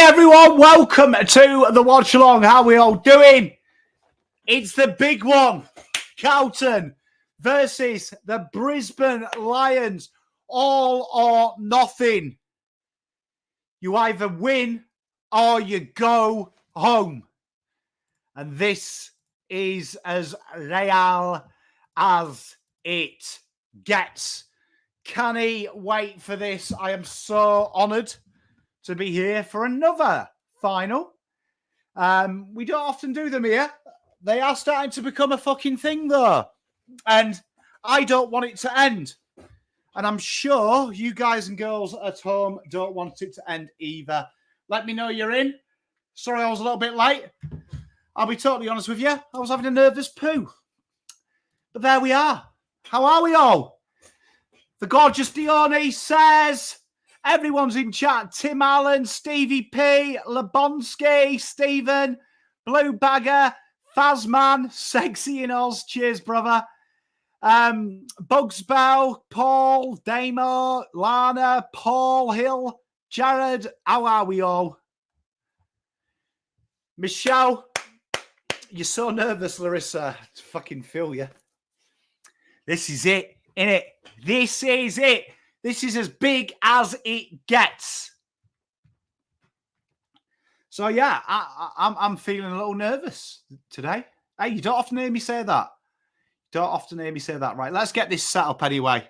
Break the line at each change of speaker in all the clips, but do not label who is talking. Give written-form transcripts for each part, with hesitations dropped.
Hey everyone, welcome to the watch along. How are we all doing? It's the big one. Carlton versus the Brisbane Lions. All or nothing. You either win or you go home. And this is as real as it gets. Can he wait for this? I am so honoured to be here for another final. We don't often do them here. They are starting to become a fucking thing, though. And I don't want it to end. And I'm sure you guys and girls at home don't want it to end either. Let me know you're in. Sorry I was a little bit late. I'll be totally honest with you. I was having a nervous poo. But there we are. How are we all? The gorgeous Dione says... Everyone's in chat. Tim Allen, Stevie P, Lebonsky, Stephen, Blue Bagger, Fazman, Sexy in Oz. Cheers, brother. Bugs Bell, Paul, Damo, Lana, Paul Hill, Jared. How are we all? Michelle, you're so nervous, Larissa. I fucking feel you. This is it, innit? This is it. This is as big as it gets. So, yeah, I'm feeling a little nervous today. Hey, you don't often hear me say that. Don't often hear me say that. Right, let's get this set up anyway.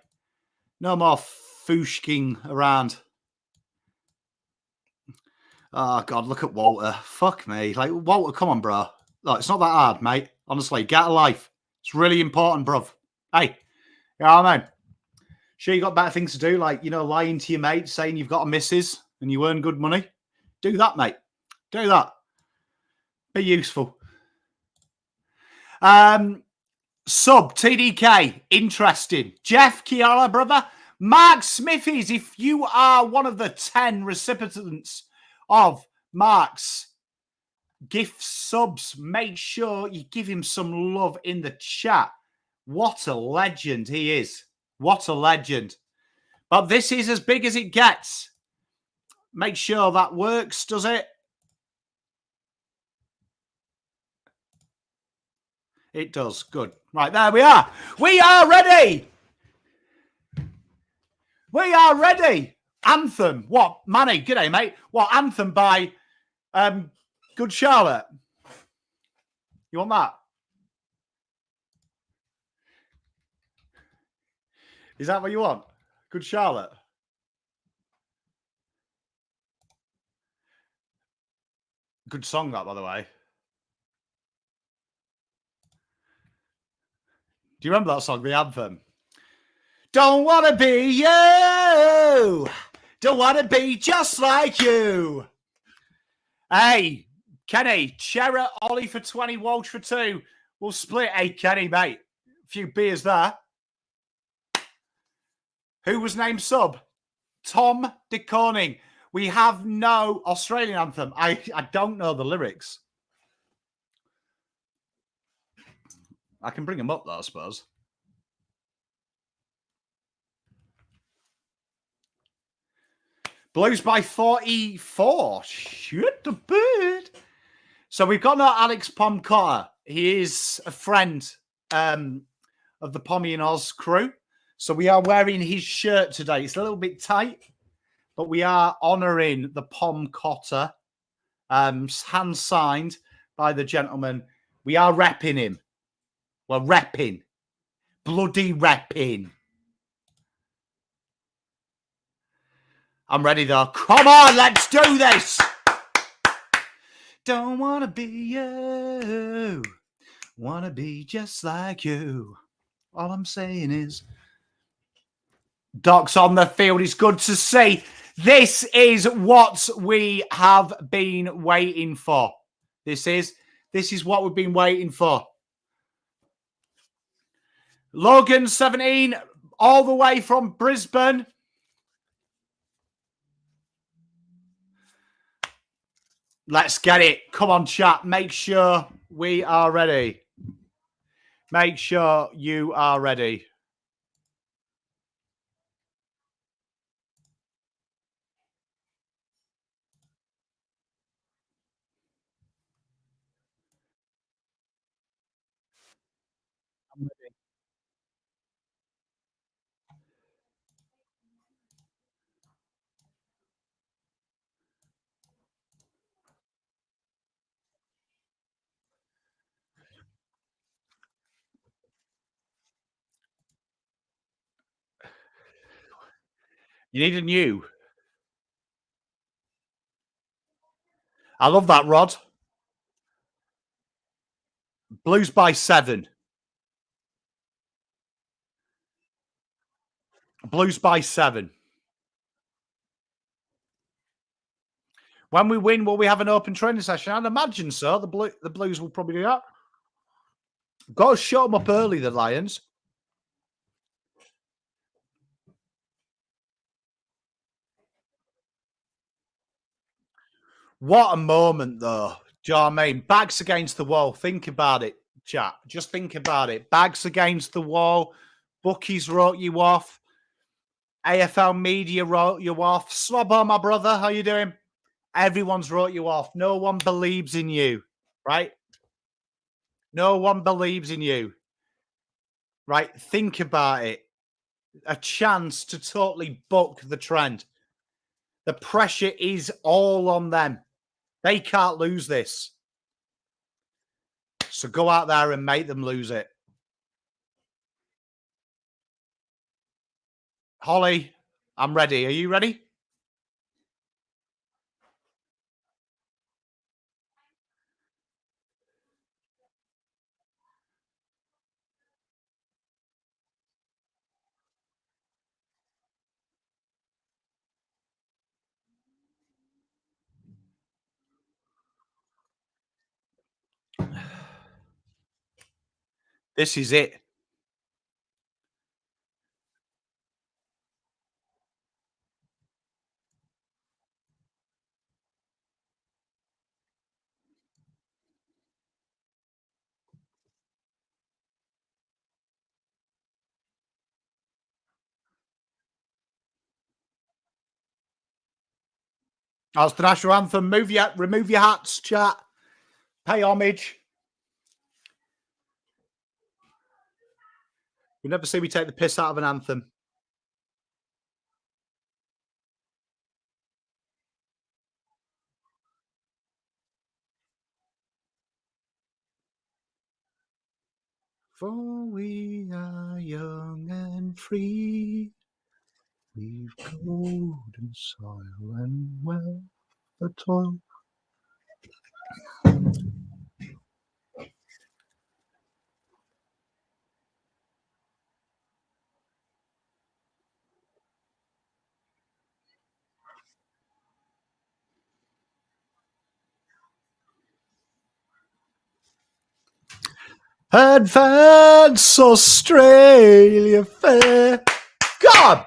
No more fooshking around. Oh, God, look at Walter. Fuck me. Like, Walter, come on, bro. Look, it's not that hard, mate. Honestly, get a life. It's really important, bruv. Hey, you know what I mean? Sure, you got better things to do, like, you know, lying to your mate, saying you've got a missus and you earn good money. Do that, mate. Do that. Be useful. Sub, TDK, interesting. Jeff, Kiara, brother. Mark Smithies, if you are one of the 10 recipients of Mark's gift subs, make sure you give him some love in the chat. What a legend he is. What a legend. But this is as big as it gets. Make sure that works, does it? It does. Good. Right, there we are. We are ready. We are ready. Anthem. What? Manny, g'day, mate. What? Anthem by Good Charlotte. You want that? Is that what you want? Good Charlotte. Good song, that, by the way. Do you remember that song, the anthem? Don't want to be you. Don't want to be just like you. Hey, Kenny, Chera, Ollie for 20, Walsh for 2. We'll split. Hey, Kenny, mate. A few beers there. Who was named sub? Tom de Koning. We have no Australian anthem. I don't know the lyrics. I can bring them up, though, I suppose. Blues by 44. Shoot the bird. So we've got no Alex Pomcotter. He is a friend of the Pommy and Oz crew. So we are wearing his shirt today. It's a little bit tight, but we are honouring the Pomcotter, hand signed by the gentleman. We are repping him. We're repping. Bloody repping. I'm ready, though. Come on, let's do this. Don't want to be you. Want to be just like you. All I'm saying is... Doc's on the field. It's good to see. This is what we have been waiting for. This is what we've been waiting for. Logan, 17, all the way from Brisbane. Let's get it. Come on, chat. Make sure we are ready. Make sure you are ready. You need a new. I love that, Rod. Blues by 7. Blues by 7. When we win, will we have an open training session? I'd imagine so. The Blues will probably do that. Got to shut them up early, the Lions. What a moment, though. Do you know what I mean? Backs against the wall. Think about it, chat. Just think about it. Bags against the wall. Bookies wrote you off. AFL media wrote you off. Slobber, my brother, how you doing? Everyone's wrote you off. No one believes in you, right? No one believes in you, right? Think about it. A chance to totally buck the trend. The pressure is all on them. They can't lose this. So go out there and make them lose it. Holly, I'm ready. Are you ready? This is it. That's the national anthem. Remove your hats, chat. Pay homage. You never see me take the piss out of an anthem. For we are young and free. We've golden soil and well the toil. Advance Australia fair. God!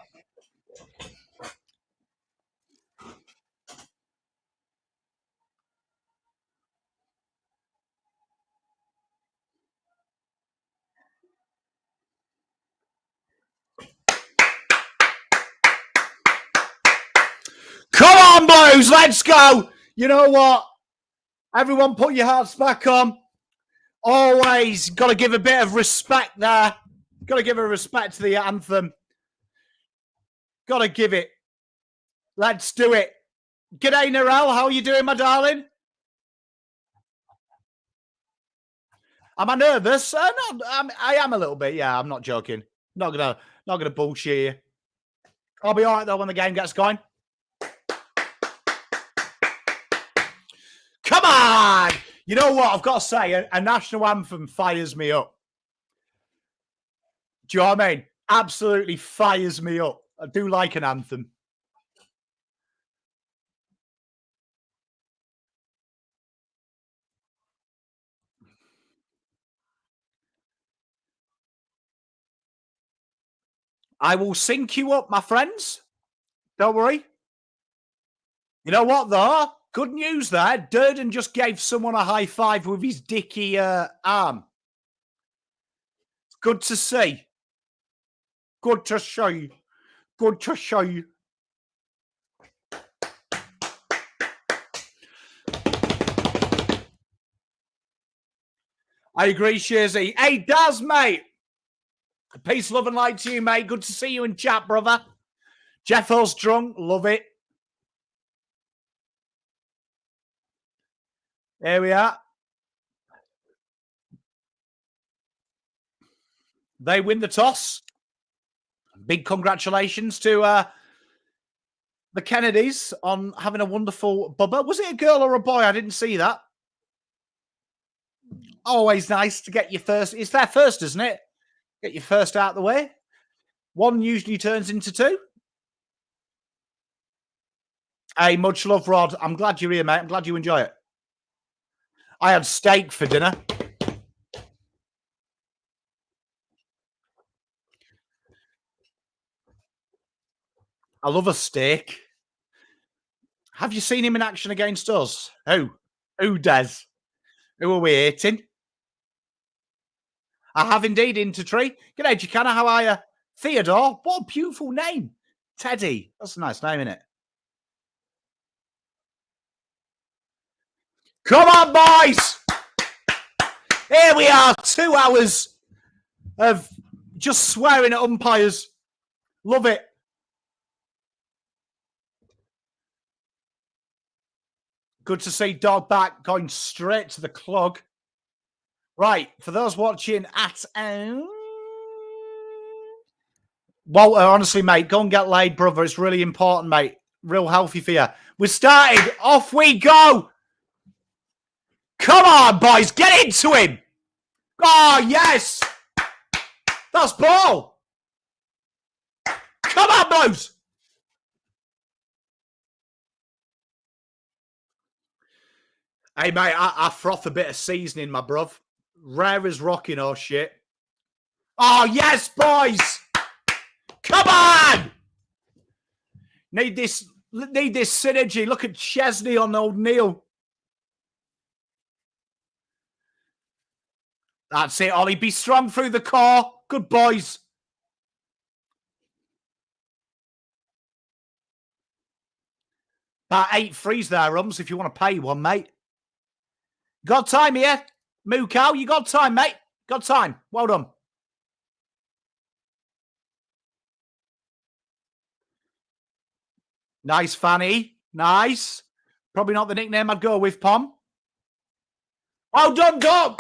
Come on, Blues, let's go. You know what? Everyone put your hearts back on. Always got to give a bit of respect there. Got to give a respect to the anthem. Got to give it. Let's do it. G'day, Narelle. How are you doing, my darling? Am I nervous? I am a little bit. Yeah, I'm not joking. Not gonna bullshit you. I'll be all right though when the game gets going. Come on! You know what? I've got to say, a national anthem fires me up. Do you know what I mean? Absolutely fires me up. I do like an anthem. I will sync you up, my friends. Don't worry. You know what, though? Good news there. Durden just gave someone a high five with his dicky arm. Good to see. Good to show you. Good to show you. I agree, Sharzy. Hey, Daz, mate. Peace, love, and light to you, mate. Good to see you in chat, brother. Jeff Hill's drunk. Love it. Here we are. They win the toss. Big congratulations to the Kennedys on having a wonderful bubba. Was it a girl or a boy? I didn't see that. Always nice to get your first. It's their first, isn't it? Get your first out of the way. One usually turns into two. Hey, much love, Rod. I'm glad you're here, mate. I'm glad you enjoy it. I had steak for dinner. I love a steak. Have you seen him in action against us? Who? Who does? Who are we hating? I have indeed, Intertree. G'day, Jacana. How are you? Theodore. What a beautiful name. Teddy. That's a nice name, isn't it? Come on, boys. Here we are. 2 hours of just swearing at umpires. Love it. Good to see Dog back going straight to the clog. Right, for those watching at Walter, honestly, mate, go and get laid, brother. It's really important, mate. Real healthy for you. We started. Off we go. Come on, boys. Get into him. Oh, yes. That's ball. Come on, boys. Hey, mate, I froth a bit of seasoning, my bruv. Rare as rocking or shit. Oh, yes, boys. Come on. Need this synergy. Look at Chesney on old Neil. That's it, Ollie. Be strong through the core. Good boys. About 8 frees there, Rums, if you want to pay one, mate. Got time here. Moo Cow, you got time, mate. Got time. Well done. Nice, Fanny. Nice. Probably not the nickname I'd go with, Pom. Well done, dog.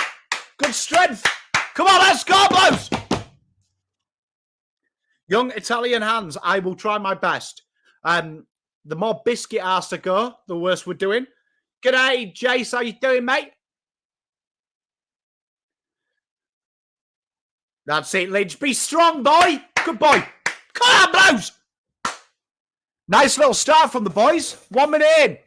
Good strength. Come on, let's go, boys. Young Italian hands. I will try my best. The more biscuit ass I go, the worse we're doing. G'day, Jace. How you doing, mate? That's it, Lidge. Be strong, boy. Good boy. Come on, blows. Nice little start from the boys. 1 minute in.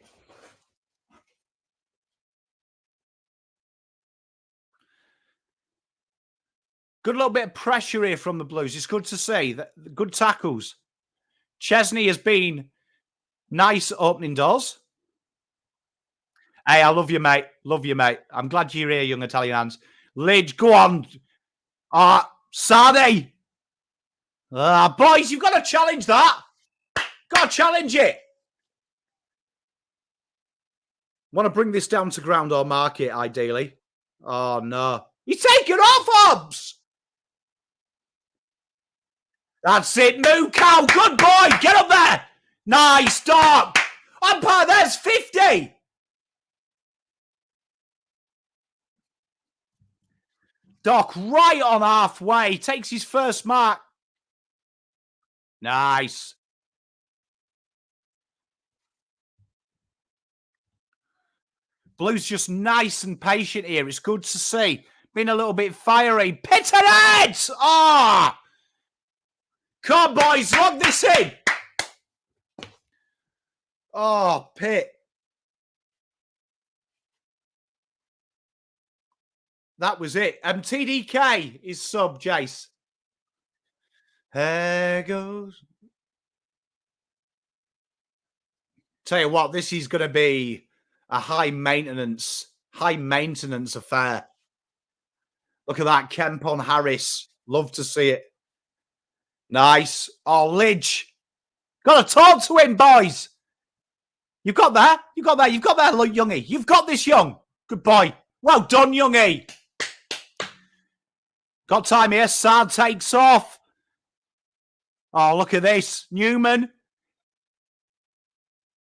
Good little bit of pressure here from the Blues. It's good to see. Good tackles. Chesney has been nice opening doors. Hey, I love you, mate. Love you, mate. I'm glad you're here, young Italian hands. Lidge, go on. Sade. Boys, you've got to challenge that. Got to challenge it. Want to bring this down to ground or mark it, ideally. Oh, no. You take it off, Hobbs. That's it. Moo Cow. Good boy. Get up there. Nice, Doc. Umpire, there's 50. Doc right on halfway. Takes his first mark. Nice. Blue's just nice and patient here. It's good to see. Been a little bit fiery. Pitterhead! Ah! Come on, boys. Log this in. Oh, Pitt. That was it. TDK is sub, Jace. There goes. Tell you what, this is going to be a high maintenance affair. Look at that. Kemp on Harris. Love to see it. Nice. Oh, Lidge. Got to talk to him, boys. You've got that. You've got that. You've got that, Youngie. You've got this, Young. Good boy. Well done, Youngie. Got time here. Sard takes off. Oh, look at this. Newman.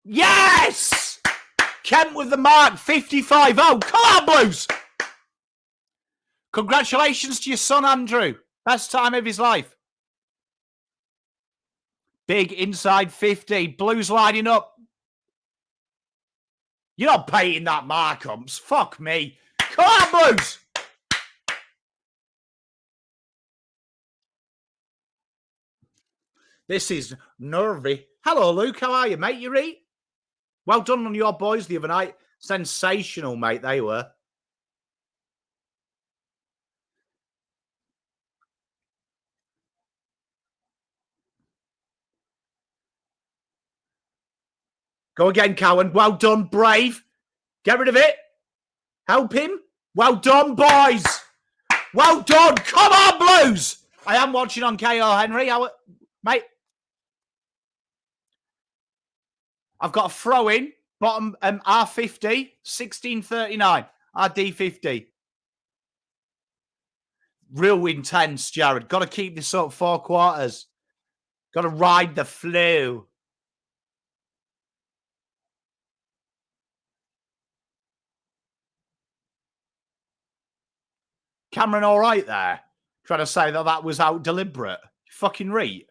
Yes! Kent with the mark. 55. Oh, come on, Blues. Congratulations to your son, Andrew. Best time of his life. Big inside 50. Blues lining up. You're not paying that markups. Fuck me. Come on, Blues. This is nervy. Hello, Luke. How are you, mate? You right? Well done on your boys the other night. Sensational, mate. They were. Go again, Cowan. Well done, brave. Get rid of it. Help him. Well done, boys. Well done. Come on, Blues. I am watching on KO, Henry. Mate, I've got a throw in. Bottom R50, 1639. RD50. Real intense, Jared. Got to keep this up 4 quarters. Got to ride the flow. Cameron all right there? Trying to say that was out deliberate. You fucking right.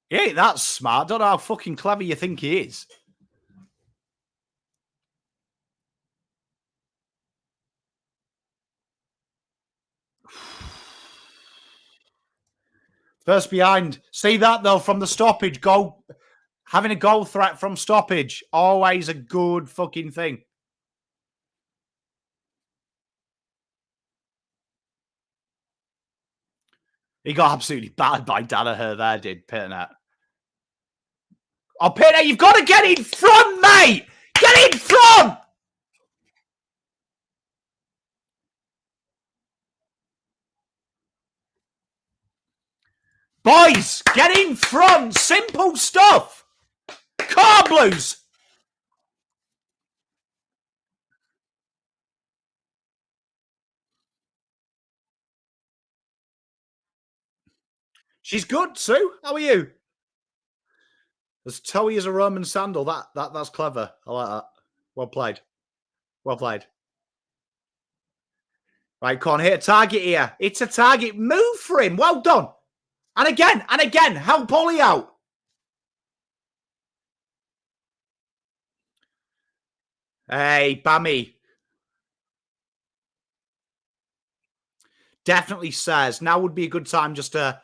He ain't that smart. Don't know how fucking clever you think he is. First behind. See that, though, from the stoppage. Goal. Having a goal threat from stoppage. Always a good fucking thing. He got absolutely battered by Danaher there, did Pitner. Oh, Pitner, you've got to get in front, mate! Get in front! Boys, get in front! Simple stuff! Car Blues! She's good, Sue. How are you? As towy as a Roman sandal. That's clever. I like that. Well played. Well played. Right, come on, hit a target here. It's a target. Move for him. Well done. And again. Help Ollie out. Hey, Bammy. Definitely says now would be a good time just to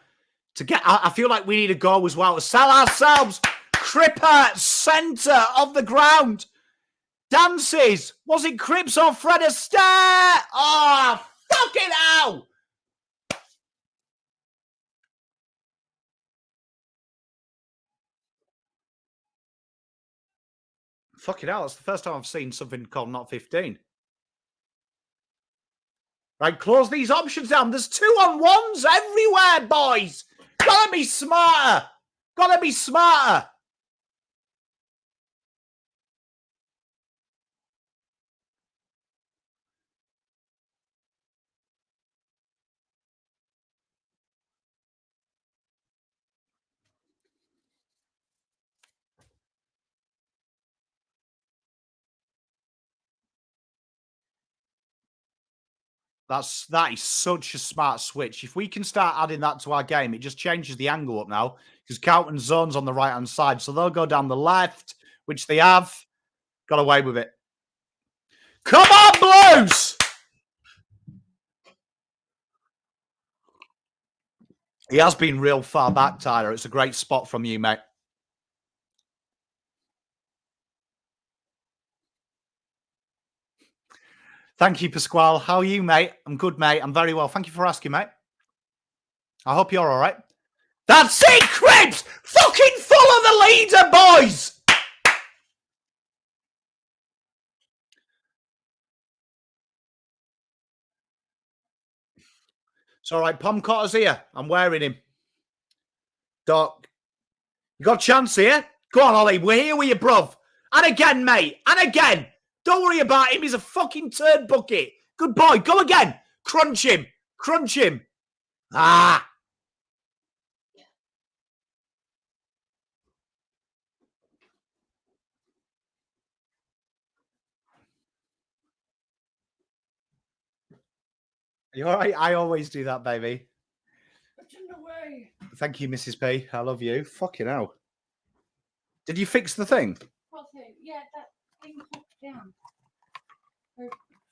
get. I feel like we need a goal as well to sell ourselves. Cripper, centre of the ground. Dances. Was it Cripps or Fred Astaire? Oh, fucking hell. Fucking hell, that's the first time I've seen something called not 15. Right, close these options down. There's 2-on-1s everywhere, boys. Gotta be smarter. Gotta be smarter. That is such a smart switch. If we can start adding that to our game, it just changes the angle up now because Carlton zone's on the right-hand side. So they'll go down the left, which they have. Got away with it. Come on, Blues! He has been real far back, Tyler. It's a great spot from you, mate. Thank you, Pasquale. How are you, mate? I'm good, mate. I'm very well. Thank you for asking, mate. I hope you're all right. That's it, Cribs! Fucking follow the leader, boys! It's all right. Pom Cotter's here. I'm wearing him. Doc, you got a chance here? Go on, Ollie. We're here with you, bruv. And again, mate. And again. Don't worry about him. He's a fucking turd bucket. Good boy. Go again. Crunch him. Crunch him. Ah. You all right? I always do that, baby.
underway.
Thank you, Mrs. P. I love you. Fucking hell. Did you fix the thing?
Yeah, that thing popped down. Or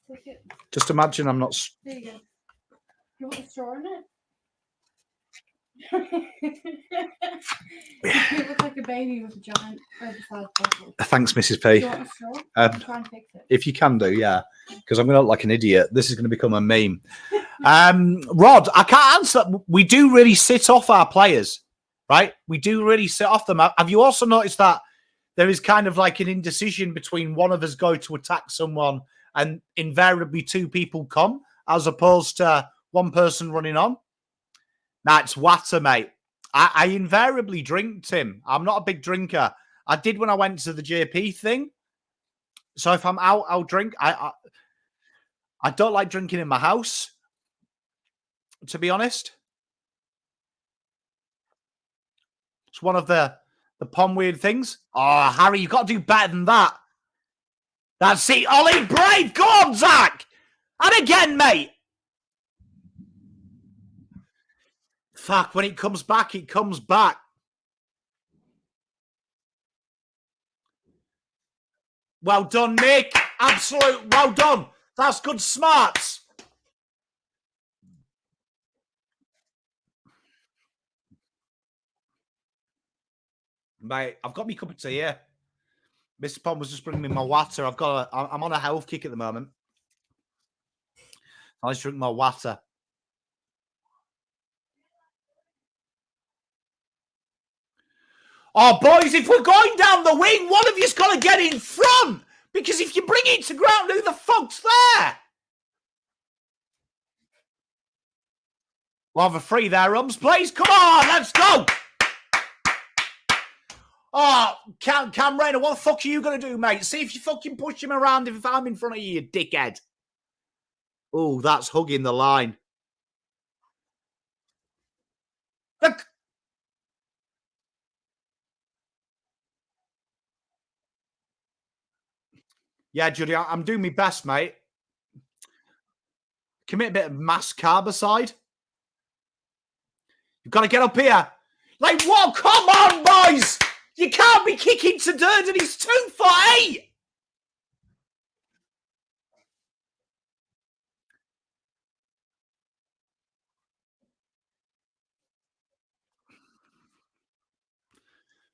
click it.
Just imagine I'm not...
There you go. You want a straw in it? You look like a baby with a giant oversized bottle.
Thanks, Mrs.
Do
P.
you want a straw? I'm trying to fix it.
If you can do, yeah. Because I'm going to look like an idiot. This is going to become a meme. Rod, I can't answer. We do really sit off our players, right? We do really sit off them. Have you also noticed that there is kind of like an indecision between one of us going to attack someone and invariably two people come as opposed to one person running on? Nah, it's water, mate. I invariably drink, Tim. I'm not a big drinker. I did when I went to the JP thing. So if I'm out, I'll drink. I don't like drinking in my house, to be honest. It's one of the weird things. Oh, Harry, you've got to do better than that. That's it. Ollie, brave. Go on, Zach. And again, mate. Fuck, when it comes back, it comes back. Well done, Nick. Absolute well done. That's good smarts. Mate, I've got me cup of tea here. Mr. Pond was just bringing me my water. I'm on a health kick at the moment. I just drink my water. Oh, boys, if we're going down the wing, one of you's got to get in front. Because if you bring it to ground, who the fuck's there? We'll have a free there, Ums, please. Come on, let's go. Oh, Cam Rayner, what the fuck are you going to do, mate? See if you fucking push him around if I'm in front of you, you dickhead. Oh, that's hugging the line. Look. Yeah, Judy, I'm doing my best, mate. Commit a bit of mass carbicide. You've got to get up here. Like, what? Come on, boys. You can't be kicking to Durden. He's 2'8".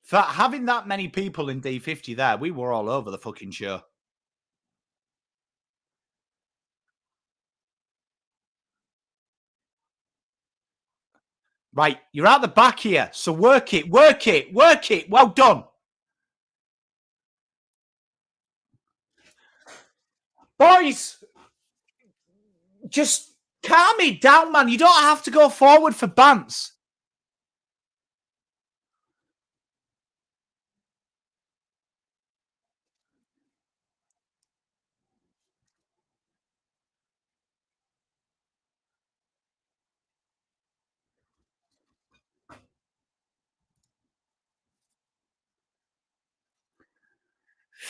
For having that many people in D50 there, we were all over the fucking show. Right, you're out the back here, so work it, work it, work it. Well done. Boys, just calm it down, man. You don't have to go forward for bants.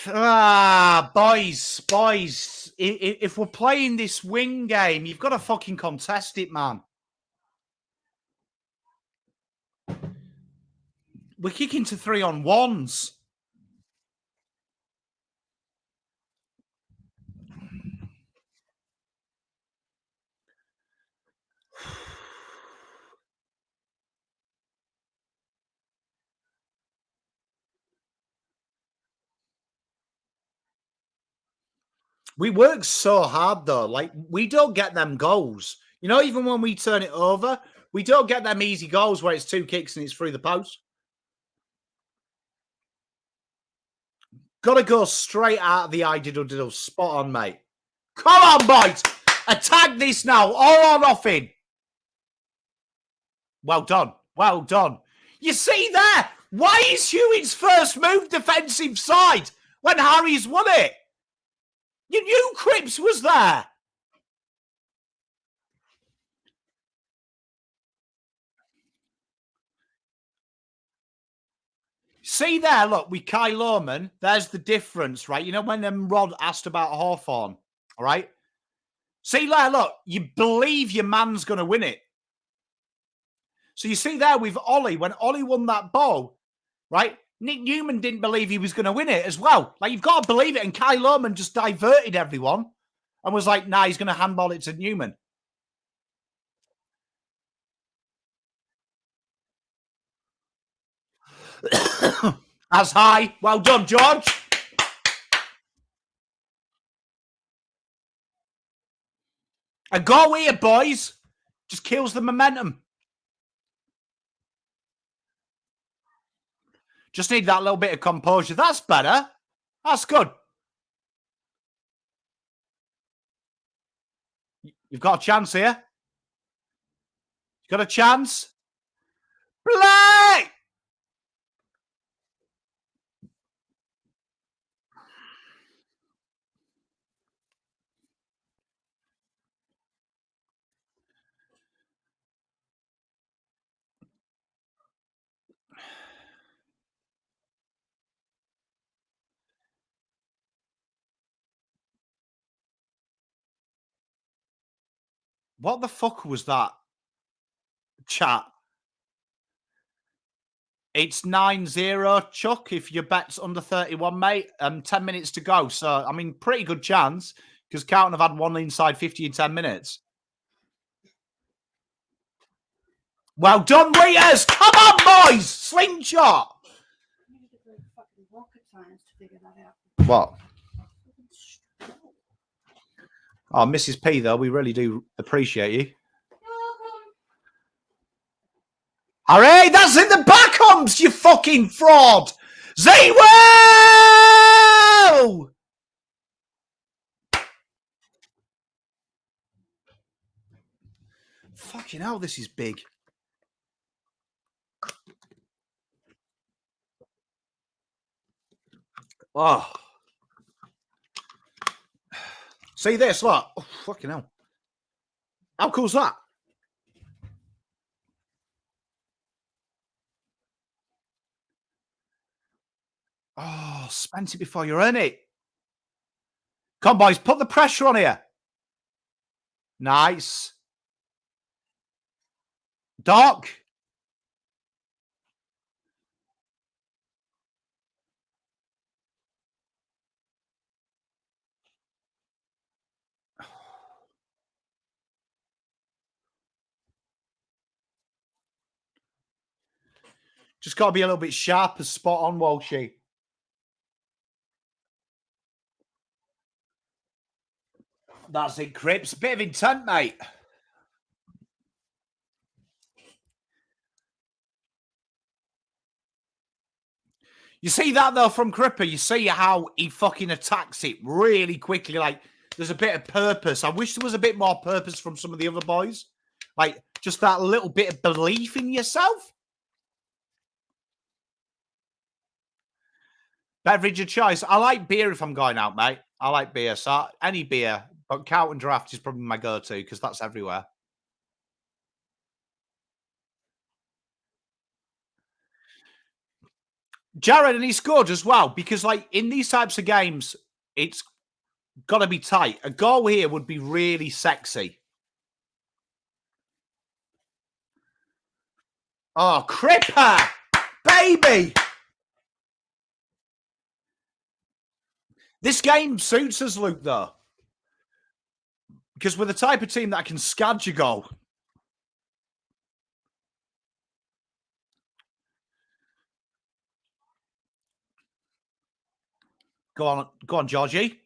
Ah, boys. If we're playing this wing game, you've got to fucking contest it, man. We're kicking to 3-on-1s. We work so hard, though. Like, we don't get them goals. You know, even when we turn it over, we don't get them easy goals where it's 2 kicks and it's through the post. Got to go straight out of the diddle. Spot on, mate. Come on, boys. Attack this now. All or nothing. Well done. Well done. You see there? Why is Hewitt's first move defensive side when Harry's won it? You knew Cripps was there. See there, look, with Kai Lohman, there's the difference, right? You know when Rod asked about Hawthorne, all right? See there, look, you believe your man's going to win it. So you see there with Ollie, when Ollie won that ball, right? Nick Newman didn't believe he was going to win it as well. Like, you've got to believe it. And Kai Lohman just diverted everyone and was like, nah, he's going to handball it to Newman. That's high. Well done, George. A goal here, boys. Just kills the momentum. Just need that little bit of composure. That's better. That's good. You've got a chance here. You've got a chance. Play! What the fuck was that? Chat. It's 9-0, Chuck, if your bet's under 31, mate. 10 minutes to go. So, I mean, pretty good chance because Carlton have had one inside 50 in 10 minutes. Well done, Reuters! Come on, boys! Slingshot! What? Oh, Mrs. P, though, we really do appreciate you. Hooray! That's in the backums, you fucking fraud! Zero! Fucking hell, this is big. Oh. See this, look. Oh, fucking hell. How cool's that? Oh, spent it before you earn it. Come on, boys, put the pressure on here. Nice. Doc. Just got to be a little bit sharper, spot on, Walshy. That's it, Cripps. Bit of intent, mate. You see that, though, from Cripper? You see how he fucking attacks it really quickly. Like, there's a bit of purpose. I wish there was a bit more purpose from some of the other boys. Like, just that little bit of belief in yourself. Beverage of choice. I like beer if I'm going out, mate. I like beer. So any beer. But Carlton Draft is probably my go-to because that's everywhere. Jared, and he scored as well because, like, in these types of games, it's got to be tight. A goal here would be really sexy. Oh, Cripper! Baby! This game suits us, Luke, though. Because we're the type of team that can scad your goal. Go on, Georgie.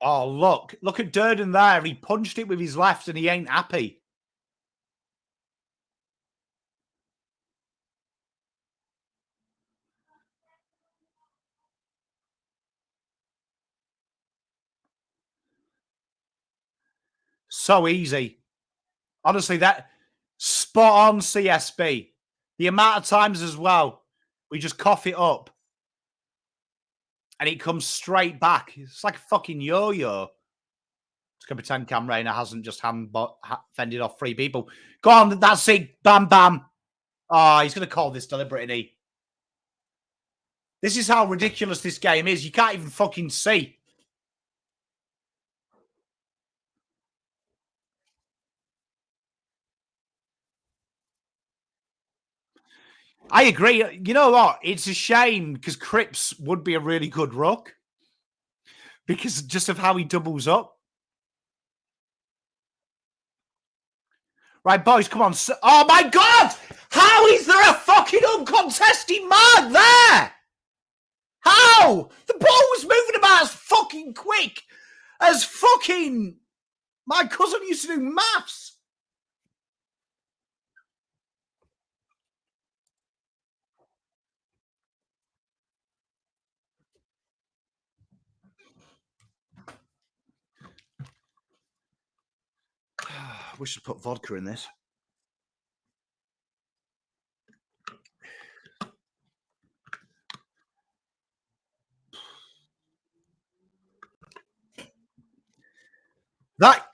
Oh, look at Durden there. He punched it with his left and he ain't happy. So easy. Honestly, that spot on CSB. The amount of times as well, we just cough it up and it comes straight back. It's like a fucking yo-yo. It's going to pretend Cam Rayner hasn't just fended off 3 people. Go on, that's it. Bam, bam. Oh, he's going to call this deliberate, isn't he? This is how ridiculous this game is. You can't even fucking see. I agree. You know what? It's a shame because Cripps would be a really good ruck because just of how he doubles up. Right, boys, come on. Oh my God! How is there a fucking uncontested mark there? How? The ball was moving about as fucking quick as fucking my cousin used to do maths. We should put vodka in this. That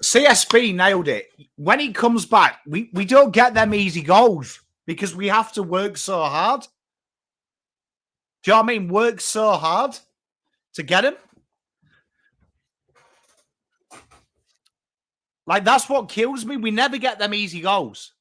CSB nailed it. When he comes back, we don't get them easy goals because we have to work so hard. Do you know what I mean? Work so hard to get him. Like, that's what kills me. We never get them easy goals.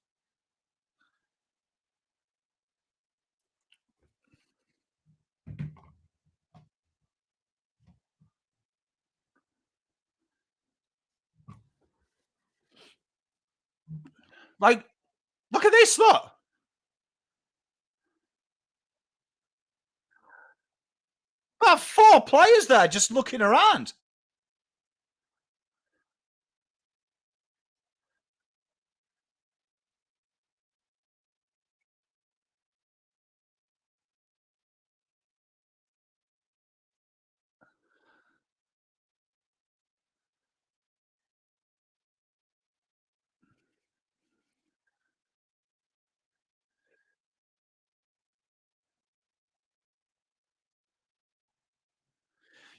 Like, look at this, look. About 4 players there just looking around.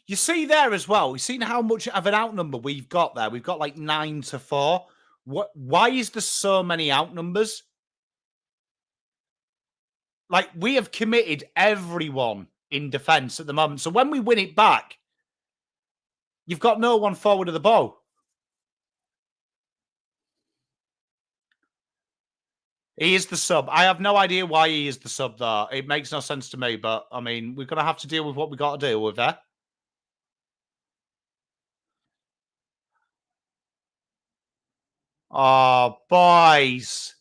You see there as well. We've seen how much of an outnumber we've got there. We've got like 9-4. What? Why is there so many outnumbers? Like, we have committed everyone in defence at the moment. So when we win it back, you've got no one forward of the ball. He is the sub. I have no idea why he is the sub, though. It makes no sense to me. But I mean, we're going to have to deal with what we got to deal with there. Oh, boys.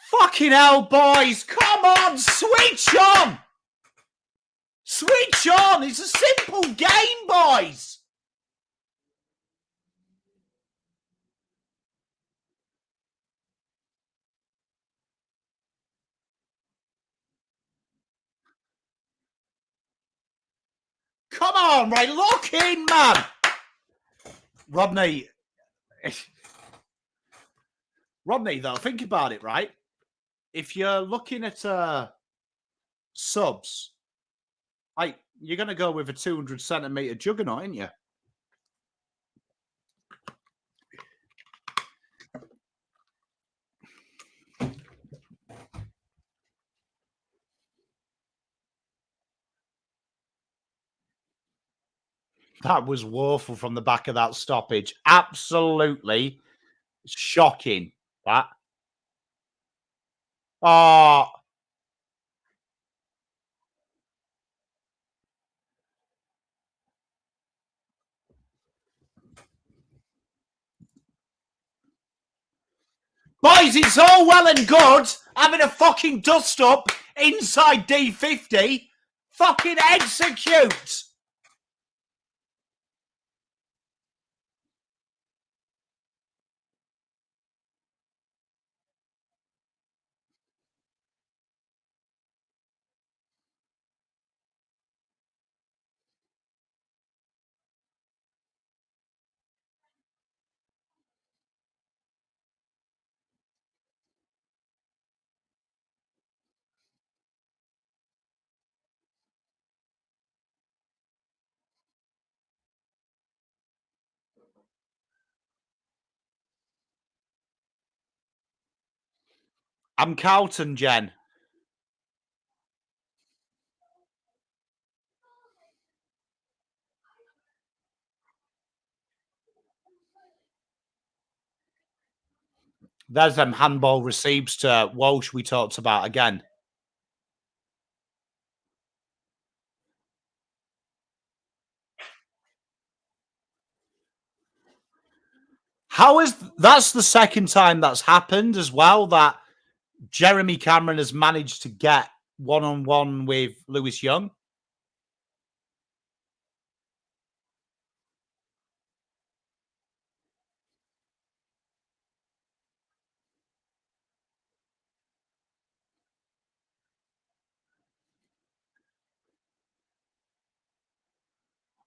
Fucking hell, boys. Come on, switch on. Switch on. It's a simple game, boys. Come on, right? Lock in, man. Rodney. Rodney, though, think about it, right? If you're looking at subs, like, you're going to go with a 200 centimetre juggernaut, aren't you? That was woeful from the back of that stoppage. Absolutely shocking. That. Oh, boys, it's all well and good having a fucking dust up inside D50. Fucking execute. I'm Carlton, Jen. There's them handball receives to Walsh we talked about again. That's the second time that's happened as well, that Jeremy Cameron has managed to get one-on-one with Lewis Young.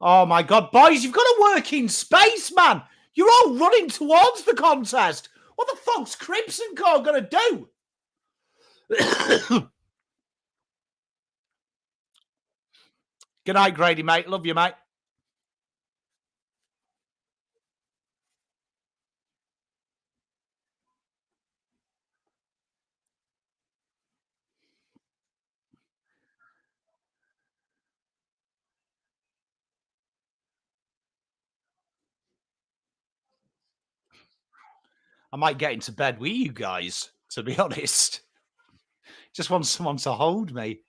Oh my God, boys, you've got to work in space, man. You're all running towards the contest. What the fuck's Crimson Core going to do? Good night, Grady, mate. Love you, mate. I might get into bed with you guys, to be honest. Just want someone to hold me.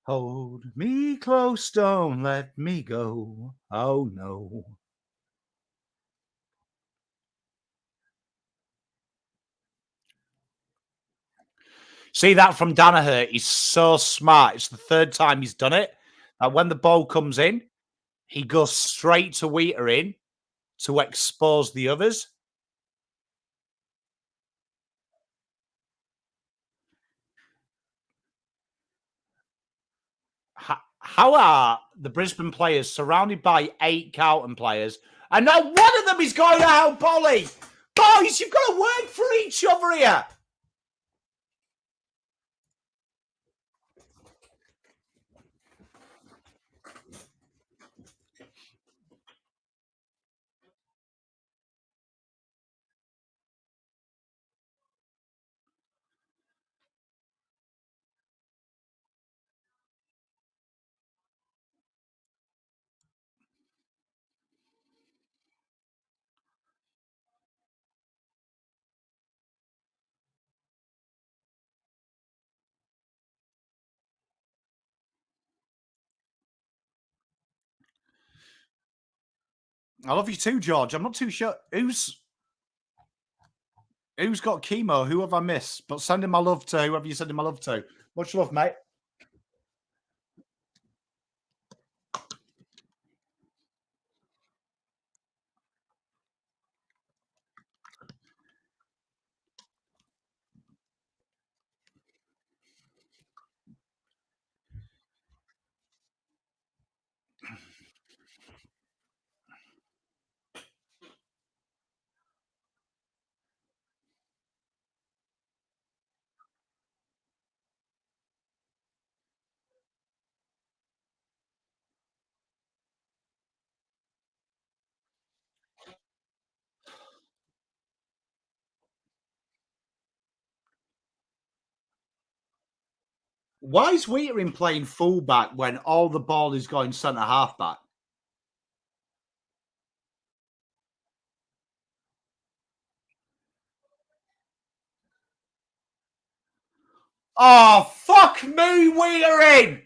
Hold me close, don't let me go. Oh, no. See that from Danaher? He's so smart. It's the third time he's done it. And when the ball comes in, he goes straight to Wheater to expose the others. How are the Brisbane players surrounded by 8 Carlton players, and not one of them is going to help Ollie? Boys, you've got to work for each other here. I love you too, George. I'm not too sure who's got chemo. Who have I missed? But sending my love to whoever you're sending my love to. Much love, mate. Why is Wheater playing fullback when all the ball is going centre halfback? Oh, fuck me, Wheater!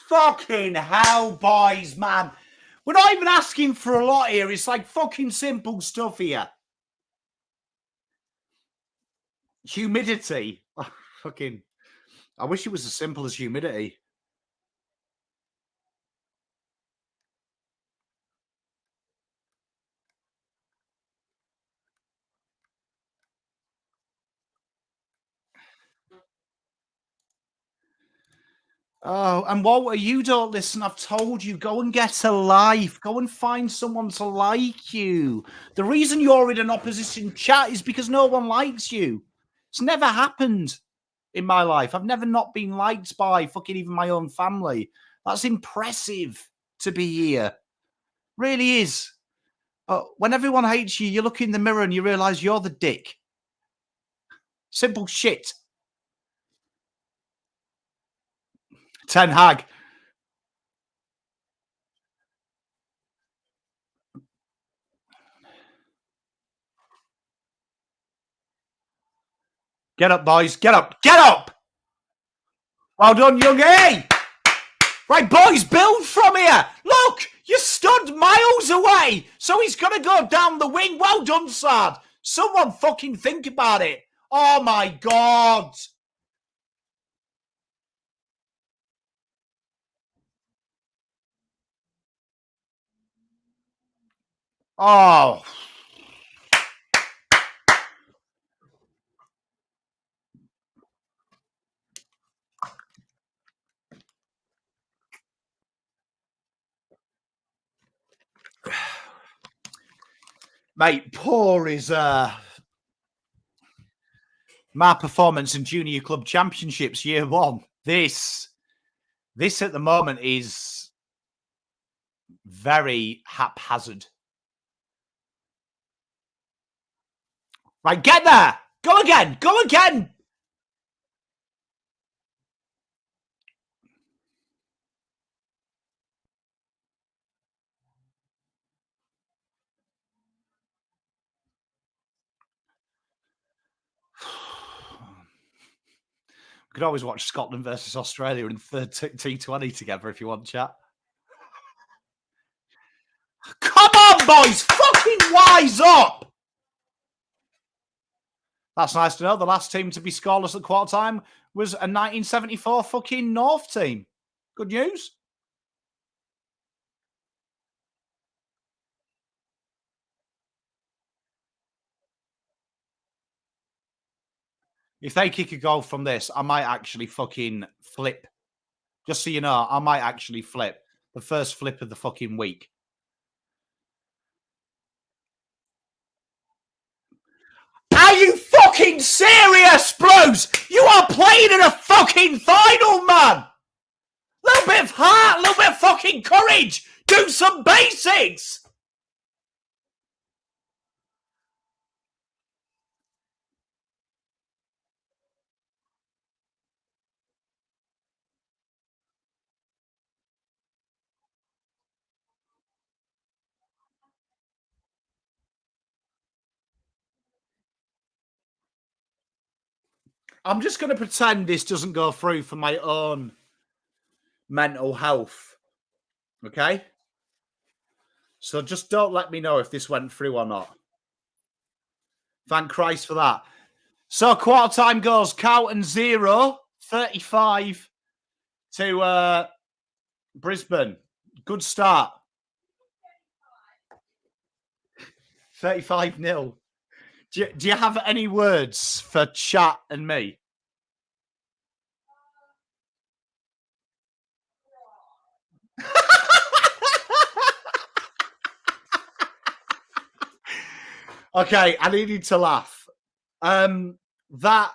Fucking hell, boys, man. We're not even asking for a lot here. It's like fucking simple stuff here. Humidity. Oh, fucking. I wish it was as simple as humidity. Oh, and Walter, you don't listen. I've told you, go and get a life. Go and find someone to like you. The reason you're in an opposition chat is because no one likes you. It's never happened in my life. I've never not been liked by fucking even my own family. That's impressive to be here. Really is. When everyone hates you, you look in the mirror and you realize you're the dick. Simple shit. Ten Hag. Get up, boys. Get up. Get up. Well done, young A. Right, boys, build from here. Look, you stood miles away. So he's going to go down the wing. Well done, Sad. Someone fucking think about it. Oh, my God. Oh. Mate, poor is my performance in Junior Club Championships year one. This at the moment is very haphazard. Right, get there. Go again. Go again. We could always watch Scotland versus Australia in third T20 together if you want, chat. Come on, boys! Fucking wise up! That's nice to know. The last team to be scoreless at quarter time was a 1974 fucking North team. Good news. If they kick a goal from this, I might actually fucking flip. Just so you know, I might actually flip. The first flip of the fucking week. Are you fucking serious, bros? You are playing in a fucking final, man! Little bit of heart, a little bit of fucking courage. Do some basics. I'm just going to pretend this doesn't go through for my own mental health. Okay? So just don't let me know if this went through or not. Thank Christ for that. So quarter time goes Carlton 0, 35 to Brisbane. Good start. 35-0. Do you have any words for chat and me? Okay, I needed to laugh. That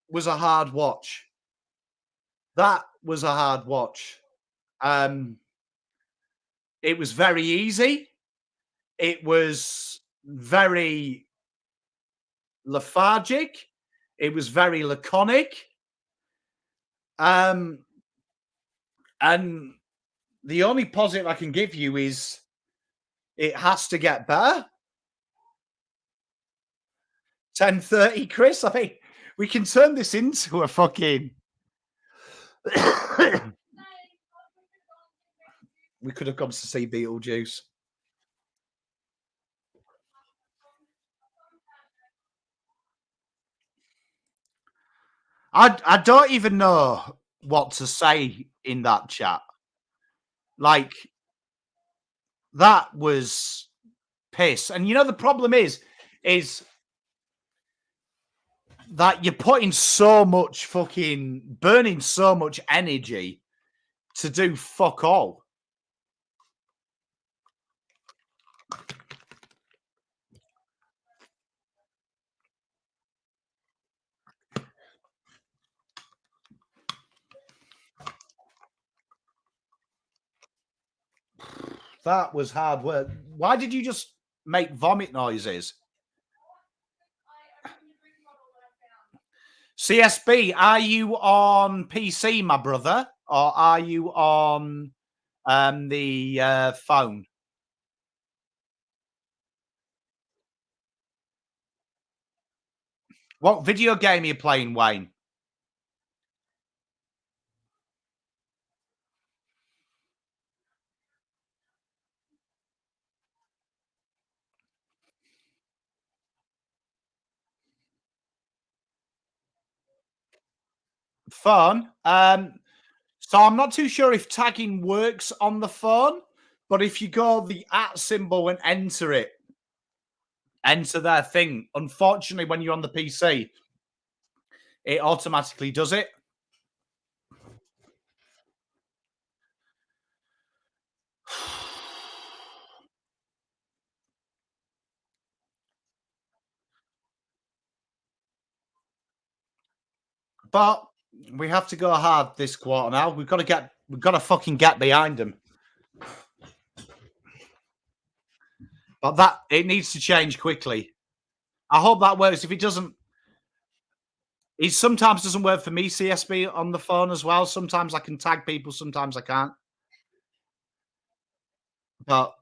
was a hard watch. That was a hard watch. It was very easy. It was very lethargic. It was very laconic. And the only positive I can give you is it has to get better. 10:30, Chris. I think we can turn this into a fucking. We could have gone to see Beetlejuice. I don't even know what to say in that chat. Like, that was piss. And the problem is that you're putting so much fucking burning so much energy to do fuck all. That was hard work. Why did you just make vomit noises? CSB, are you on PC, my brother, or are you on the phone? What video game are you playing, Wayne? Phone. So I'm not too sure if tagging works on the phone, but if you go the @ symbol and enter their thing. Unfortunately, when you're on the PC, it automatically does it. But we have to go hard this quarter now. We've got to fucking get behind them. But that it needs to change quickly. I hope that works. If it doesn't, it sometimes doesn't work for me, CSB, on the phone as well. Sometimes I can tag people, sometimes I can't. But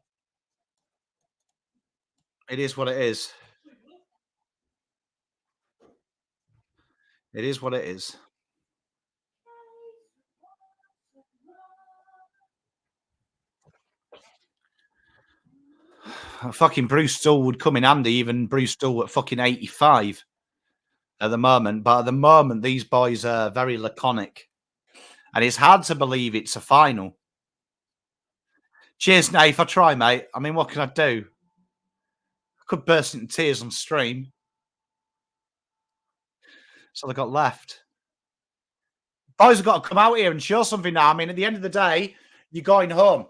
it is what it is. It is what it is. Fucking Bruce Still would come in handy, even Bruce Still at fucking 85 at the moment. But at the moment, these boys are very laconic. And it's hard to believe it's a final. Cheers, Nath. I try, mate. I mean, what can I do? I could burst into tears on stream. So they got left. Boys have got to come out here and show something now. I mean, at the end of the day, you're going home,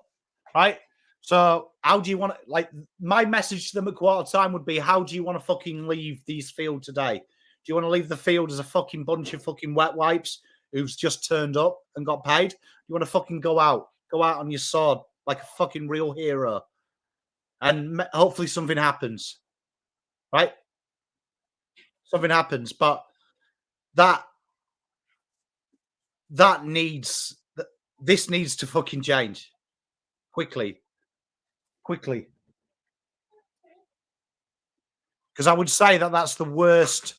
right? So how do you want to, like, my message to them at quarter time would be, how do you want to fucking leave these field today? Do you want to leave the field as a fucking bunch of fucking wet wipes who's just turned up and got paid? You want to fucking go out on your sword like a fucking real hero, and hopefully something happens, right? Something happens, but that needs, this needs to fucking change quickly, because I would say that that's the worst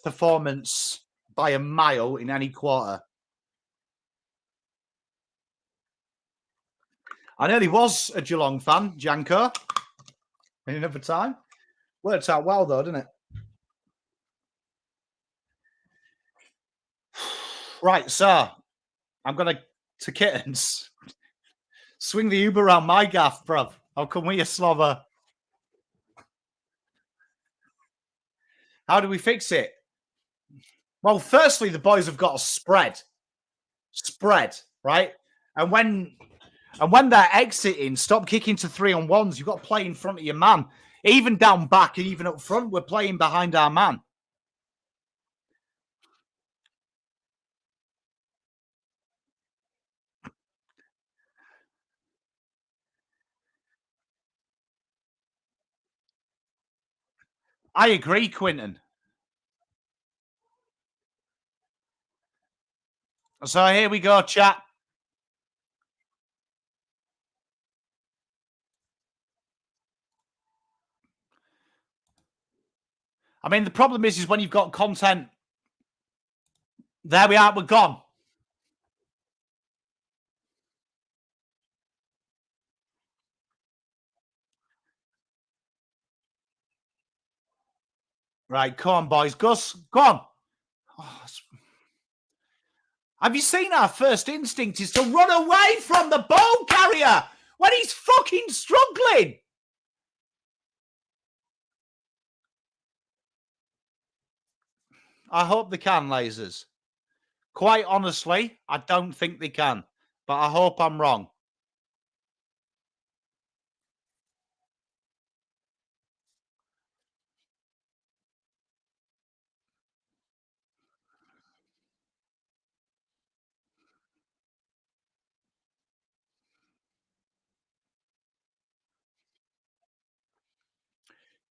performance by a mile in any quarter. I nearly was a Geelong fan, Janko, in another time. Worked out well, though, didn't it? Right, so I'm going to kittens. Swing the Uber around my gaff, bruv. I'll come with you, slobber. How do we fix it? Well, firstly, the boys have got to spread, right? And when they're exiting, stop kicking to 3-on-1s. You've got to play in front of your man. Even down back and even up front, we're playing behind our man. I agree, Quinton. So here we go, chat. I mean, the problem is when you've got content. There we are. We're gone. Right, come on, boys. Gus, go on. Oh, have you seen our first instinct is to run away from the ball carrier when he's fucking struggling? I hope they can, lasers. Quite honestly, I don't think they can, but I hope I'm wrong.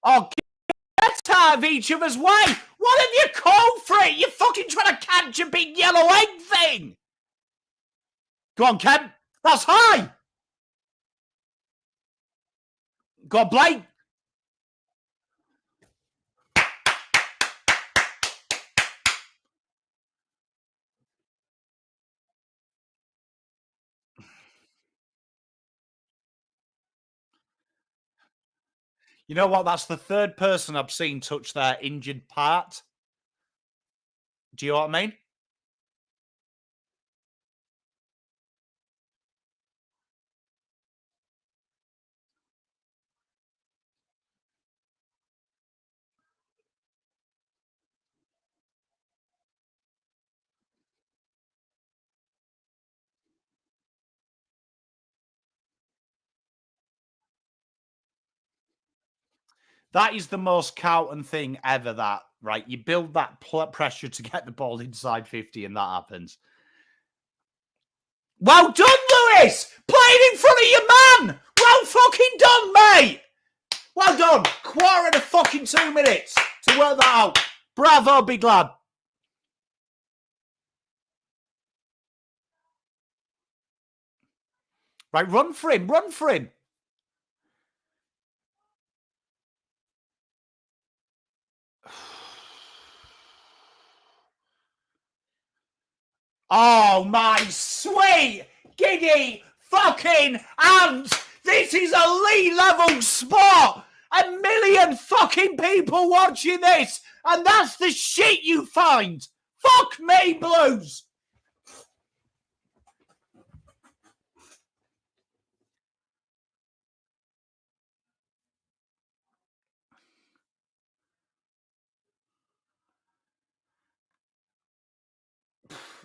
Oh, get out of each other's way. What have you called for it? You're fucking trying to catch a big yellow egg thing. Go on, Ken. That's high. Go on, Blake. You know what? That's the third person I've seen touch their injured part. Do you know what I mean? That is the most Carlton thing ever, that, right? You build that pressure to get the ball inside 50 and that happens. Well done, Lewis! Playing in front of your man! Well fucking done, mate! Well done. Quarter of fucking 2 minutes to work that out. Bravo, big lad. Right, run for him. Run for him. Oh, my sweet, giddy fucking ants. This is a league level sport. 1 million fucking people watching this. And that's the shit you find. Fuck me, Blues.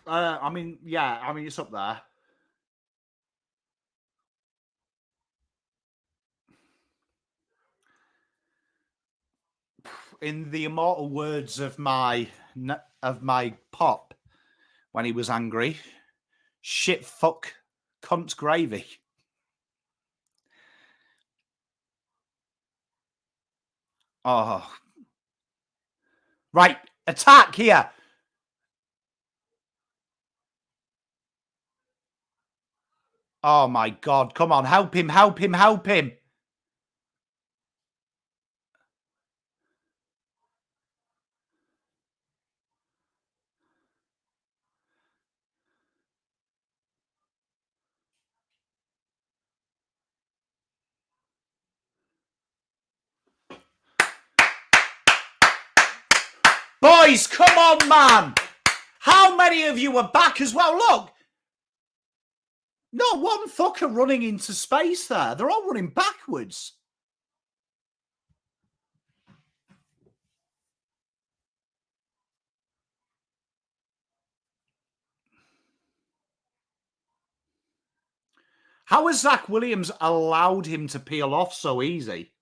I mean, yeah, I mean, it's up there. In the immortal words of my pop when he was angry, shit, fuck, cunt gravy. Oh. Right, attack here. Oh, my God. Come on, help him, help him, help him. Boys, come on, man. How many of you are back as well? Look. Not one fucker running into space there. They're all running backwards. How has Zach Williams allowed him to peel off so easy?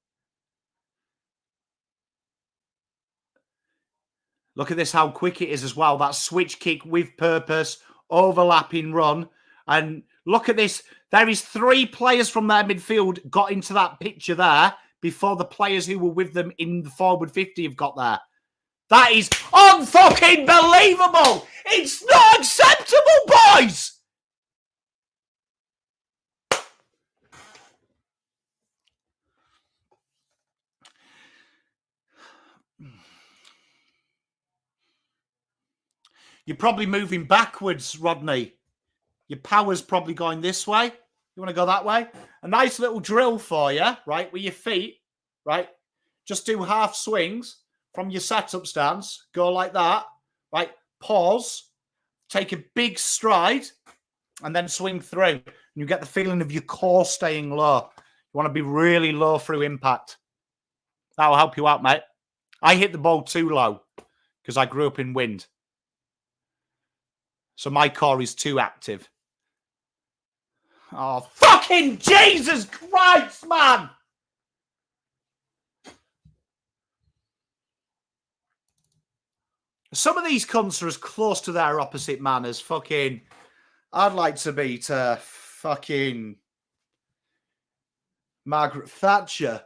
Look at this, how quick it is as well. That switch kick with purpose, overlapping run. And look at this. There is 3 players from their midfield got into that picture there before the players who were with them in the forward 50 have got there. That is unfucking believable. It's not acceptable, boys. You're probably moving backwards, Rodney. Your power's probably going this way. You want to go that way? A nice little drill for you, right, with your feet, right? Just do half swings, from your setup stance, go like that, right? Pause, take a big stride, and then swing through. And you get the feeling of your core staying low. You want to be really low through impact. That'll help you out, mate. I hit the ball too low because I grew up in wind. So my core is too active. Oh, fucking Jesus Christ, man! Some of these cunts are as close to their opposite man as fucking... I'd like to be to fucking Margaret Thatcher.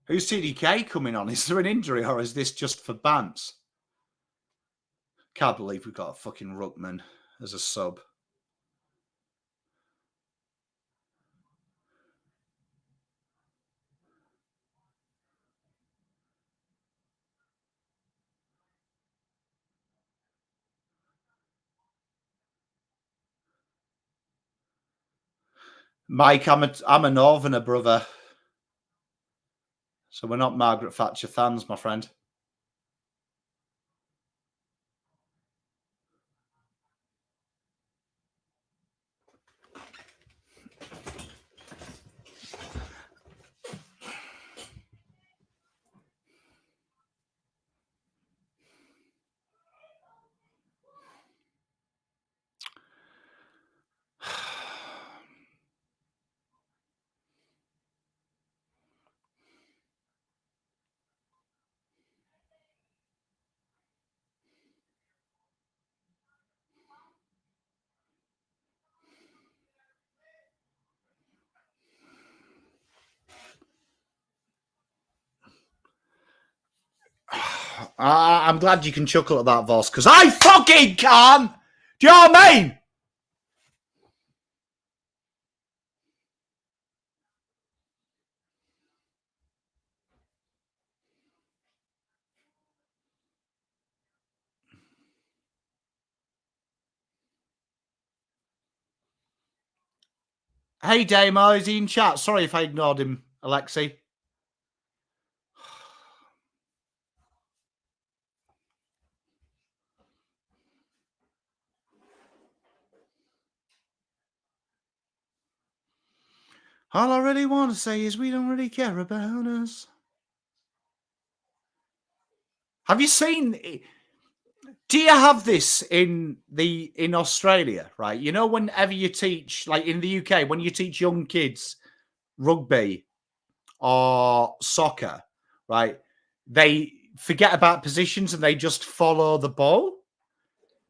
Who's TDK coming on? Is there an injury or is this just for bants? Can't believe we've got a fucking ruckman as a sub. Mike, I'm a Northerner, brother. So we're not Margaret Thatcher fans, my friend. I'm glad you can chuckle at that, Voss, because I fucking can! Do you know what I mean? Hey, Damo, is he in chat? Sorry if I ignored him, Alexi. All I really want to say is we don't really care about us. Have you seen... Do you have this in Australia, right? You know, whenever you teach, like in the UK, when you teach young kids rugby or soccer, right? They forget about positions and they just follow the ball.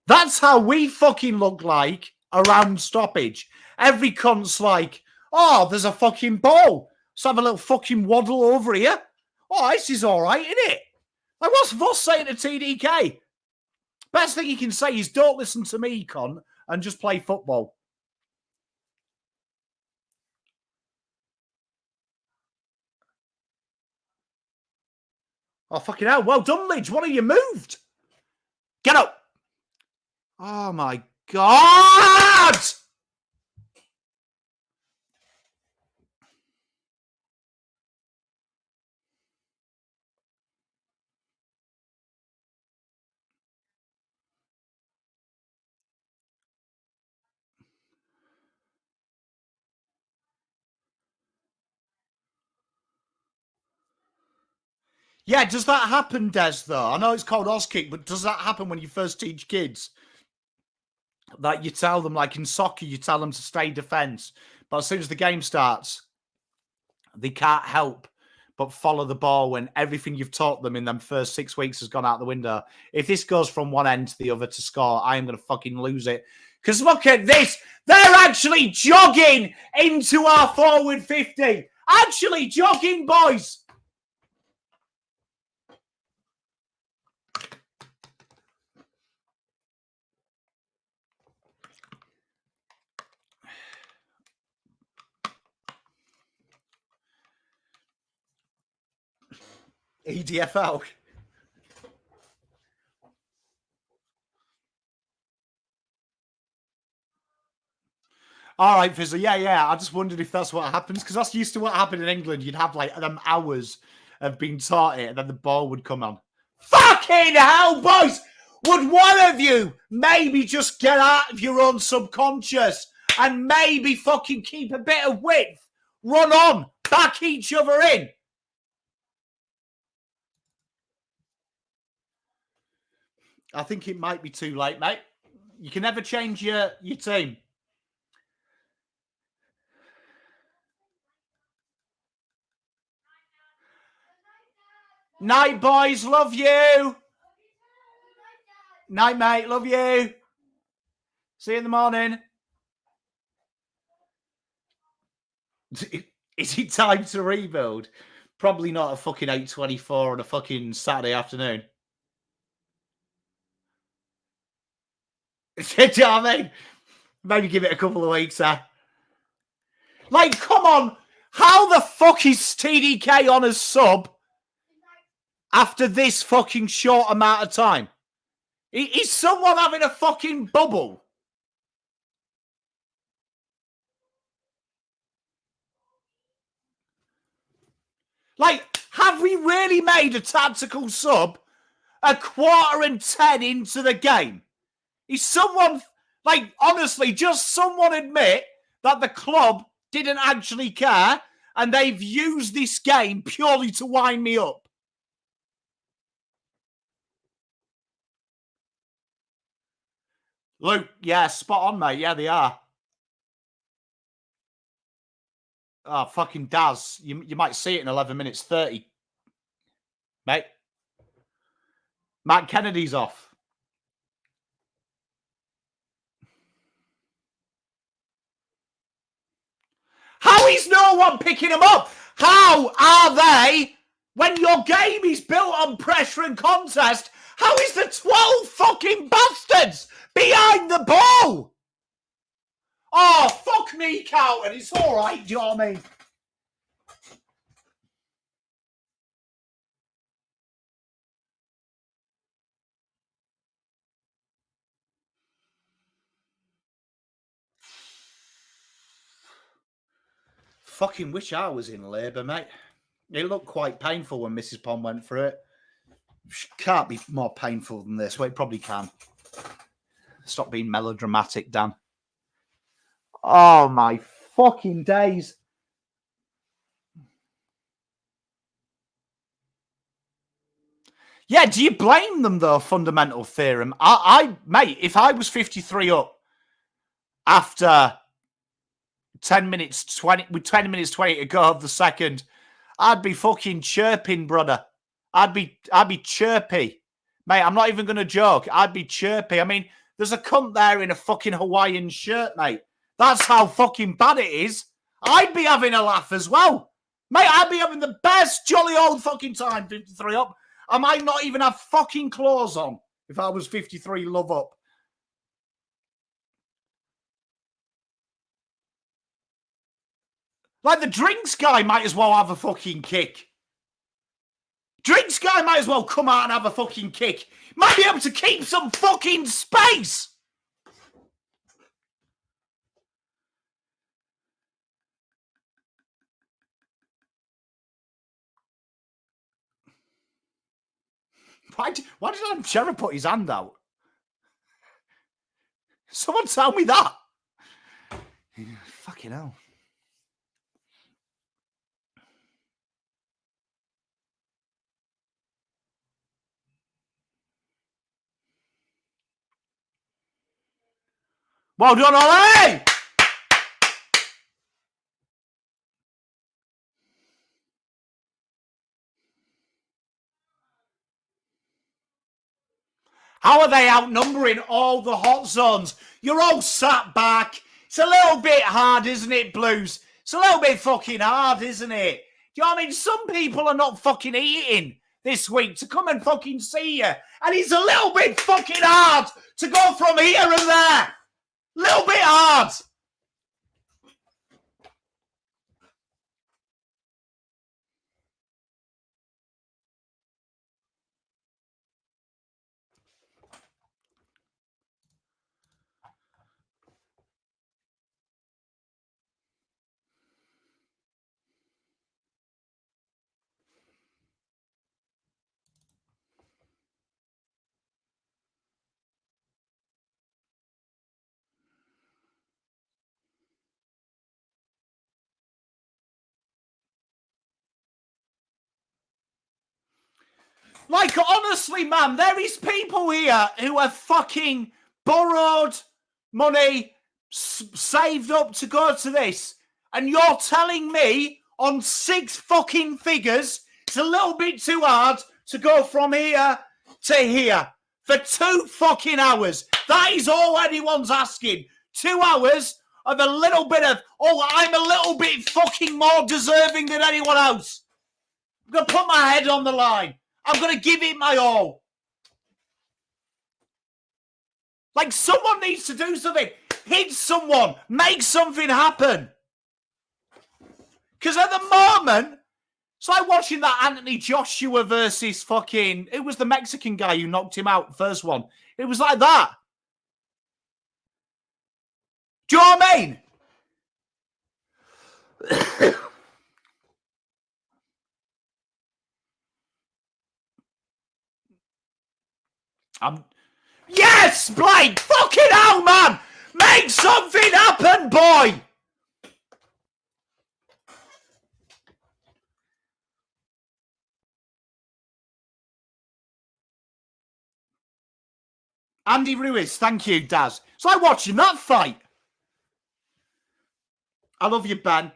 That's how we fucking look like around stoppage. Every cunt's like, oh, there's a fucking ball. Let's have a little fucking waddle over here. Oh, this is all right, isn't it? Like, what's Voss saying to TDK? Best thing you can say is don't listen to me, cunt, and just play football. Oh, fucking hell. Well done, Lidge. What have you moved? Get up. Oh, my God. Yeah, does that happen, Des, though? I know it's called Auskick, but does that happen when you first teach kids? Like you tell them, like in soccer, you tell them to stay defence. But as soon as the game starts, they can't help but follow the ball when everything you've taught them in them first 6 weeks has gone out the window. If this goes from one end to the other to score, I am going to fucking lose it. Because look at this. They're actually jogging into our forward 50. Actually jogging, boys. EDFL. All right, Fizzle. Yeah. I just wondered if that's what happens, because that's used to what happened in England. You'd have like them hours of being taught it, and then the ball would come on. Fucking hell, boys! Would one of you maybe just get out of your own subconscious and maybe fucking keep a bit of width? Run on, back each other in. I think it might be too late, mate. You can never change your team. Night, boys. Love you. Night, mate. Love you. See you in the morning. Is it time to rebuild? Probably not a fucking 8:24 on a fucking Saturday afternoon. Do you know what I mean? Maybe give it a couple of weeks, Like, come on. How the fuck is TDK on a sub after this fucking short amount of time? Is someone having a fucking bubble? Like, have we really made a tactical sub a 1:10 into the game? Is someone, like, honestly, just someone admit that the club didn't actually care and they've used this game purely to wind me up? Luke, yeah, spot on, mate. Yeah, they are. Oh, fucking Daz. You might see it in 11 minutes 30. Mate. Matt Kennedy's off. How is no one picking them up? How are they, when your game is built on pressure and contest, how is the 12 fucking bastards behind the ball? Oh, fuck me, Carlton. It's all right, do you know what I mean? Fucking wish I was in labour, mate. It looked quite painful when Mrs. Pond went through it. Can't be more painful than this. Well, it probably can. Stop being melodramatic, Dan. Oh, my fucking days. Yeah, do you blame them, though, fundamental theorem? Mate, if I was 53 up after 10 minutes 20, with 10 minutes 20 to go of the second, I'd be fucking chirping, brother. I'd be chirpy. Mate, I'm not even going to joke. I'd be chirpy. I mean, there's a cunt there in a fucking Hawaiian shirt, mate. That's how fucking bad it is. I'd be having a laugh as well. Mate, I'd be having the best jolly old fucking time, 53 up. I might not even have fucking claws on if I was 53 love up. Like, the drinks guy might as well have a fucking kick. Drinks guy might as well come out and have a fucking kick. Might be able to keep some fucking space. Why did Adam Cherry put his hand out? Someone tell me that. Fucking hell. Well done, Ollie! How are they outnumbering all the hot zones? You're all sat back. It's a little bit hard, isn't it, Blues? It's a little bit fucking hard, isn't it? Do you know what I mean? Some people are not fucking eating this week to come and fucking see you. And it's a little bit fucking hard to go from here and there. Little bit hard. Like, honestly, man, there is people here who have fucking borrowed money, saved up to go to this, and you're telling me on 6 fucking figures it's a little bit too hard to go from here to here for 2 fucking hours. That is all anyone's asking. 2 hours of a little bit of, oh, I'm a little bit fucking more deserving than anyone else. I'm going to put my head on the line. I'm going to give it my all. Like, someone needs to do something. Hit someone. Make something happen. Because at the moment, it's like watching that Anthony Joshua versus fucking... It was the Mexican guy who knocked him out, first one. It was like that. Do you know what I mean? Yes, Blake! Fucking hell, man! Make something happen, boy! Andy Ruiz, thank you, Daz. It's like watching that fight. I love you, Ben.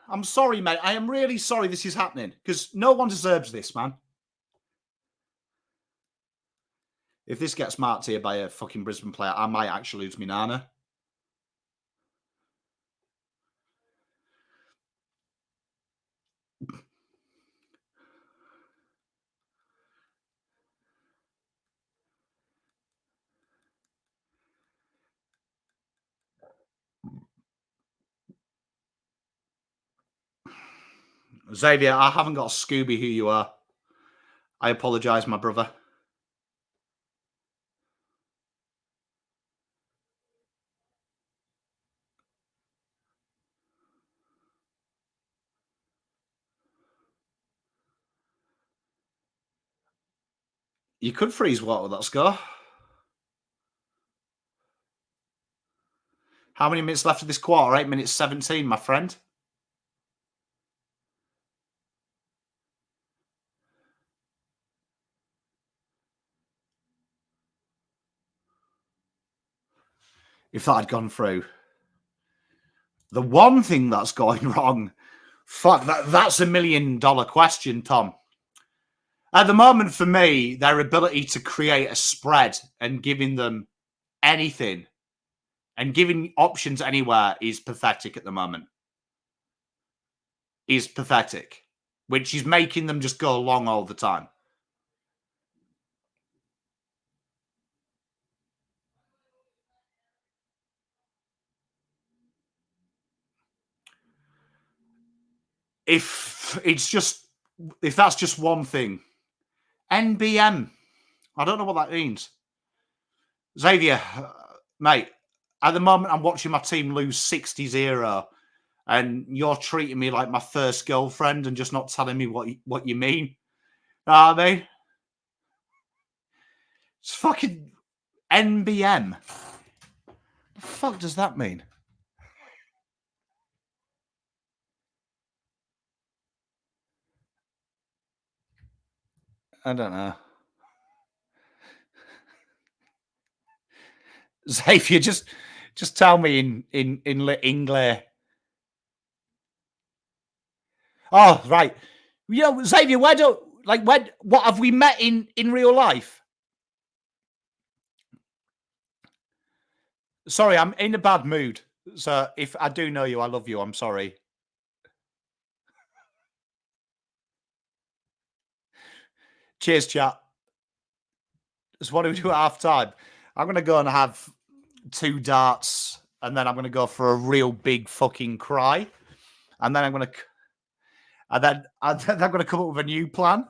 I'm sorry, mate. I am really sorry this is happening because no one deserves this, man. If this gets marked here by a fucking Brisbane player, I might actually lose my nana. Xavier, I haven't got a Scooby who you are. I apologise, my brother. You could freeze water with that score. How many minutes left of this quarter? 8 minutes 17, my friend. If that had gone through. The one thing that's going wrong, fuck, that's $1 million question, Tom. At the moment, for me, their ability to create a spread and giving them anything and giving options anywhere is pathetic at the moment. Is pathetic, which is making them just go long all the time. If that's just one thing, NBM, I don't know what that means. Xavier, mate, at the moment I'm watching my team lose 60-0 and you're treating me like my first girlfriend and just not telling me what you mean. Know what I mean? It's fucking NBM. The fuck does that mean? I don't know. Xavier, just tell me in English. Oh, right. You know, Xavier, what have we met in real life? Sorry, I'm in a bad mood. So if I do know you, I love you. I'm sorry. Cheers, chat. So what do we do at half time? I'm going to go and have 2 darts and then I'm going to go for a real big fucking cry. And then I'm going to come up with a new plan.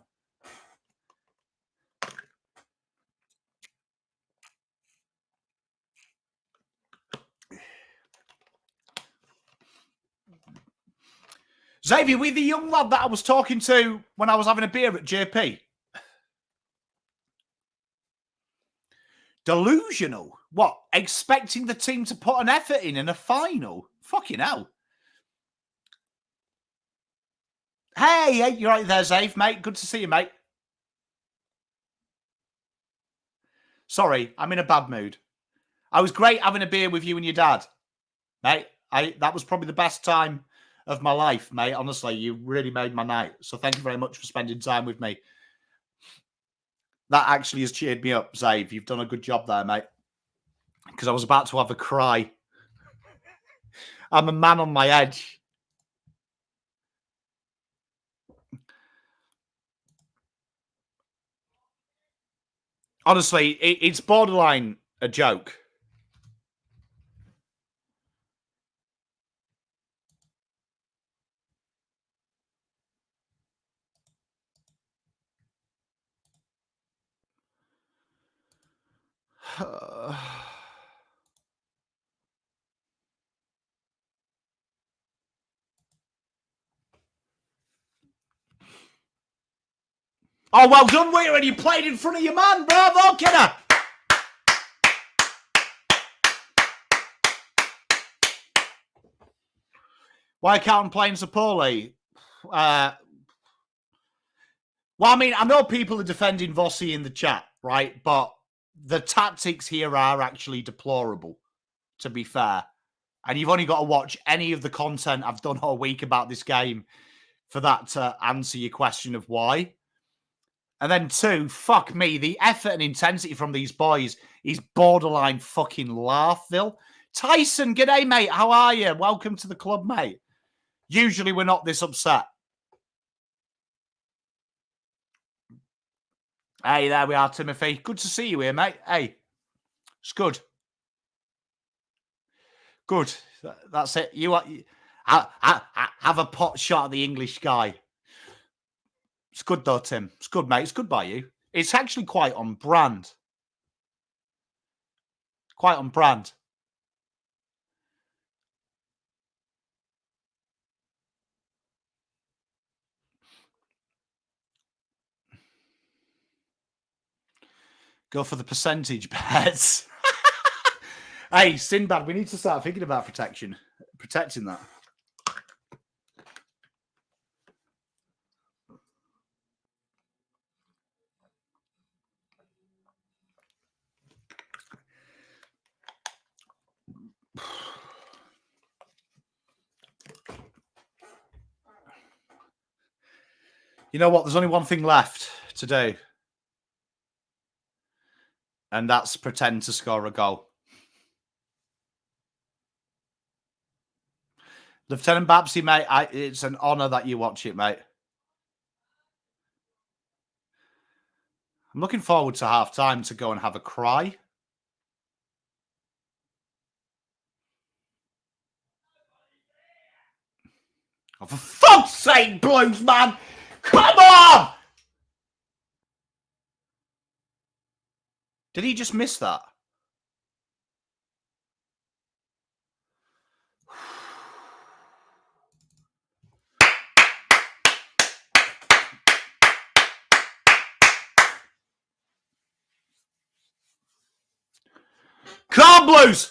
Xavier, we the young lad that I was talking to when I was having a beer at JP. Delusional. What? Expecting the team to put an effort in a final? Fucking hell. Hey, you're right there, Zave, mate. Good to see you, mate. Sorry, I'm in a bad mood. I was great having a beer with you and your dad, mate. That was probably the best time of my life, mate. Honestly, you really made my night. So thank you very much for spending time with me. That actually has cheered me up, Zave. You've done a good job there, mate. Because I was about to have a cry. I'm a man on my edge. Honestly, it's borderline a joke. Oh, well done, Weir, and you played in front of your man. Bravo, kidder. Why can't I play so poorly? Well, I mean, I know people are defending Vossi in the chat, right? But the tactics here are actually deplorable, to be fair. And you've only got to watch any of the content I've done all week about this game for that to answer your question of why. And then two, fuck me, the effort and intensity from these boys is borderline fucking Laughville. Tyson, g'day, mate. How are you? Welcome to the club, mate. Usually we're not this upset. Hey, there we are, Timothy. Good to see you here, mate. Hey, it's good. Good. That's it. You are. Have a pot shot at the English guy. It's good though, Tim. It's good, mate. It's good by you. It's actually quite on brand. Quite on brand. Go for the percentage bets. Hey, Sinbad, we need to start thinking about protecting that. You know what? There's only one thing left to do. And that's pretend to score a goal. Lieutenant Babsy, mate, it's an honour that you watch it, mate. I'm looking forward to half-time to go and have a cry. Oh, for fuck's sake, Blues, man! Come on! Did he just miss that? Come on, Blues!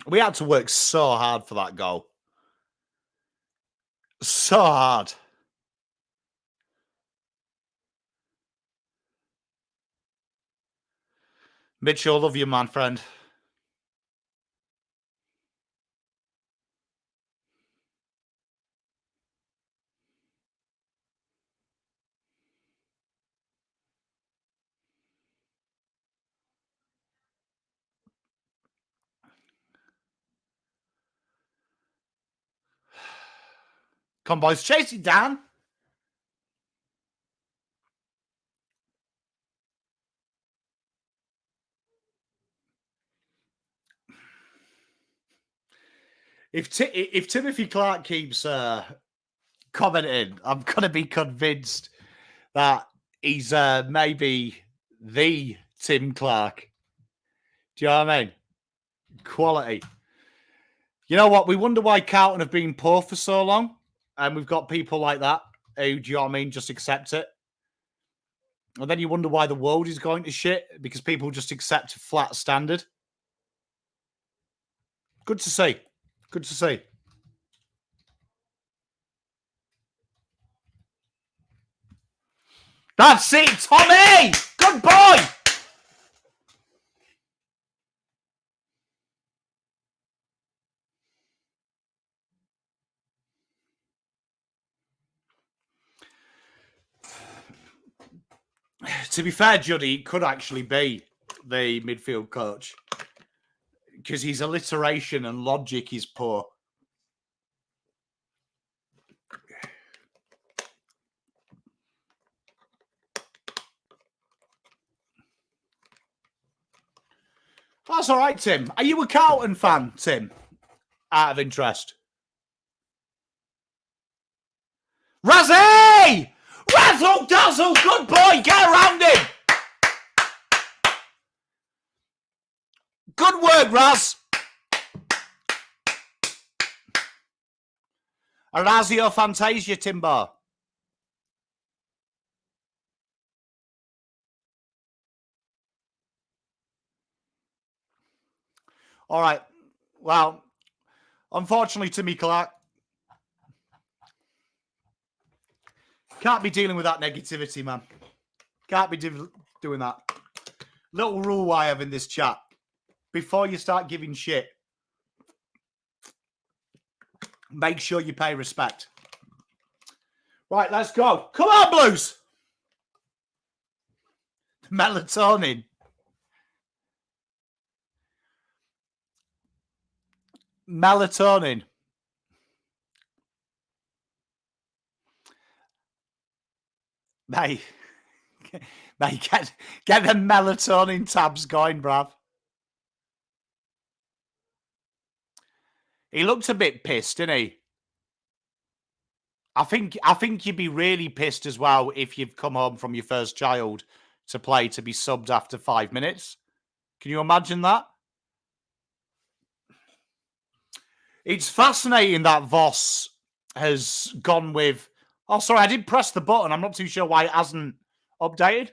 We had to work so hard for that goal. So hard. Mitchell, love you, man, friend. Come, boys. Chase it down. If Timothy Clark keeps commenting, I'm going to be convinced that he's maybe the Tim Clark. Do you know what I mean? Quality. You know what? We wonder why Carlton have been poor for so long. And we've got people like that who, do you know what I mean, just accept it. And then you wonder why the world is going to shit, because people just accept a flat standard. Good to see. Good to see. That's it, Tommy! Good boy! To be fair, Juddy could actually be the midfield coach because his alliteration and logic is poor. That's all right, Tim. Are you a Carlton fan, Tim? Out of interest. Razzie! Razzle dazzle! Good boy! Get around him! Good work, Raz. Orazio Fantasia, Timber. All right. Well, unfortunately, Timmy Clark can't be dealing with that negativity, man. Can't be doing that. Little rule I have in this chat. Before you start giving shit, make sure you pay respect. Right, let's go. Come on, Blues. Melatonin. Melatonin. Mate, get the melatonin tabs going, bruv. He looked a bit pissed, didn't he? I think you'd be really pissed as well if you've come home from your first child to play to be subbed after 5 minutes. Can you imagine that? It's fascinating that Voss has gone with... Oh, sorry, I did press the button. I'm not too sure why it hasn't updated.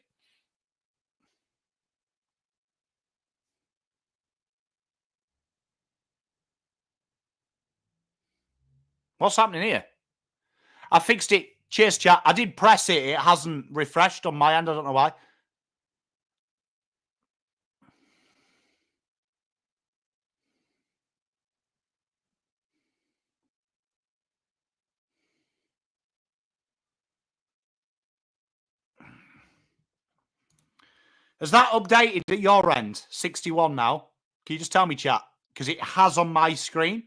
What's happening here? I fixed it. Cheers, chat. I did press it. It hasn't refreshed on my end. I don't know why. Has that updated at your end? 61 now. Can you just tell me, chat? Because it has on my screen.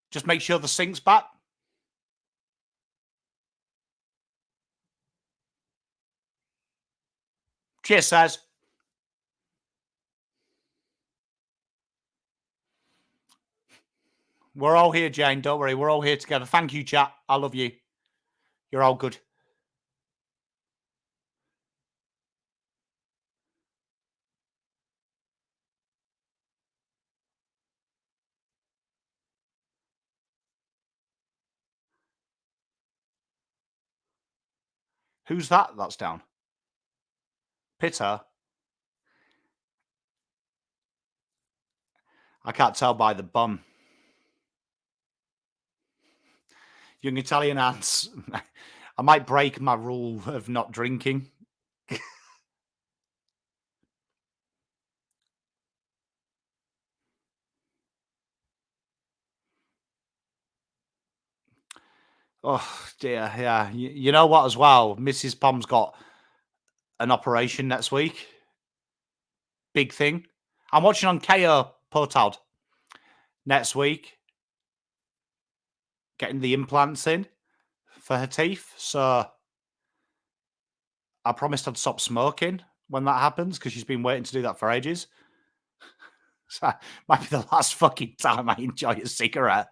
Just make sure the sync's back. Cheers, says. We're all here, Jane. Don't worry. We're all here together. Thank you, chat. I love you. You're all good. Who's that? That's down. Pitter. I can't tell by the bum. Young Italian ants. I might break my rule of not drinking. Oh, dear. Yeah. You know what, as well? Mrs. Pom's got an operation next week. Big thing. I'm watching on KO Potard next week. Getting the implants in for her teeth. So I promised I'd stop smoking when that happens because she's been waiting to do that for ages. So might be the last fucking time I enjoy a cigarette.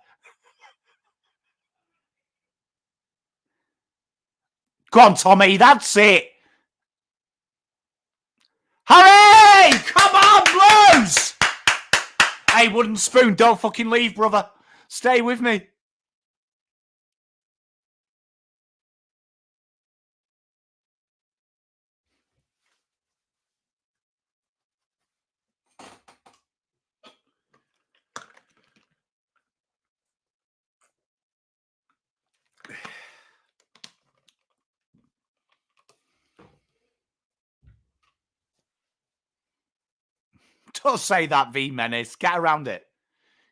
Go on, Tommy. That's it. Hurry! Hey, wooden spoon, don't fucking leave, brother. Stay with me. Don't say that, V Menace. Get around it.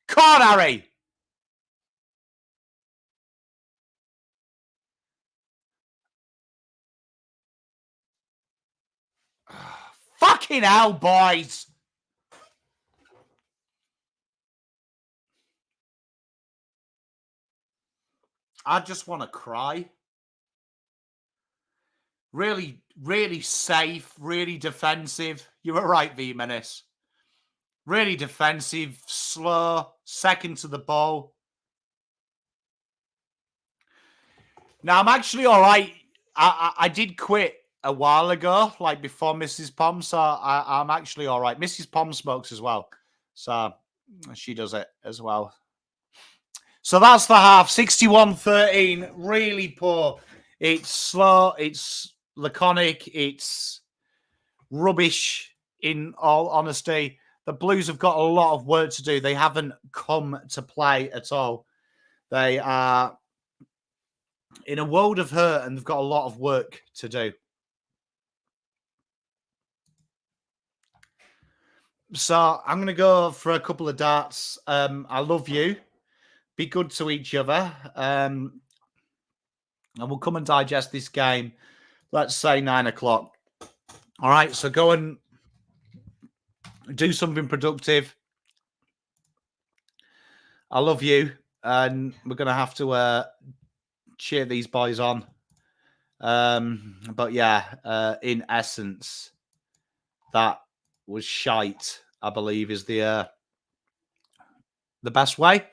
Come on, Harry. Fucking hell, boys. I just want to cry. Really, really safe, really defensive. You were right, V Menace. Really defensive, slow, second to the ball. Now, I'm actually all right. I did quit a while ago, like before Mrs. Pom, so I'm actually all right. Mrs. Pom smokes as well, so she does it as well. So that's the half, 61-13, really poor. It's slow, it's laconic, it's rubbish, in all honesty. The Blues have got a lot of work to do. They haven't come to play at all. They are in a world of hurt and they've got a lot of work to do. So I'm going to go for a couple of darts. I love you. Be good to each other. And we'll come and digest this game. Let's say 9 o'clock. All right. So go and do something productive. I love you. And we're going to have to cheer these boys on. But yeah, in essence, that was shite, I believe, is the best way.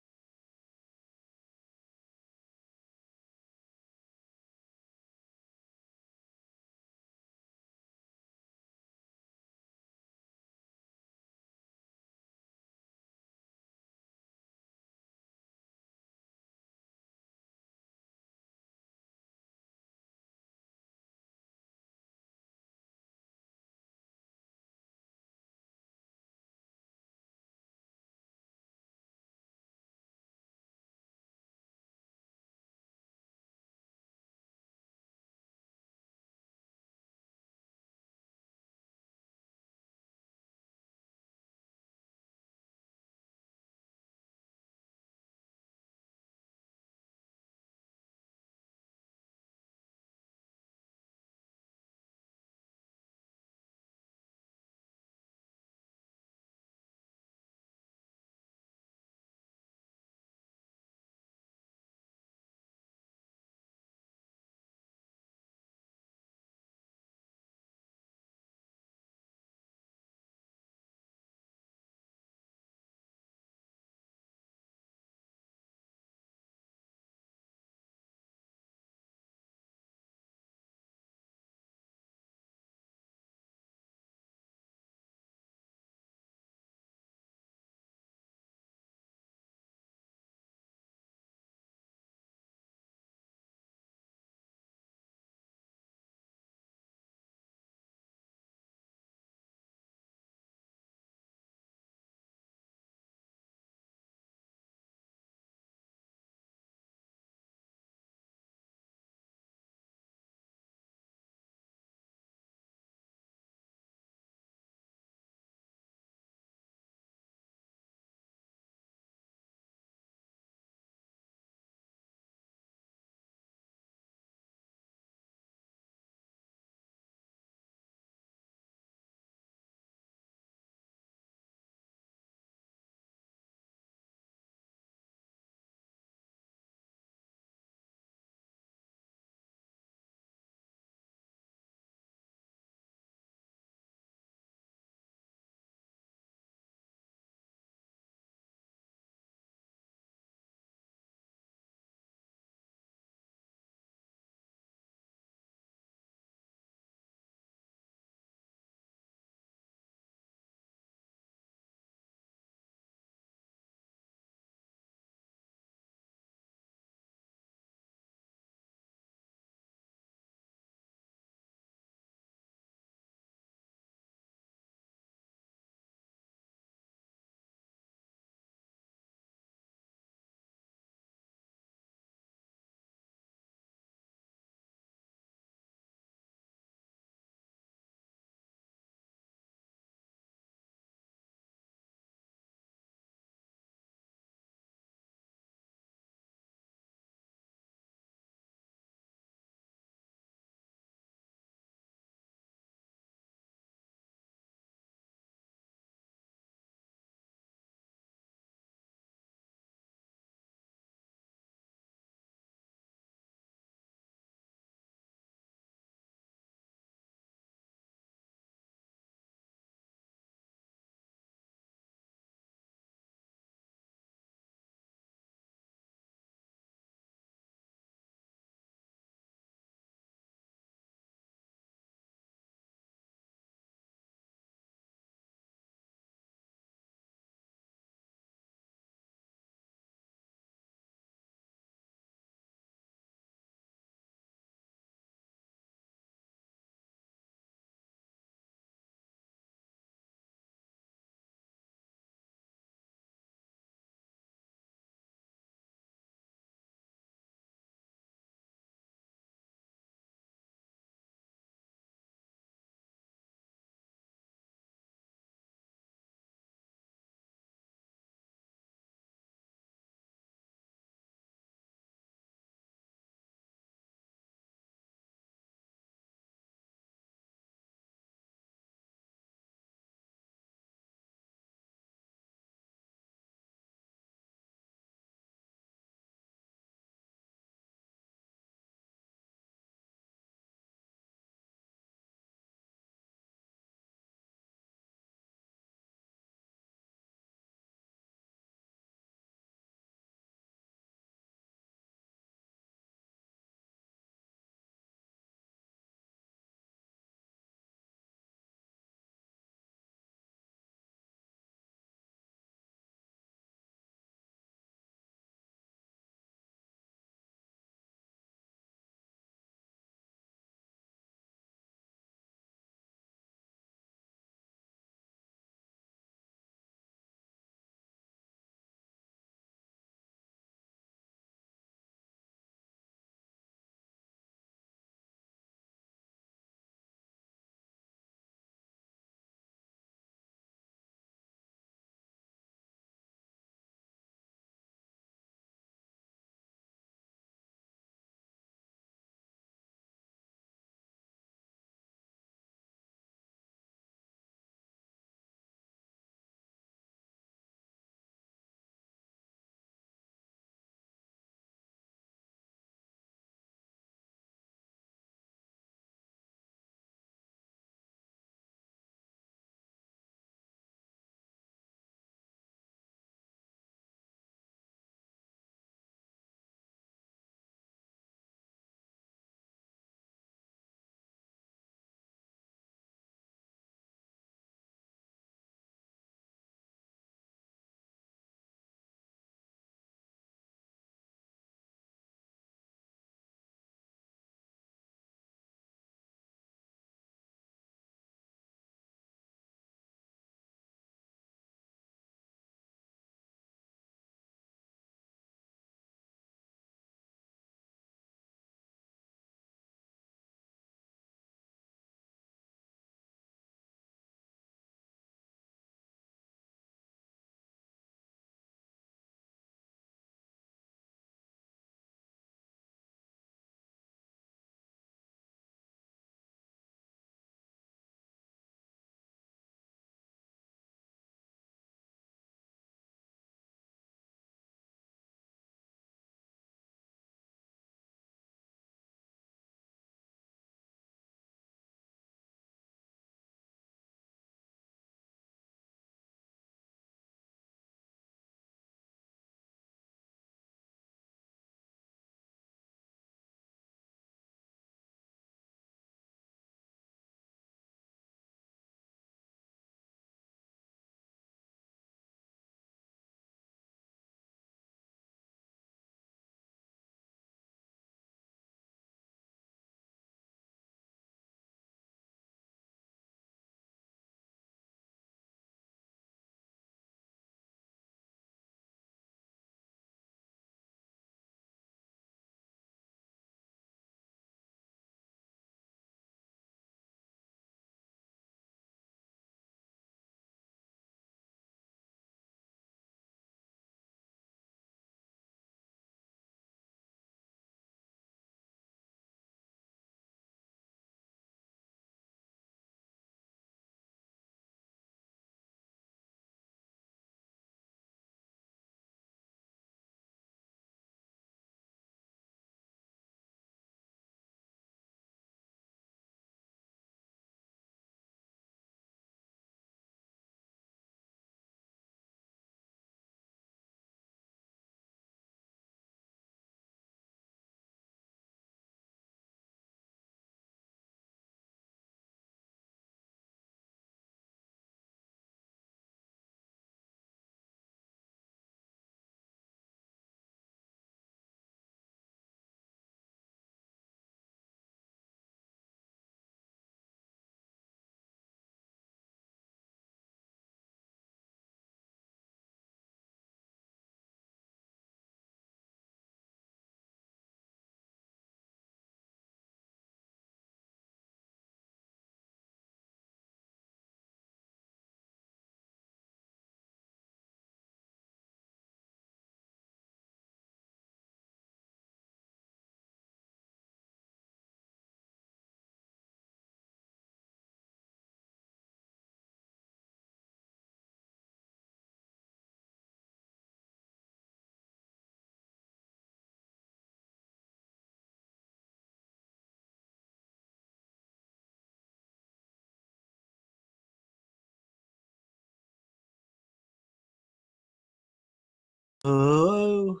Oh,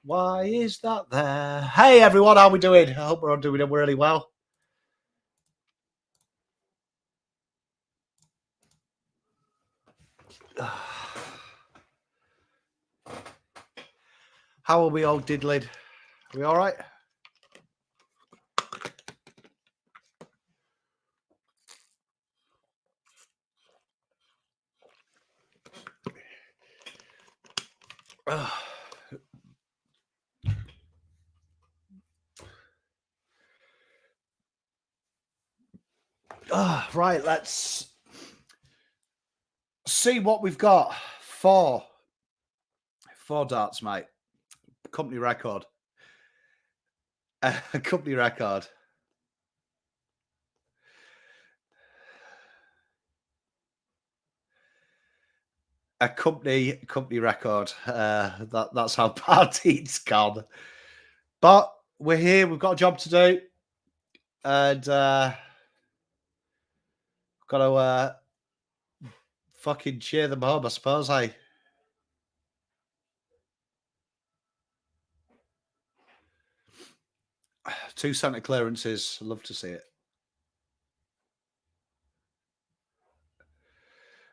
why is that there? Hey everyone, how are we doing? I hope we're all doing really well. How are we all diddling? Are we all right? Right, let's see what we've got. Four darts, mate. Company record. Company record. A company record. That's how bad it's gone. But we're here. We've got a job to do, and got to fucking cheer them home, I suppose. Hey, 2 centre clearances. Love to see it.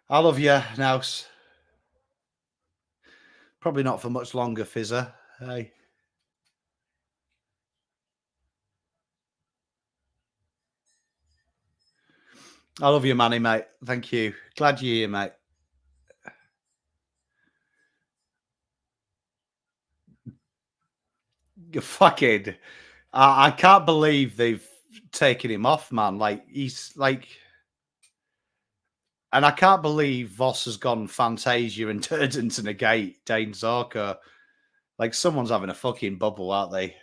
I love you, Nouse. Probably not for much longer, Fizzer. Hey. I love you, Manny, mate. Thank you. Glad you're here, mate. You're fucking. I can't believe they've taken him off, man. Like, he's like. And I can't believe Voss has gone Fantasia and turned into negate Dane Zorko. Like, someone's having a fucking bubble, aren't they?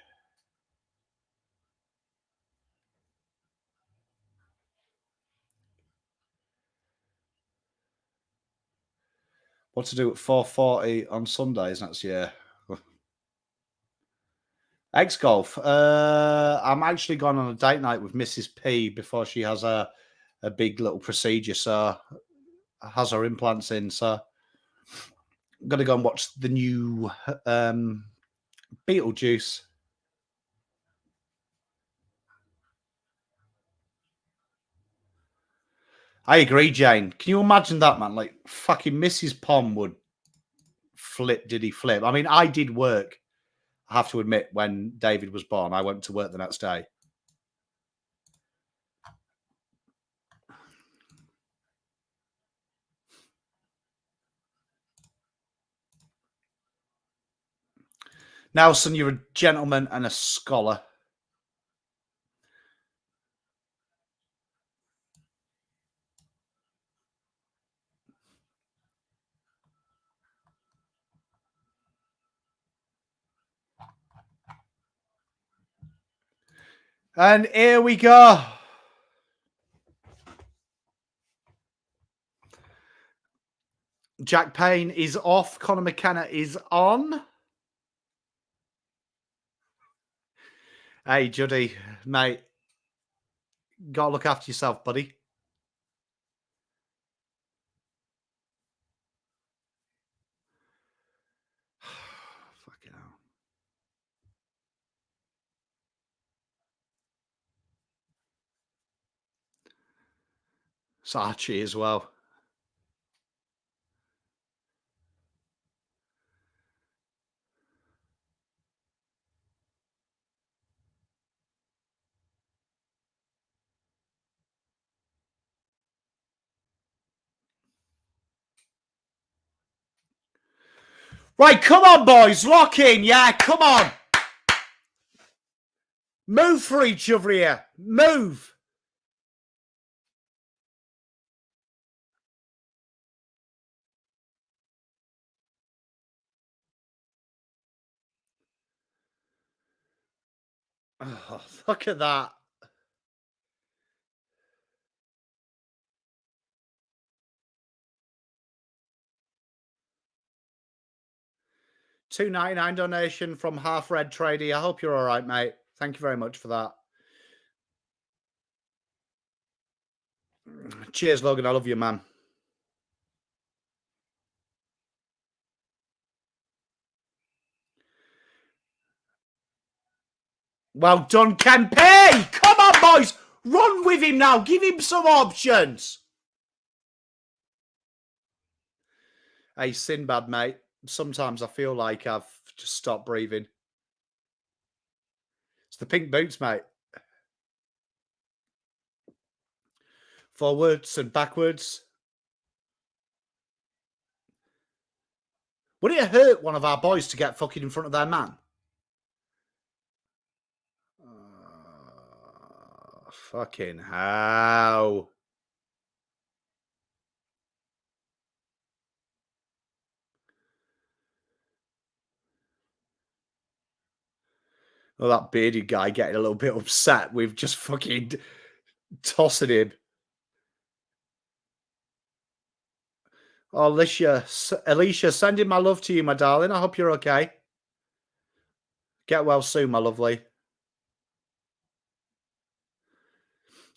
What to do at 4:40 on Sundays next year? X-Golf. I'm actually going on a date night with Mrs. P before she has a big little procedure. So, has her implants in. So, I'm going to go and watch the new Beetlejuice. I agree, Jane. Can you imagine that, man? Like, fucking Mrs. Pom would flip. Did he flip? I mean, I did work. I have to admit, when David was born, I went to work the next day. Nelson, you're a gentleman and a scholar. And here we go. Jack Payne is off. Conor McKenna is on. Hey, Juddy, mate. Gotta look after yourself, buddy. Fucking hell. Sachi as well. Right, come on, boys. Lock in. Yeah, come on. Move for each other here. Move. Oh, look at that. $2.99 donation from Half Red Tradie. I hope you're all right, mate. Thank you very much for that. Cheers, Logan. I love you, man. Well done, Kempe! Come on, boys! Run with him now. Give him some options. Hey, Sinbad, mate. Sometimes I feel like I've just stopped breathing. It's the pink boots, mate. Forwards and backwards. Would it hurt one of our boys to get fucking in front of their man? Fucking hell. Well, that bearded guy getting a little bit upset with just fucking tossing him. Oh, Alicia, sending my love to you, my darling. I hope you're okay. Get well soon, my lovely.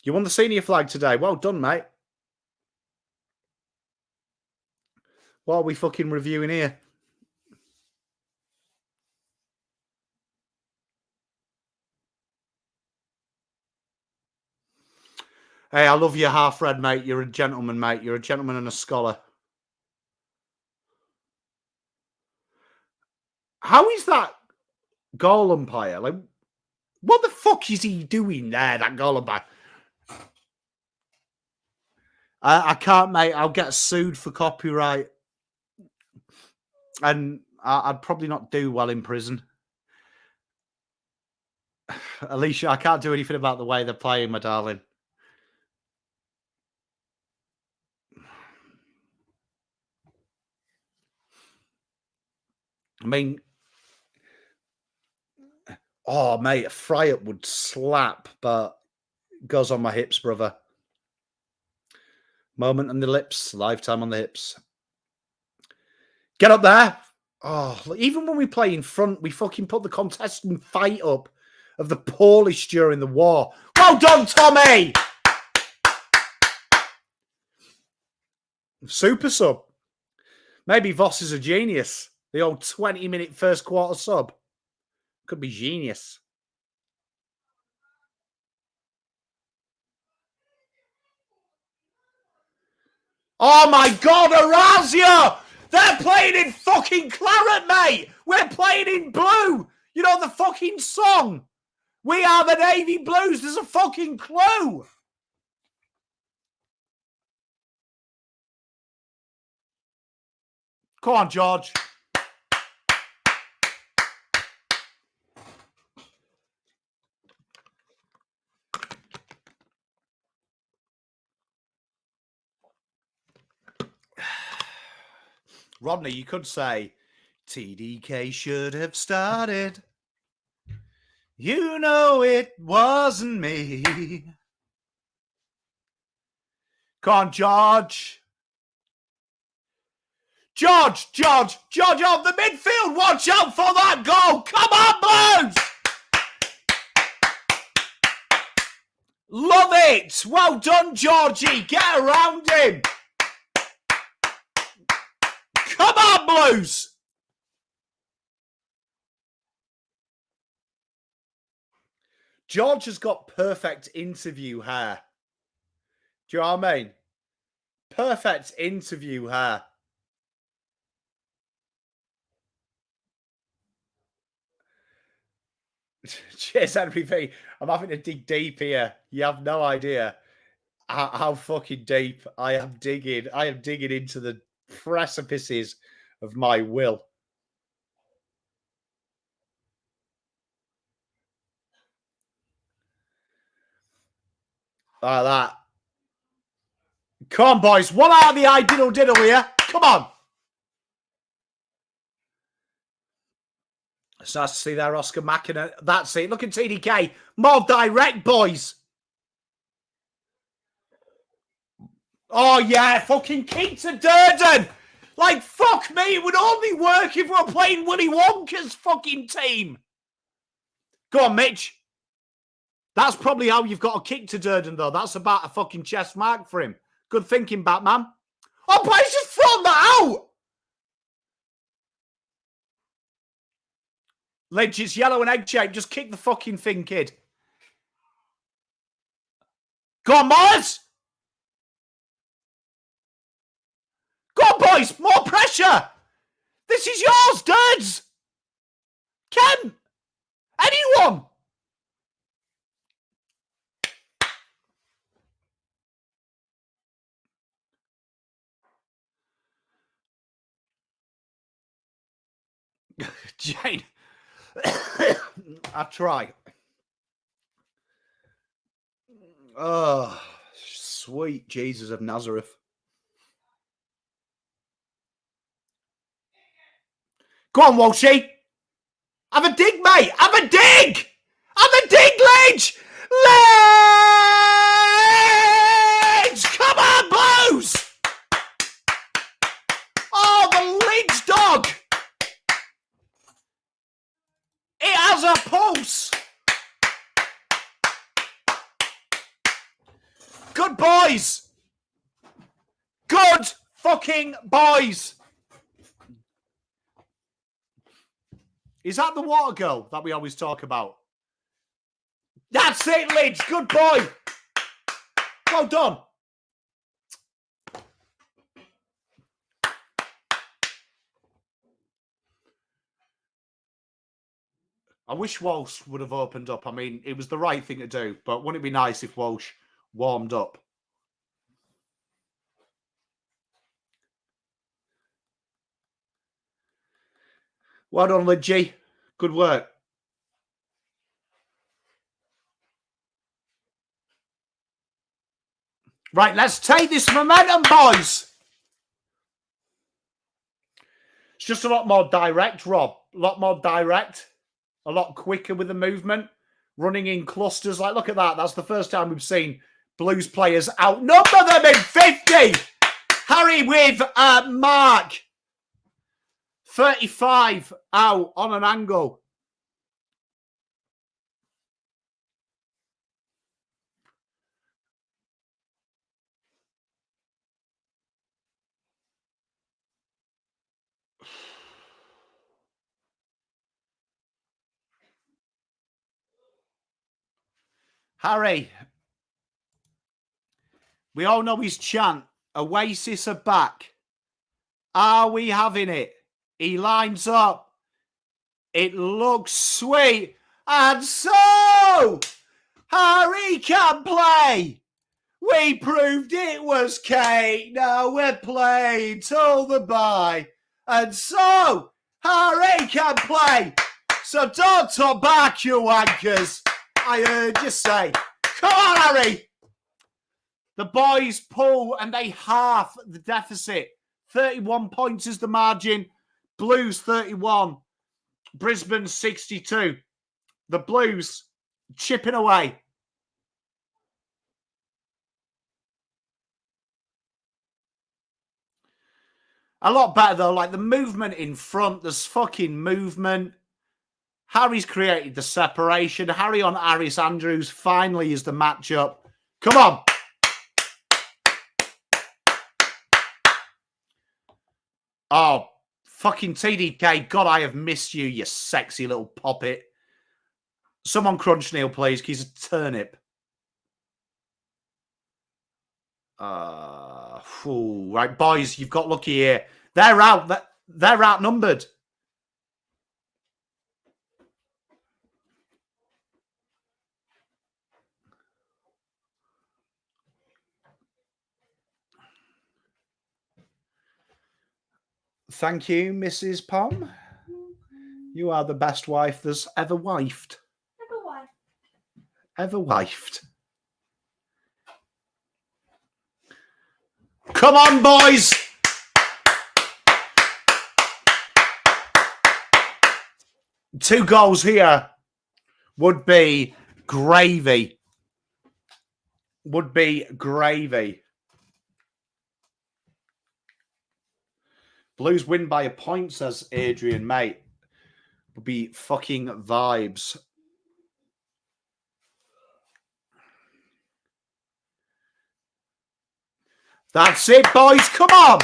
You won the senior flag today. Well done, mate. What are we fucking reviewing here? Hey, I love you, half red, mate. You're a gentleman, mate. You're a gentleman and a scholar. How is that goal umpire? Like, what the fuck is he doing there, that goal umpire? I can't, mate. I'll get sued for copyright. And I'd probably not do well in prison. Alicia, I can't do anything about the way they're playing, my darling. I mean, oh, mate, a fry-up would slap, but goes on my hips, brother. Moment on the lips, lifetime on the hips. Get up there. Oh, even when we play in front, we fucking put the contestant fight up of the Polish during the war. Well done, Tommy! Super sub. Maybe Voss is a genius. The old 20-minute first quarter sub. Could be genius. Oh my God, Orazio! They're playing in fucking claret, mate! We're playing in blue! You know the fucking song? We are the Navy Blues. There's a fucking clue! Come on, George. Rodney, you could say, TDK should have started. You know it wasn't me. Come on, George. George of the midfield. Watch out for that goal. Come on, Blues. Love it. Well done, Georgie. Get around him. Come on, Blues. George has got perfect interview hair. Do you know what I mean? Perfect interview hair. Cheers, MVP. I'm having to dig deep here. You have no idea how fucking deep I am digging. I am digging into the precipices of my will. Like that. Come on, boys. One out of the eye diddle diddle here. Come on. It's nice to see there, Oscar Mackina. That's it. Look at TDK. More direct, boys. Oh, yeah. Fucking kick to Durden. Like, fuck me. It would only work if we were playing Willy Wonka's fucking team. Go on, Mitch. That's probably how you've got a kick to Durden, though. That's about a fucking chest mark for him. Good thinking, Batman. Oh, but he's just thrown that out. Lidge, it's yellow and egg shape. Just kick the fucking thing, kid. Go on, Mars! Go on, boys! More pressure! This is yours, dudes! Ken! Anyone! Jane. I try. Oh, sweet Jesus of Nazareth. Go on, Walshy. Have a dig, mate. Have a dig. Have a dig, Lidge. Lidge. Come on, Blues. Oh, the Lidge dog. It has a pulse. Good boys. Good fucking boys. Is that the water girl that we always talk about? That's it, Lidge. Good boy. Well done. I wish Walsh would have opened up. I mean, it was the right thing to do, but wouldn't it be nice if Walsh warmed up? Well done, Lidge. Good work. Right, let's take this momentum, boys. It's just a lot more direct, Rob. A lot more direct. A lot quicker with the movement. Running in clusters. Like, look at that. That's the first time we've seen Blues players outnumber them in 50. Harry with Mark. 35 out on an angle. Harry. We all know his chant. Oasis are back. Are we having it? He lines up. It looks sweet. And so, Harry can play. We proved it was Kate. Now we're playing till the bye. And so, Harry can play. So don't talk back, you wankers. I heard you say. Come on, Harry. The boys pull and they half the deficit. 31 points is the margin. Blues 31. Brisbane 62. The Blues chipping away. A lot better though. Like the movement in front. There's fucking movement. Harry's created the separation. Harry on Harris Andrews finally is the matchup. Come on. Oh, fucking TDK. God, I have missed you, you sexy little poppet. Someone crunch Neil, please. He's a turnip. Right, boys, you've got lucky here. They're out. They're outnumbered. Thank you, Mrs. Pom. You are the best wife that's ever wifed. Ever wifed. Come on, boys. Two goals here would be gravy. Would be gravy. Blues win by a point, says Adrian, mate. Would be fucking vibes. That's it, boys. Come on.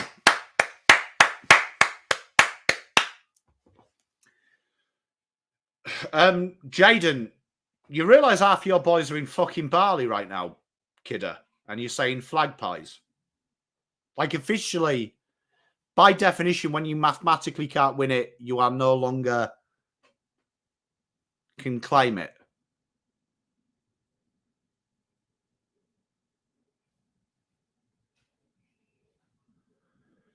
Jaden, you realise half your boys are in fucking Bali right now, kidder, and you're saying flag pies. Like, officially, by definition, when you mathematically can't win it, you are no longer can claim it.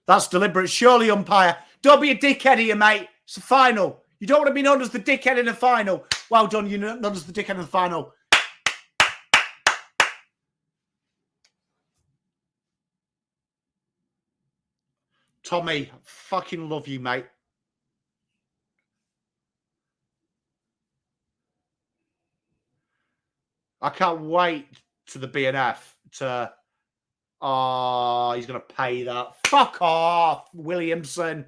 That's deliberate. Surely, umpire. Don't be a dickhead here, mate. It's a final. You don't want to be known as the dickhead in the final. Well done, you're known as the dickhead in the final. Tommy, fucking love you, mate. I can't wait to the BNF to... Oh, he's going to pay that. Fuck off, Williamson.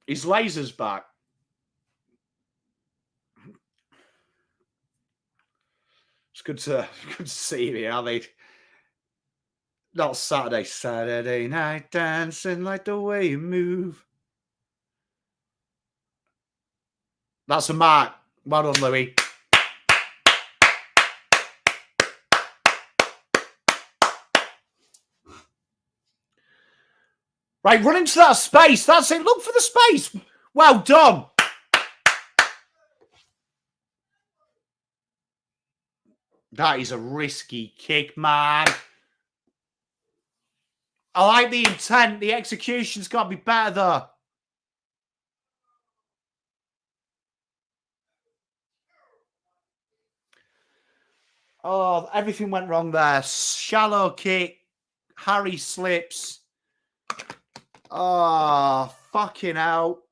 His laser's back. It's good to see you, are they? Not Saturday. Saturday night dancing like the way you move. That's a mark. Well done, Louis. Right, run into that space. That's it. Look for the space. Well done. That is a risky kick, man. I like the intent. The execution's got to be better, though. Oh, everything went wrong there. Shallow kick. Harry slips. Oh, fucking hell.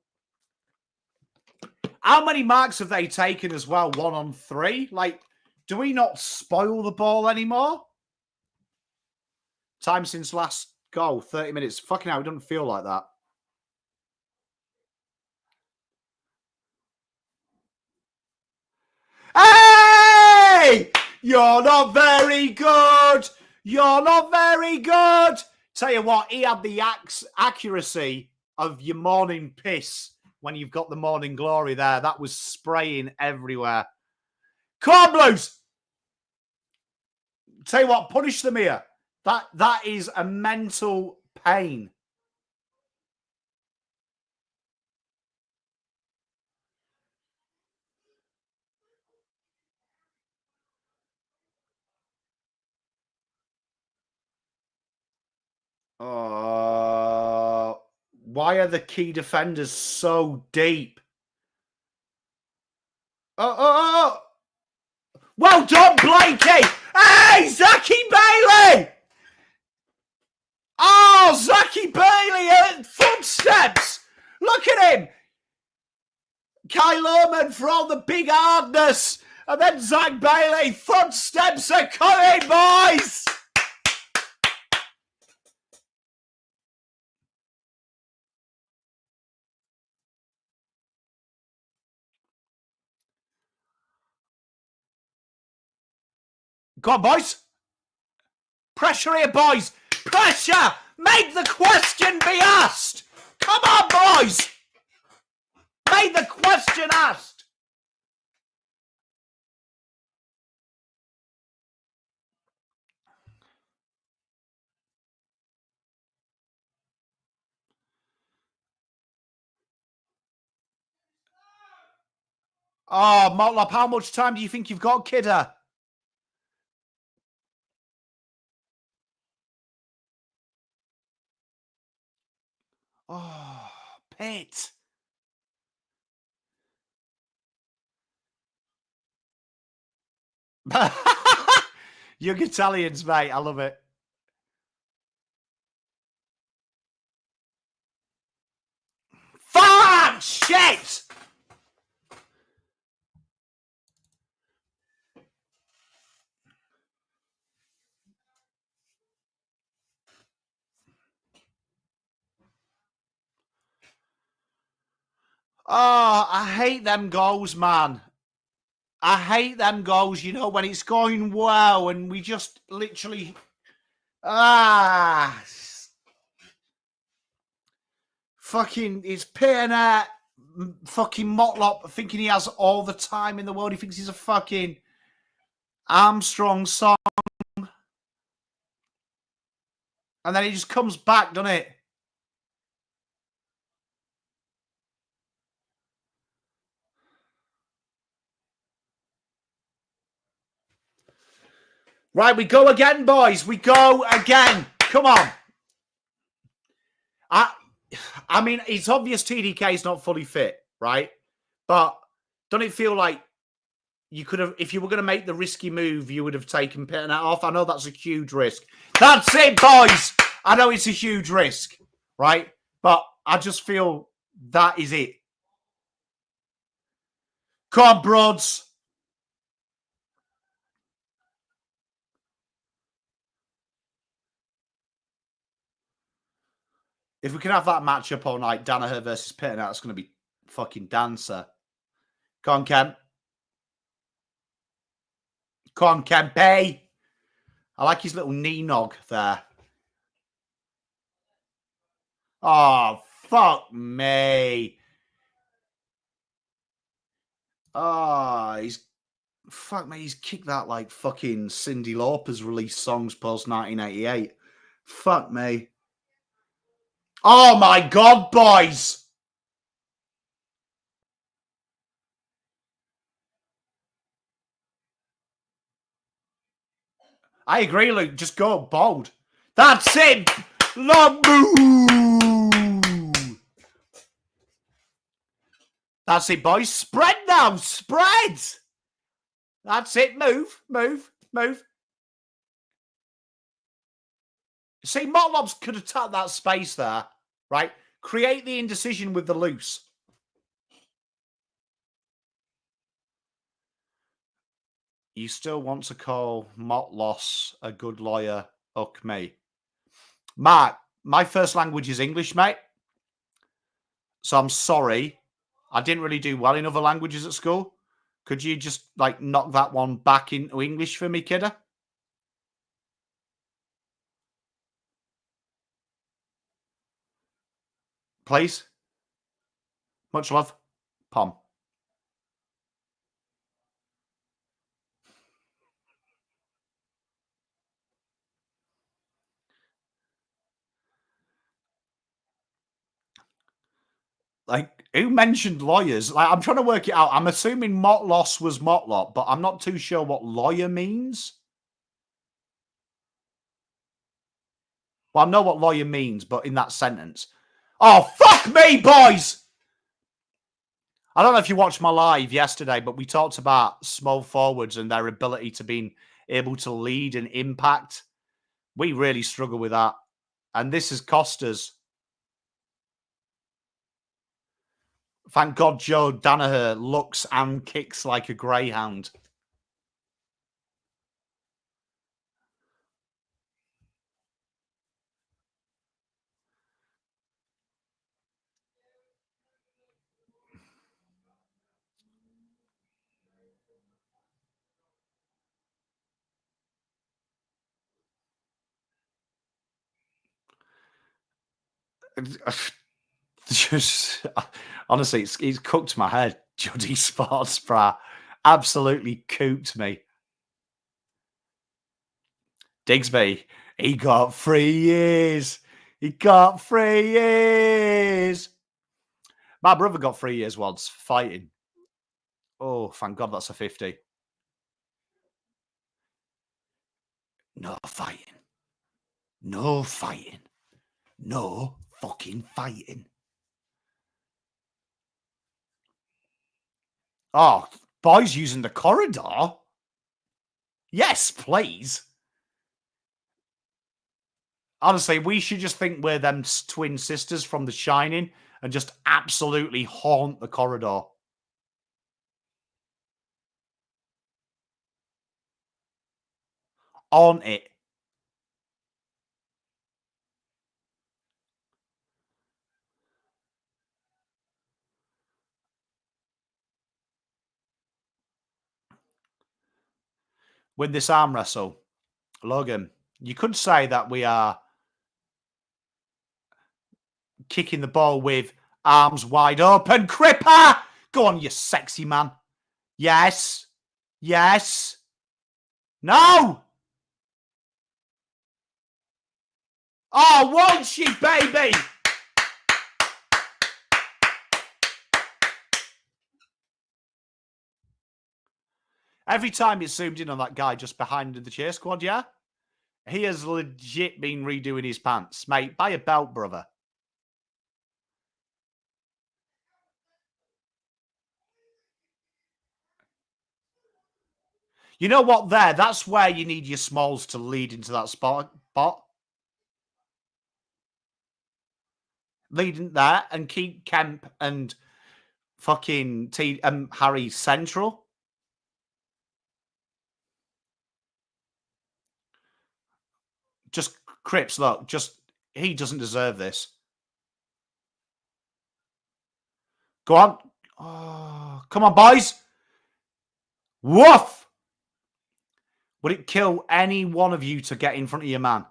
How many marks have they taken as well? 1 on 3? Like, do we not spoil the ball anymore? Time since last goal, 30 minutes. Fucking hell, it doesn't feel like that. Hey! You're not very good. You're not very good. Tell you what, he had the accuracy of your morning piss when you've got the morning glory there. That was spraying everywhere. Come on, Blues. Tell you what, punish them here. That is a mental pain. Why are the key defenders so deep? Oh. Well done, Blakey. Hey, Zachy Bailey. Oh, Zachy Bailey at footsteps. Look at him. Kyle Oman for all the big hardness. And then Zach Bailey. Footsteps are coming, boys. Go on, boys. Pressure here, boys. Pressure. Make the question be asked. Come on, boys. Make the question asked. Oh, Motlop, how much time do you think you've got, kidder? Oh, Pitt. Young Italians, mate. I love it. Fuck! Shit! Oh, I hate them goals, man. I hate them goals, you know, when it's going well and we just literally... Fucking, it's Peter fucking Motlop thinking he has all the time in the world. He thinks he's a fucking Armstrong song. And then he just comes back, doesn't it? Right, we go again, boys. We go again. Come on. I mean, it's obvious TDK is not fully fit, right? But don't it feel like you could have, if you were going to make the risky move, you would have taken Pitternet off? I know that's a huge risk. That's it, boys. I know it's a huge risk, right? But I just feel that is it. Come on, Broads. If we can have that matchup all night, Danaher versus Pitternet, that's going to be fucking dancer. Come on, Kemp. Come on, Kempe. I like his little knee nog there. Oh, fuck me. Oh, fuck me, he's kicked that like fucking Cyndi Lauper's released songs post 1988. Fuck me. Oh my God, boys. I agree, Luke. Just go bold. That's it. Long move. That's it, boys. Spread now. Spread. That's it. Move. Move. Move. See, Motlobs could attack that space there, right? Create the indecision with the loose. You still want to call Motloss a good lawyer? Uck me. Mark, my first language is English, mate. So I'm sorry. I didn't really do well in other languages at school. Could you just, like, knock that one back into English for me, kidder? Please? Much love. Pom. Like, who mentioned lawyers? Like, I'm trying to work it out. I'm assuming Motloss was Motlop, but I'm not too sure what lawyer means. Well, I know what lawyer means, but in that sentence. Oh, fuck me, boys! I don't know if you watched my live yesterday, but we talked about small forwards and their ability to be able to lead and impact. We really struggle with that. And this has cost us. Thank God Joe Danaher looks and kicks like a greyhound. Just honestly, it's cooked my head. Juddy Sports Bra absolutely cooked me. Digsby, he got 3 years. He got 3 years. My brother got 3 years once fighting. Oh, thank God that's a 50. No fighting. No fighting. No fucking fighting. Oh, boys using the corridor? Yes, please. Honestly, we should just think we're them twin sisters from The Shining and just absolutely haunt the corridor. On it. With this arm wrestle, Logan, you could say that we are kicking the ball with arms wide open. Cripper! Go on, you sexy man. Yes. Yes. No! Oh, won't she, baby? Every time it's zoomed in on that guy just behind the cheer squad, yeah? He has legit been redoing his pants. Mate, buy a belt, brother. You know what, there? That's where you need your smalls to lead into that spot. Leading there and keep Kemp and fucking Harry central. Just Cripps, look, he doesn't deserve this. Go on. Oh, come on, boys. Woof! Would it kill any one of you to get in front of your man?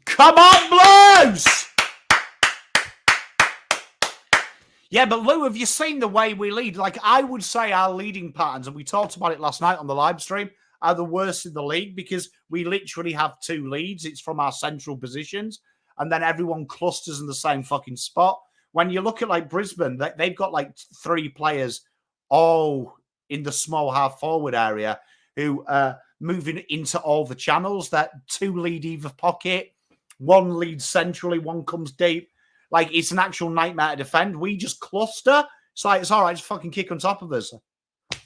Come on, Blues! Yeah, but Lou, have you seen the way we lead? Like, I would say our leading patterns, and we talked about it last night on the live stream, are the worst in the league because we literally have 2 leads. It's from our central positions, and then everyone clusters in the same fucking spot. When you look at, like, Brisbane, they've got, like, 3 players all in the small half-forward area who are moving into all the channels. That 2 lead either pocket, 1 leads centrally, 1 comes deep. Like, it's an actual nightmare to defend. We just cluster. It's like, it's all right, just fucking kick on top of us. I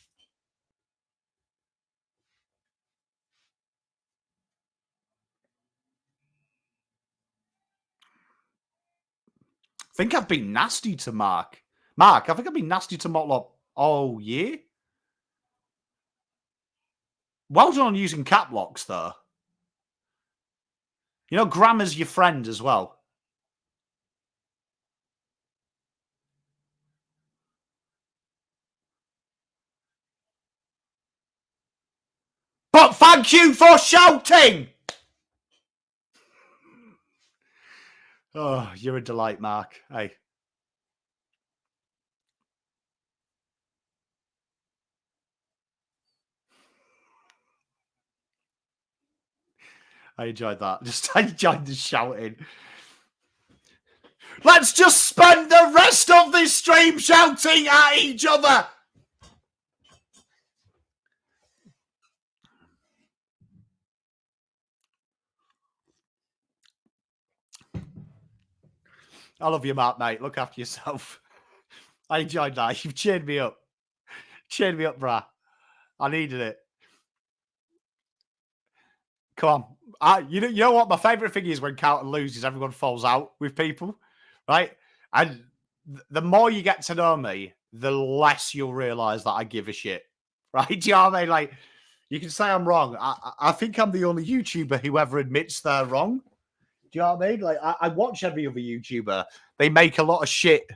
think I've been nasty to Mark. Mark, I think I've been nasty to Motlop all year. Well done on using cap locks, though. You know, grammar's your friend as well. But thank you for shouting! Oh, you're a delight, Mark. Hey. I enjoyed that. I enjoyed the shouting. Let's just spend the rest of this stream shouting at each other. I love you, Mark, mate. Look after yourself. I enjoyed that. You've cheered me up. Cheered me up, brah. I needed it. Come on. You know what? My favourite thing is when Carlton loses, everyone falls out with people, right? And the more you get to know me, the less you'll realise that I give a shit, right? Do you know what I mean? Like, you can say I'm wrong. I think I'm the only YouTuber who ever admits they're wrong. Do you know what I mean? Like, I watch every other YouTuber. They make a lot of shit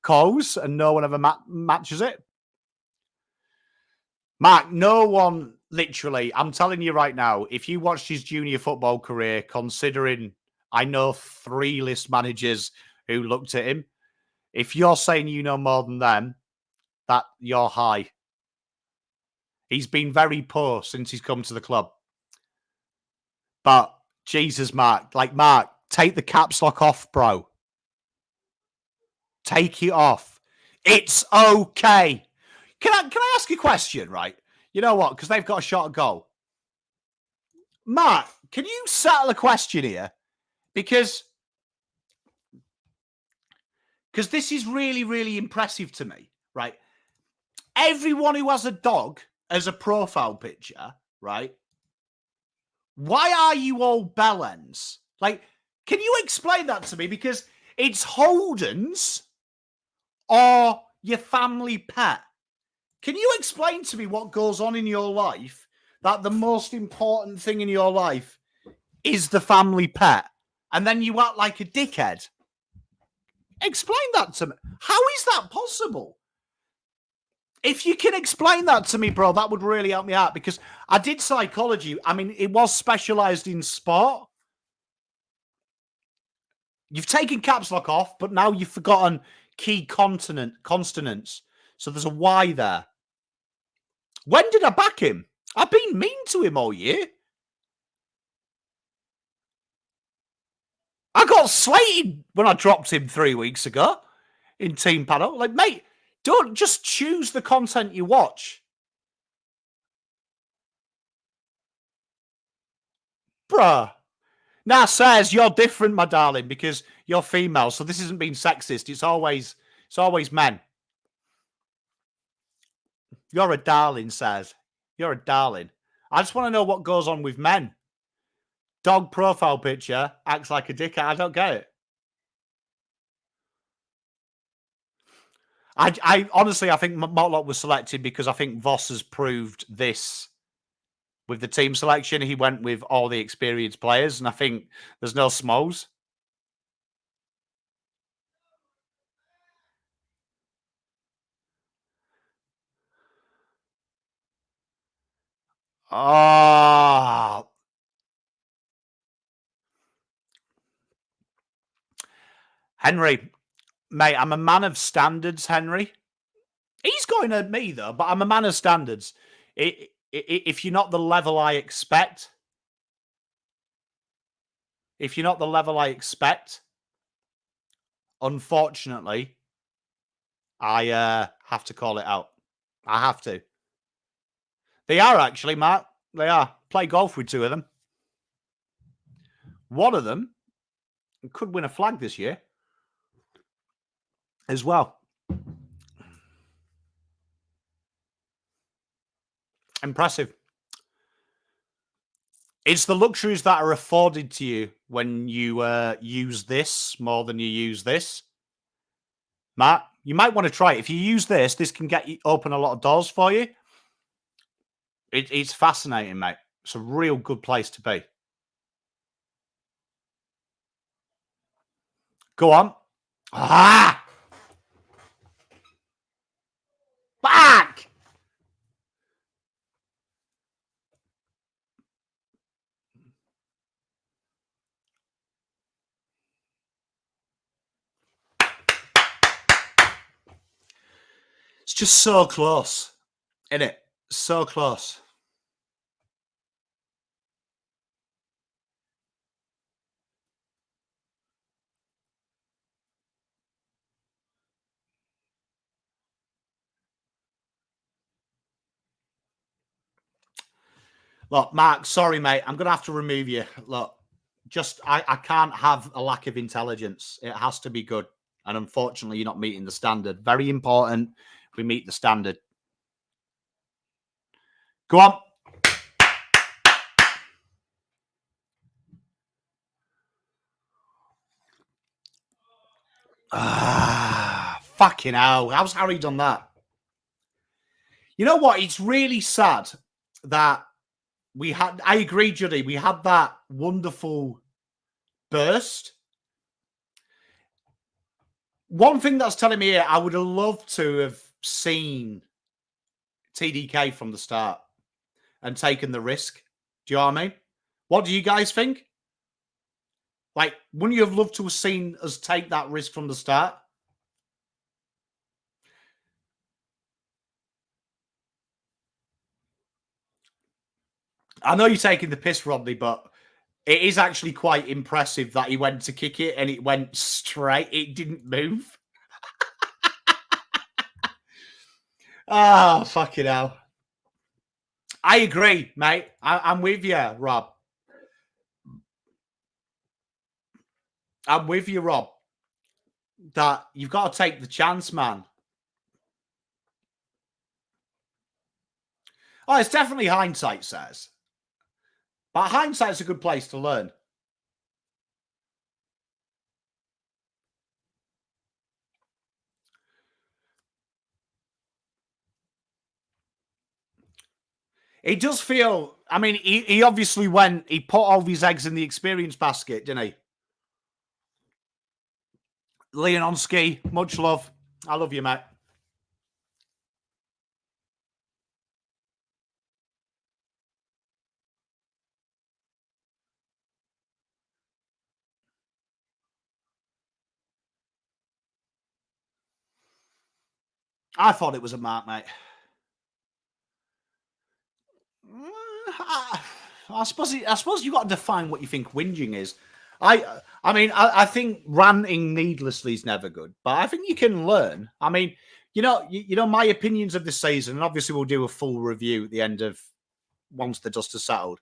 calls, and no one ever matches it. Mark, no one, literally, I'm telling you right now, if you watched his junior football career, considering I know 3 list managers who looked at him, if you're saying you know more than them, that you're high. He's been very poor since he's come to the club. But, Jesus, Mark, take the caps lock off, bro. Take it off. It's okay. Can I ask a question, right? You know what? Because they've got a shot at goal. Mark, can you settle a question here? Because this is really, really impressive to me, right? Everyone who has a dog as a profile picture, right? Why are you all bellends? Like, can you explain that to me? Because it's Holden's or your family pet. Can you explain to me what goes on in your life that the most important thing in your life is the family pet? And then you act like a dickhead. Explain that to me. How is that possible? If you can explain that to me, bro, that would really help me out because I did psychology. I mean, it was specialized in sport. You've taken caps lock off, but now you've forgotten key consonants. So there's a Y there. When did I back him? I've been mean to him all year. I got slated when I dropped him 3 weeks ago in team panel. Like, mate, don't just choose the content you watch. Bruh. Nah, says you're different, my darling, because you're female. So this isn't being sexist. It's always men. You're a darling, says. You're a darling. I just want to know what goes on with men. Dog profile picture acts like a dickhead. I don't get it. I honestly, I think Motlop was selected because I think Voss has proved this with the team selection. He went with all the experienced players, and I think there's no smalls. Oh, Henry, mate, I'm a man of standards, Henry. He's going at me, though, but I'm a man of standards. If you're not the level I expect, unfortunately, I have to call it out. I have to. They are actually, Matt. They are. Play golf with two of them. One of them could win a flag this year as well. Impressive. It's the luxuries that are afforded to you when you use this more than you use this. Matt, you might want to try it. If you use this, this can get you open a lot of doors for you. It's fascinating, mate. It's a real good place to be. Go on. Ah! Back! It's just so close, isn't it? So close. Look, Mark, sorry, mate. I'm going to have to remove you. Look, I can't have a lack of intelligence. It has to be good. And unfortunately, you're not meeting the standard. Very important we meet the standard. Go on. Fucking hell. How's Harry done that? You know what? It's really sad that I agree, Judy. We had that wonderful burst. One thing that's telling me here, I would have loved to have seen TDK from the start and taken the risk. Do you know what I mean? What do you guys think? Like, wouldn't you have loved to have seen us take that risk from the start? I know you're taking the piss, Rodney, but it is actually quite impressive that he went to kick it and it went straight. It didn't move. Fucking hell. I agree, mate. I'm with you, Rob. I'm with you, Rob. That you've got to take the chance, man. Oh, it's definitely hindsight, says. But hindsight's a good place to learn. It does feel, I mean, he obviously he put all of his eggs in the experience basket, didn't he? Leononski, much love. I love you, mate. I thought it was a mark, mate. I suppose you've got to define what you think whinging is. I think ranting needlessly is never good, but I think you can learn. I mean, my opinions of this season, and obviously we'll do a full review at the end of once the dust has settled.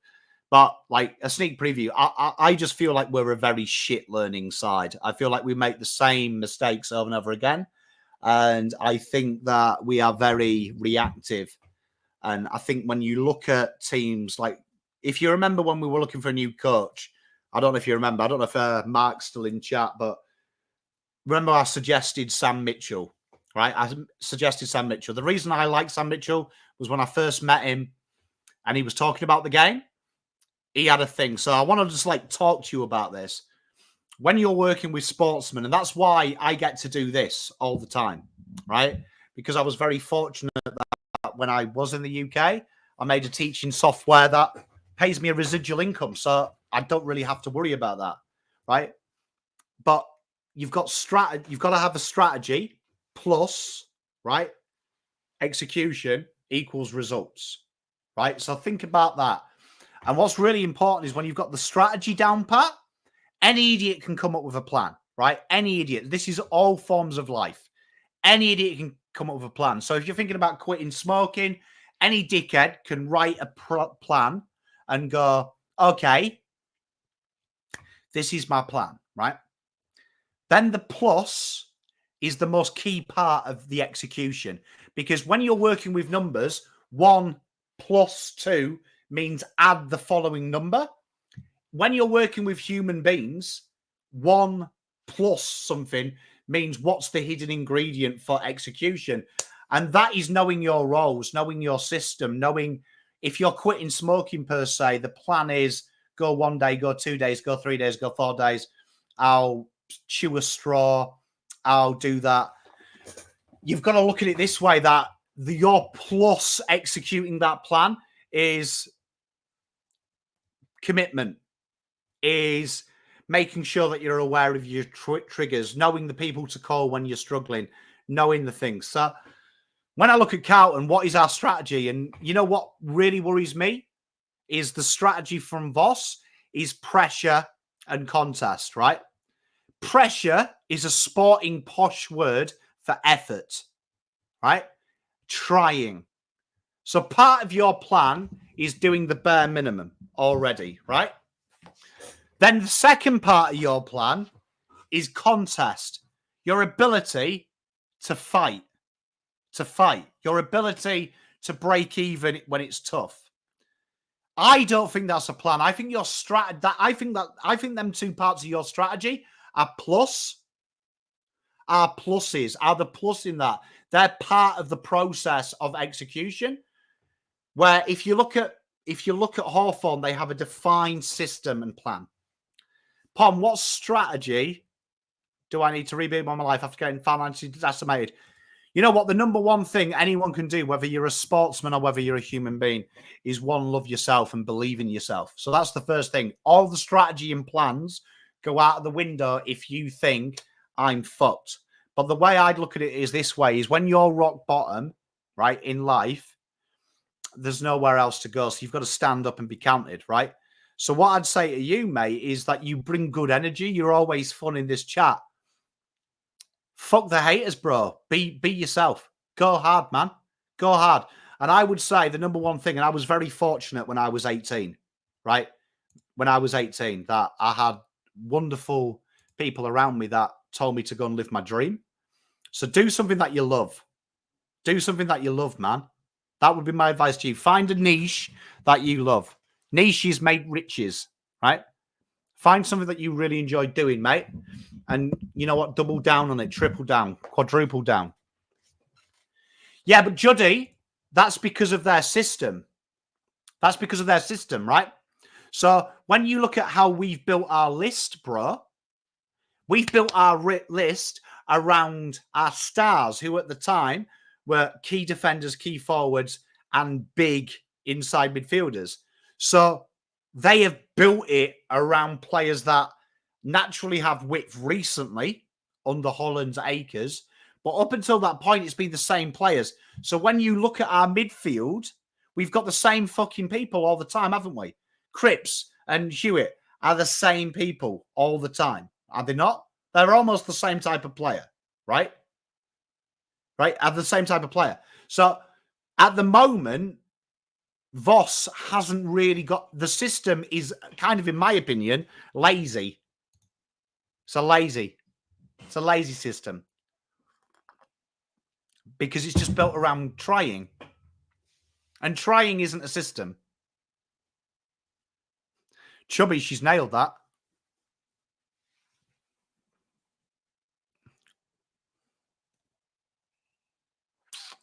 But like a sneak preview, I just feel like we're a very shit learning side. I feel like we make the same mistakes over and over again. And I think that we are very reactive. And I think when you look at teams like, if you remember when we were looking for a new coach, I don't know if you remember, I don't know if Mark's still in chat, but remember I suggested Sam Mitchell, right? I suggested Sam Mitchell. The reason I like Sam Mitchell was when I first met him and he was talking about the game, he had a thing. So I want to just like talk to you about this. When you're working with sportsmen, and that's why I get to do this all the time, right? Because I was very fortunate that when I was in the UK, I made a teaching software that pays me a residual income. So I don't really have to worry about that, right? But you've got to have a strategy plus, right? Execution equals results, right? So think about that. And what's really important is when you've got the strategy down pat, any idiot can come up with a plan, right? Any idiot. This is all forms of life. Any idiot can come up with a plan. So if you're thinking about quitting smoking, any dickhead can write a plan and go, okay, this is my plan, right? Then the plus is the most key part of the execution. Because when you're working with numbers, 1 plus 2 means add the following number. When you're working with human beings, 1 plus something means what's the hidden ingredient for execution. And that is knowing your roles, knowing your system, knowing if you're quitting smoking per se, the plan is go 1 day, go 2 days, go 3 days, go 4 days. I'll chew a straw. I'll do that. You've got to look at it this way, that your plus executing that plan is commitment, is making sure that you're aware of your triggers, knowing the people to call when you're struggling, knowing the things. So when I look at Carlton, what is our strategy? And you know what really worries me is the strategy from Voss is pressure and contest, right? Pressure is a sporting posh word for effort, right? Trying. So part of your plan is doing the bare minimum already, right? Then the second part of your plan is contest. Your ability to fight, your ability to break even when it's tough. I don't think that's a plan. I think your I think them two parts of your strategy are pluses, are the plus in that. They're part of the process of execution. Where if you look at Hawthorn, they have a defined system and plan. Pom, what strategy do I need to rebuild my life after getting financially decimated? You know what? The number one thing anyone can do, whether you're a sportsman or whether you're a human being, is one, love yourself and believe in yourself. So that's the first thing. All the strategy and plans go out of the window if you think I'm fucked. But the way I'd look at it is this way, is when you're rock bottom, right, in life, there's nowhere else to go. So you've got to stand up and be counted, right? So what I'd say to you, mate, is that you bring good energy. You're always fun in this chat. Fuck the haters, bro. Be yourself. Go hard, man. Go hard. And I would say the number one thing, and I was very fortunate when I was 18, right? When I was 18, that I had wonderful people around me that told me to go and live my dream. So do something that you love. Do something that you love, man. That would be my advice to you. Find a niche that you love. Niches make riches, right? Find something that you really enjoy doing, mate. And you know what? Double down on it. Triple down. Quadruple down. Yeah, but Juddy, that's because of their system. That's because of their system, right? So when you look at how we've built our list, bro, we've built our list around our stars, who at the time were key defenders, key forwards, and big inside midfielders. So they have built it around players that naturally have width recently under Holland's Acres, But up until that point, it's been the same players. So when you look at our midfield, we've got the same fucking people all the time, haven't we? Cripps and Hewitt are the same people all the time. Are they not? They're almost the same type of player, right? Right? Are the same type of player. So at the moment, Voss hasn't really got... The system is kind of, in my opinion, lazy. It's a lazy system. Because it's just built around trying. And trying isn't a system. Chubby, she's nailed that.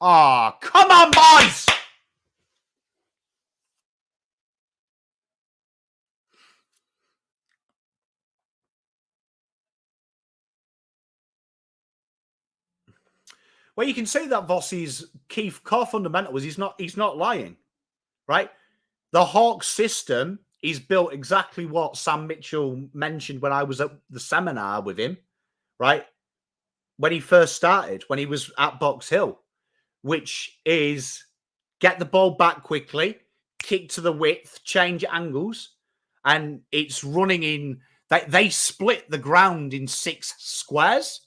Oh, come on, boys! Well, you can see that Vossi's core fundamental is he's not lying, right? The Hawks system is built exactly what Sam Mitchell mentioned when I was at the seminar with him, right? When he first started, when he was at Box Hill, which is get the ball back quickly, kick to the width, change angles, and it's running in... They split the ground in 6 squares,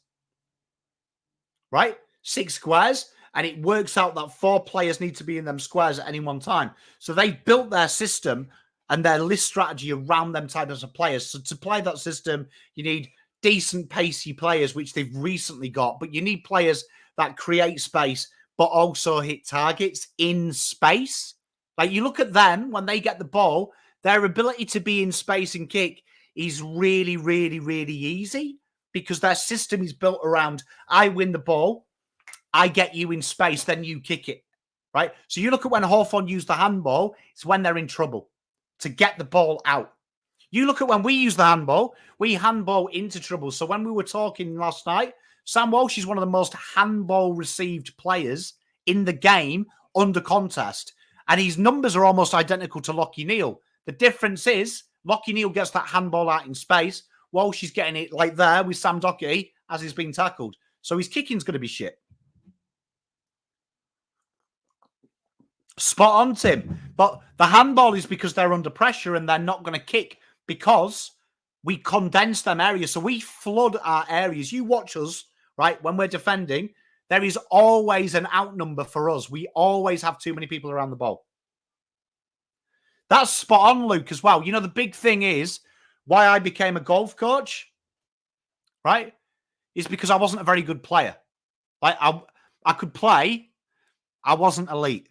right? 6 squares, and it works out that 4 players need to be in them squares at any one time. So they've built their system and their list strategy around them types of players. So to play that system, you need decent, pacey players, which they've recently got, but you need players that create space, but also hit targets in space. Like, you look at them, when they get the ball, their ability to be in space and kick is really, really, really easy because their system is built around, I win the ball, I get you in space, then you kick it, right? So you look at when Hawthorn use the handball, it's when they're in trouble to get the ball out. You look at when we use the handball, we handball into trouble. So when we were talking last night, Sam Walsh is one of the most handball received players in the game under contest. And his numbers are almost identical to Lockie Neal. The difference is Lockie Neal gets that handball out in space. Walsh is getting it like there with Sam Docherty as he's being tackled. So his kicking's going to be shit. Spot on, Tim. But the handball is because they're under pressure and they're not going to kick because we condense them areas. So we flood our areas. You watch us, right? When we're defending, there is always an outnumber for us. We always have too many people around the ball. That's spot on, Luke, as well. You know, the big thing is why I became a golf coach, right? Is because I wasn't a very good player. Like, I could play. I wasn't elite.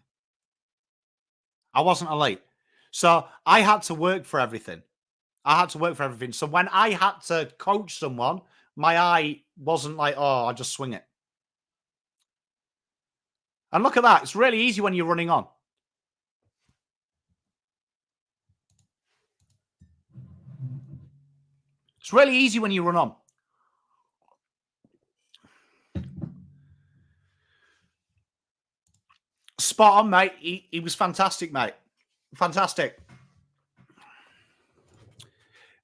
So I had to work for everything. So when I had to coach someone, my eye wasn't like, oh, I just swing it. And look at that. It's really easy when you're running on. It's really easy when you run on. Spot on, mate. He was fantastic, mate. Fantastic.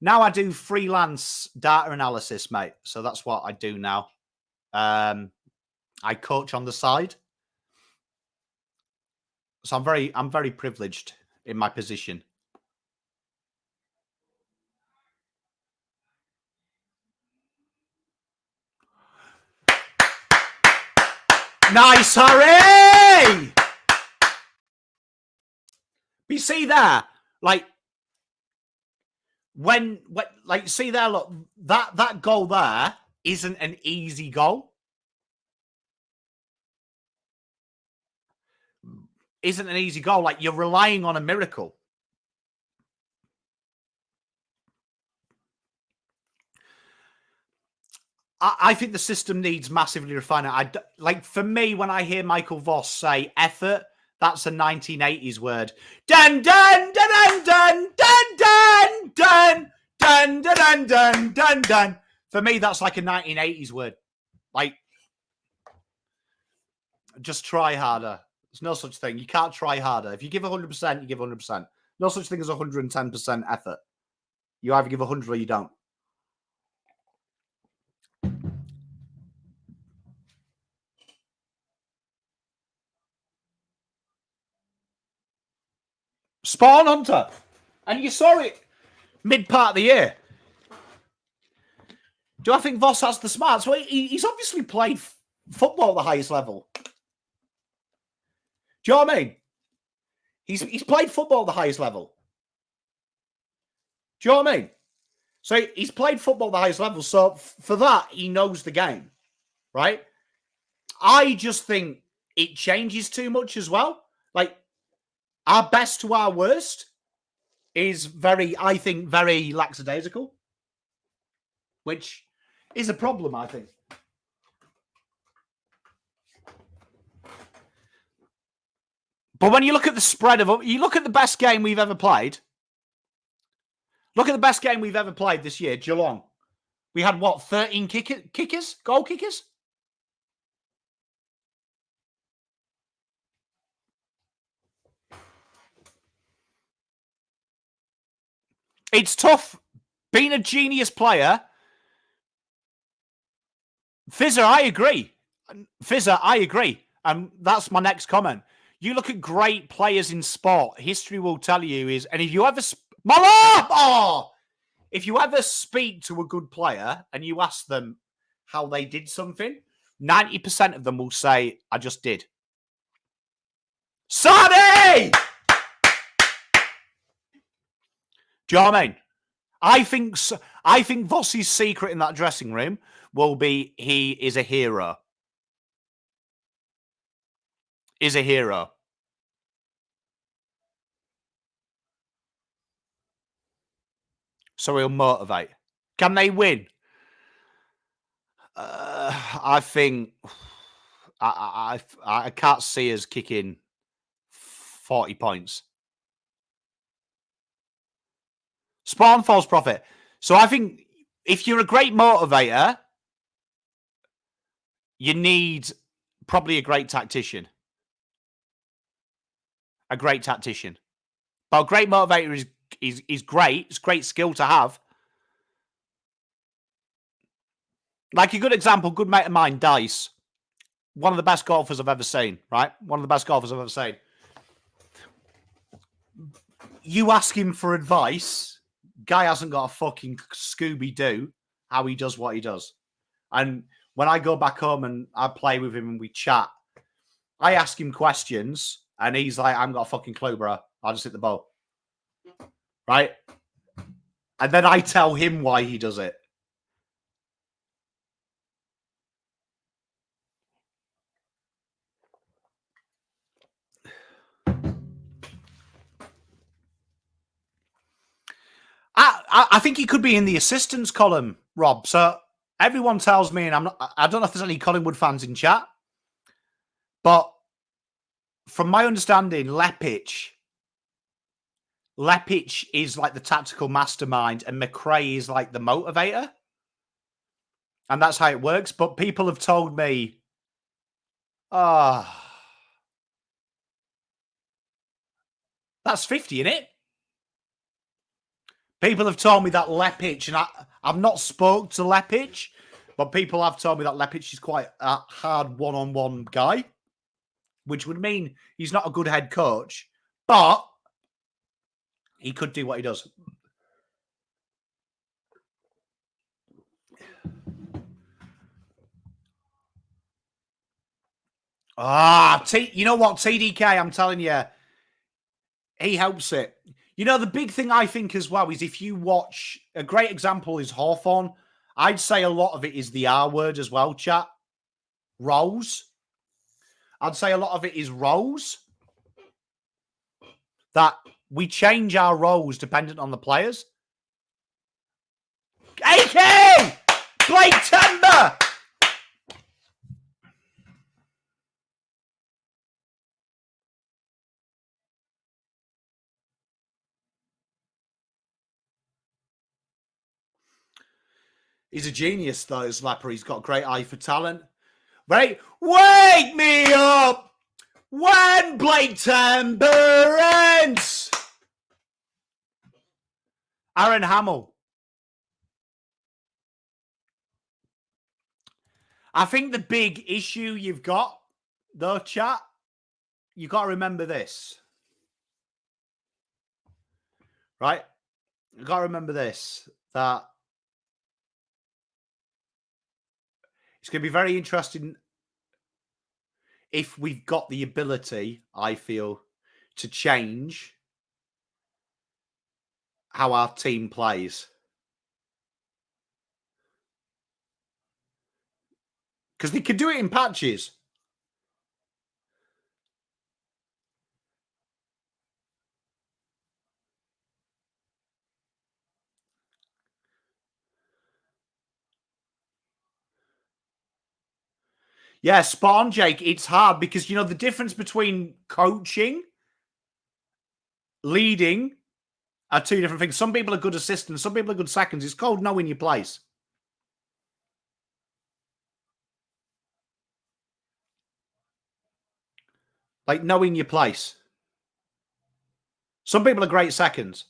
Now I do freelance data analysis, mate. So that's what I do now. I coach on the side. So I'm very privileged in my position. Nice, Harry! But you see there, like, when like, see there, look, that goal there isn't an easy goal. Isn't an easy goal. Like, you're relying on a miracle. I think the system needs massively refining. Like, for me, when I hear Michael Voss say effort, that's a 1980s word. Dun dun dun dun dun dun dun dun dun dun dun dun dun. For me, that's like a 1980s word. Like, just try harder. There's no such thing. You can't try harder. If you give 100%, you give 100%. No such thing as 110% effort. You either give 100 or you don't. Spawn Hunter. And you saw it mid-part of the year. Do I think Voss has the smarts? Well, he's obviously played football at the highest level. Do you know what I mean? He's played football at the highest level. Do you know what I mean? So he's played football at the highest level. So for that, he knows the game, right? I just think it changes too much as well. Like, our best to our worst is very lackadaisical, which is a problem, I think. But when you look at the spread of, you look at the best game we've ever played. Look at the best game we've ever played this year, Geelong. We had, what, 13 kickers? Goal kickers? It's tough being a genius player. Fizzer, I agree. And that's my next comment. You look at great players in sport, history will tell you is, and if you ever, if you ever speak to a good player and you ask them how they did something, 90% of them will say, I just did. Sonny! Do you know what I mean? I think Vossi's secret in that dressing room will be he is a hero. Is a hero. So he'll motivate. Can they win? I think I can't see us kicking 40 points. Spawn false profit. So I think if you're a great motivator, you need probably a great tactician. A great tactician. But a great motivator is great. It's a great skill to have. Like a good example, good mate of mine, Dice. One of the best golfers I've ever seen, right? One of the best golfers I've ever seen. You ask him for advice, guy hasn't got a fucking Scooby-Doo how he does what he does. And when I go back home and I play with him and we chat, I ask him questions and he's like, I haven't got a fucking clue, bro. I'll just hit the ball. Right? And then I tell him why he does it. I think he could be in the assistants column, Rob. So everyone tells me, and I don't know if there's any Collingwood fans in chat, but from my understanding, Leppich is like the tactical mastermind and McRae is like the motivator. And that's how it works. But people have told me, that's 50, isn't it? People have told me that Leppich, and I've not spoke to Leppich, but people have told me that Leppich is quite a hard one-on-one guy, which would mean he's not a good head coach, but he could do what he does. You know what, TDK, I'm telling you, he helps it. You know, the big thing I think as well is if you watch, a great example is Hawthorn. I'd say a lot of it is the R word as well, chat. Roles. I'd say a lot of it is roles. That we change our roles dependent on the players. AK! Blake Timber! He's a genius, though, Slapper. He's got a great eye for talent. Right? Wake me up when Blake Timber ends! Aaron Hamill. I think the big issue you've got, though, chat, you've got to remember this. right? You got to remember this, that it's going to be very interesting if we've got the ability, I feel, to change how our team plays. Because they can do it in patches. Yeah, spot on, Jake. It's hard because, you know, the difference between coaching, leading are two different things. Some people are good assistants, some people are good seconds. It's called knowing your place. Like knowing your place. Some people are great seconds.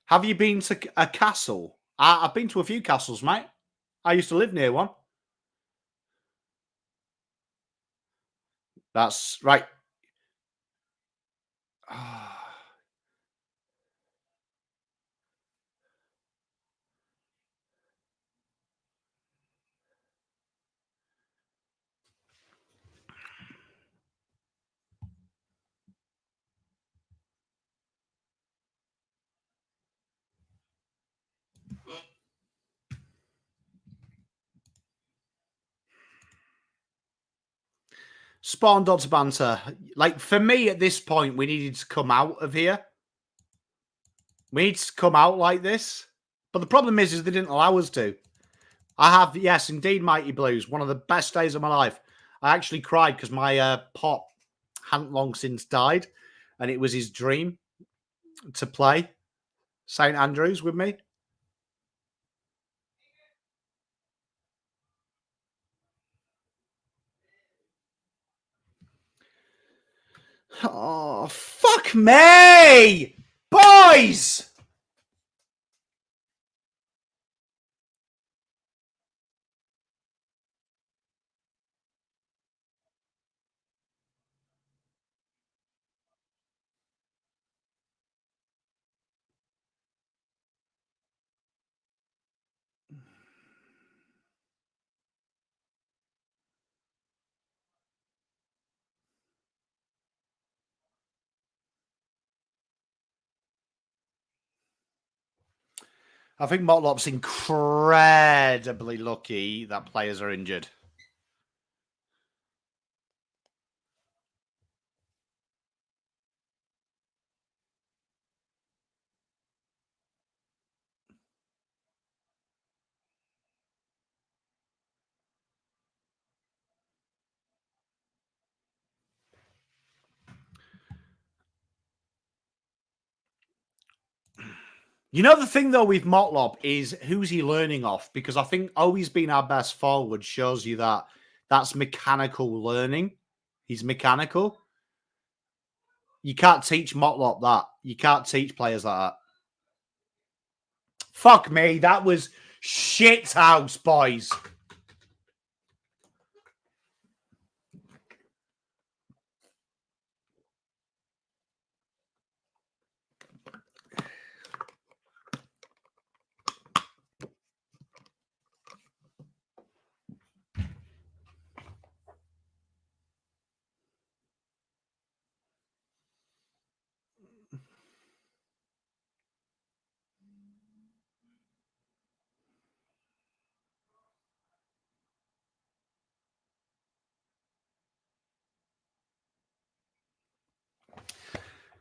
Have you been to a castle? I've been to a few castles, mate. I used to live near one. That's right. Spawn Dodds banter. Like, for me at this point, we needed to come out of here. We need to come out like this. But the problem is they didn't allow us to. I have, yes, indeed, Mighty Blues. One of the best days of my life. I actually cried because my pop hadn't long since died. And it was his dream to play St. Andrews with me. Oh, fuck me! Boys! I think Motlop's incredibly lucky that players are injured. You know, the thing, though, with Motlop is who's he learning off? Because I think always being our best forward shows you that that's mechanical learning. He's mechanical. You can't teach Motlop that. You can't teach players like that. Fuck me. That was shit house, boys.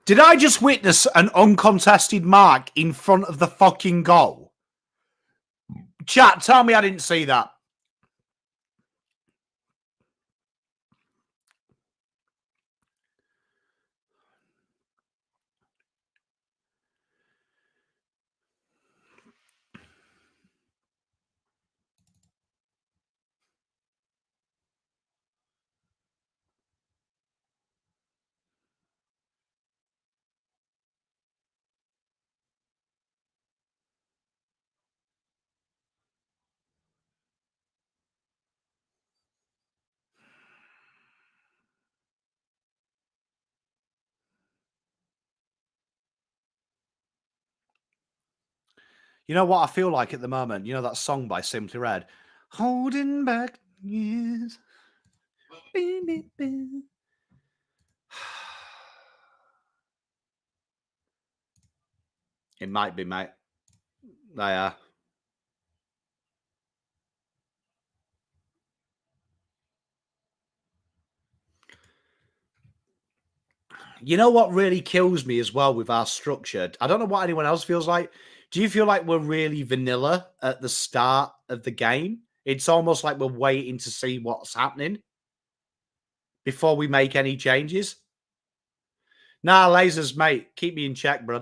Did I just witness an uncontested mark in front of the fucking goal? Chat, tell me I didn't see that. You know what I feel like at the moment? You know that song by Simply Red? Holding back years. It might be, mate. They are. You know what really kills me as well with our structure? I don't know what anyone else feels like. Do you feel like we're really vanilla at the start of the game? It's almost like we're waiting to see what's happening before we make any changes. Nah, lasers, mate. Keep me in check, bro.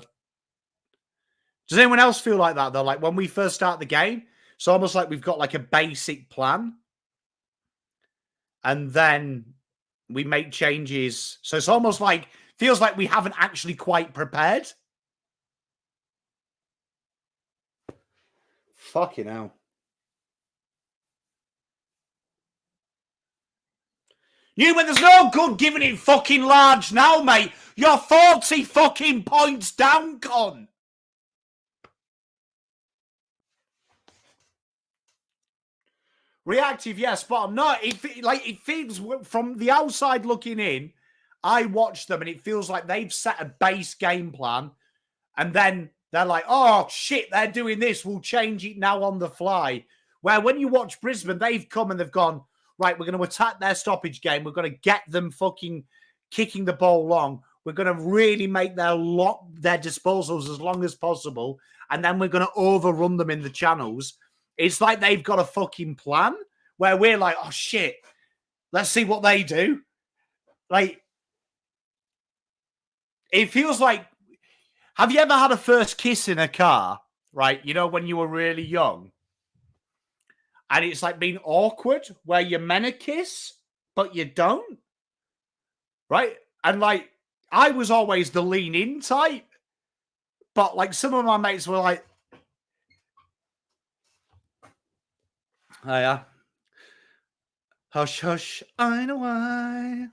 Does anyone else feel like that, though? Like when we first start the game, it's almost like we've got like a basic plan. And then we make changes. So it's almost like, feels like we haven't actually quite prepared. Fucking hell. Newman, there's no good giving it fucking large now, mate. You're 40 fucking points down, con. Reactive, yes, but I'm not. It feels from the outside looking in. I watch them and it feels like they've set a base game plan, and then they're like, "Oh shit, they're doing this. We'll change it now on the fly." Where when you watch Brisbane, they've come and they've gone, right, we're going to attack their stoppage game. We're going to get them fucking kicking the ball long. We're going to really make their disposals as long as possible, and then we're going to overrun them in the channels. It's like they've got a fucking plan where we're like, oh, shit, let's see what they do. Like, it feels like, have you ever had a first kiss in a car, right? You know, when you were really young? And it's like being awkward where you're meant to kiss, but you don't, right? And like, I was always the lean in type, but like some of my mates were like, oh, yeah. Hush, hush, I know why.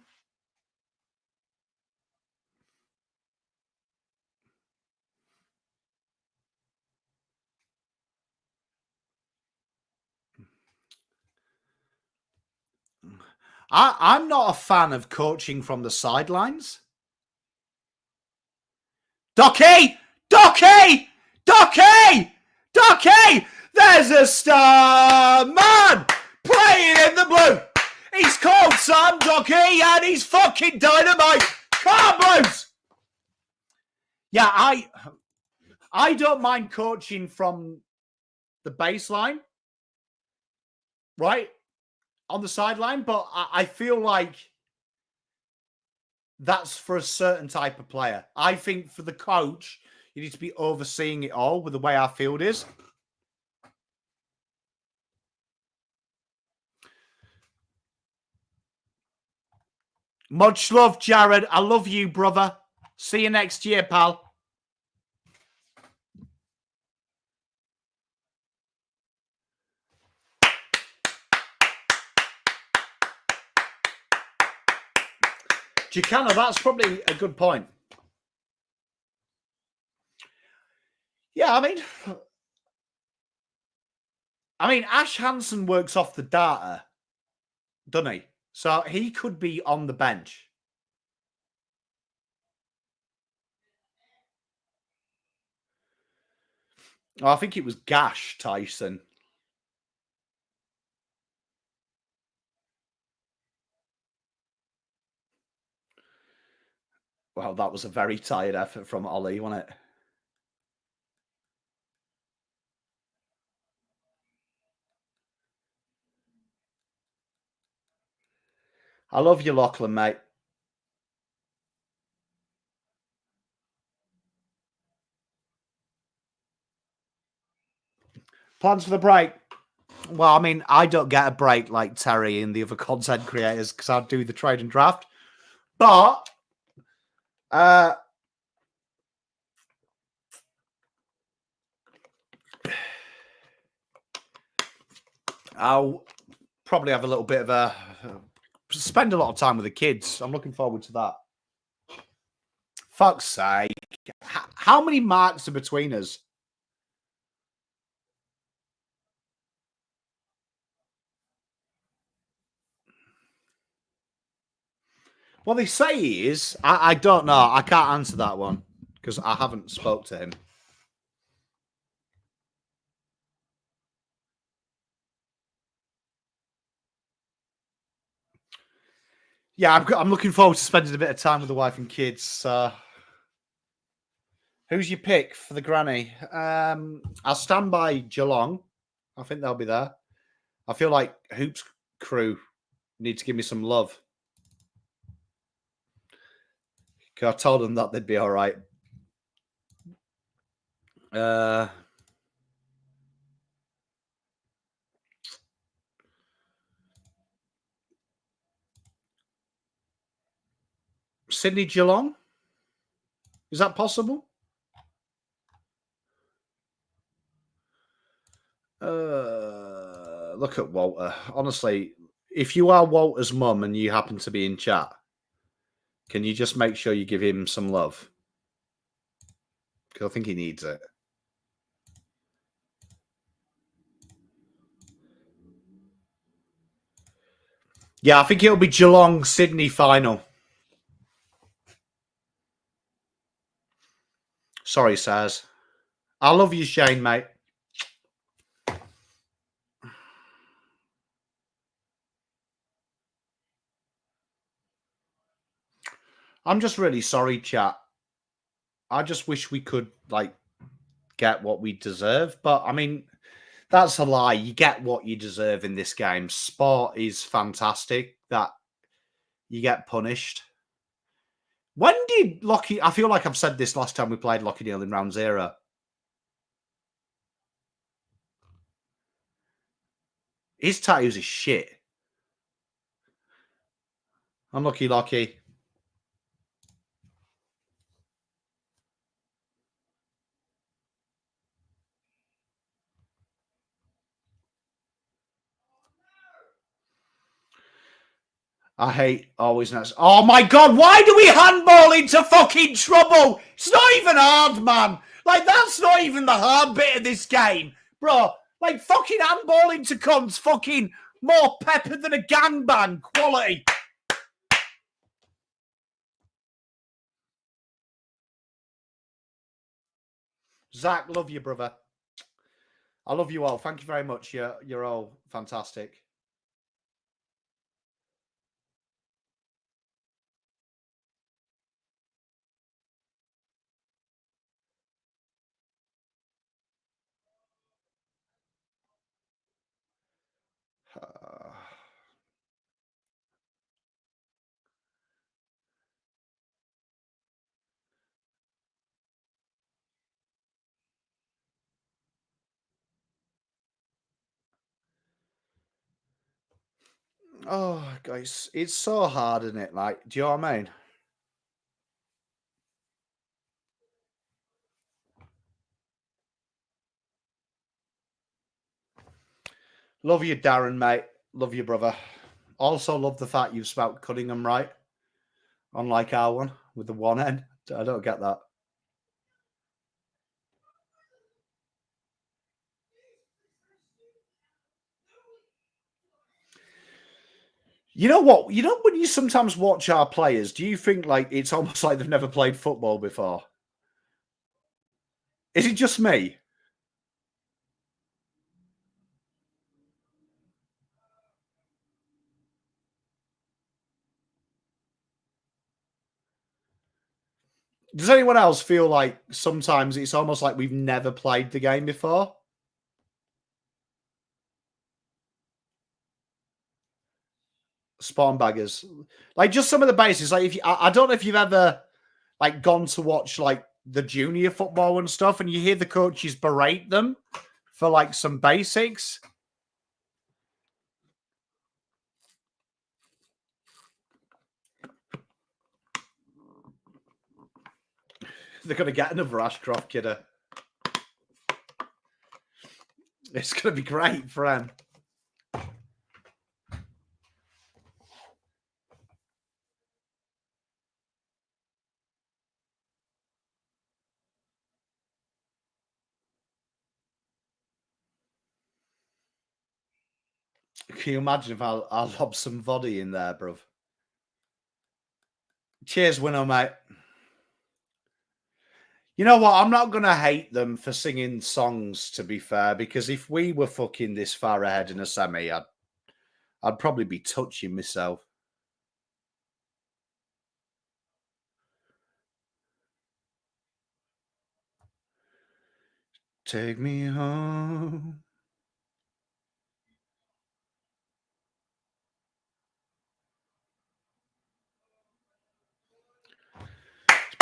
I'm not a fan of coaching from the sidelines. Docky! Docky! Docky! Docky! There's a star man playing in the blue. He's called Sam Docky and he's fucking dynamite. Come on, Blues! Yeah, I don't mind coaching from the baseline, right? On the sideline, but I feel like that's for a certain type of player. I think for the coach, you need to be overseeing it all with the way our field is. Much love, Jared. I love you, brother. See you next year, pal. Chicano, that's probably a good point. Yeah, I mean, Ash Hansen works off the data, doesn't he? So he could be on the bench. Oh, I think it was Gash Tyson. Well, that was a very tired effort from Ollie, wasn't it? I love you, Lachlan, mate. Plans for the break? Well, I mean, I don't get a break like Terry and the other content creators because I do the trade and draft. But I'll probably have a little bit of a spend a lot of time with the kids. I'm looking forward to that. Fuck's sake. How many marks are between us? Well, they say he is. I don't know. I can't answer that one because I haven't spoke to him. Yeah, I'm looking forward to spending a bit of time with the wife and kids. Who's your pick for the granny? I'll stand by Geelong. I think they'll be there. I feel like Hoops crew need to give me some love. I told them that they'd be all right. Sydney Geelong? Is that possible? Look at Walter. Honestly, if you are Walter's mum and you happen to be in chat, can you just make sure you give him some love? Because I think he needs it. Yeah, I think it'll be Geelong Sydney final. Sorry, Saz. I love you, Shane, mate. I'm just really sorry, chat. I just wish we could get what we deserve, but I mean, that's a lie. You get what you deserve in this game. Sport is fantastic. That you get punished. When did Lockie? I feel like I've said this last time we played Lockie Neal in round 0. His tattoos is shit. Unlucky Lockie. I hate always next. Oh my god, why do we handball into fucking trouble? It's not even hard, man. That's not even the hard bit of this game. Bro, fucking handball into cunts fucking more pepper than a gangbang quality. Zach, love you, brother. I love you all. Thank you very much. You're all fantastic. Oh, guys, it's so hard, isn't it? Do you know what I mean? Love you, Darren, mate. Love you, brother. Also love the fact you've spelt Cunningham right, unlike our one with the one N. I don't get that. You know what? You know when you sometimes watch our players, do you think it's almost like they've never played football before? Is it just me? Does anyone else feel like sometimes it's almost like we've never played the game before? Spawn baggers. Just some of the basics. If I don't know if you've ever gone to watch the junior football and stuff, and you hear the coaches berate them for some basics. They're going to get another Ashcroft kidder. It's going to be great for him. Can you imagine if I'll lob some body in there, bruv? Cheers, winner, mate. You know what? I'm not going to hate them for singing songs, to be fair, because if we were fucking this far ahead in a semi, I'd probably be touching myself. Take me home.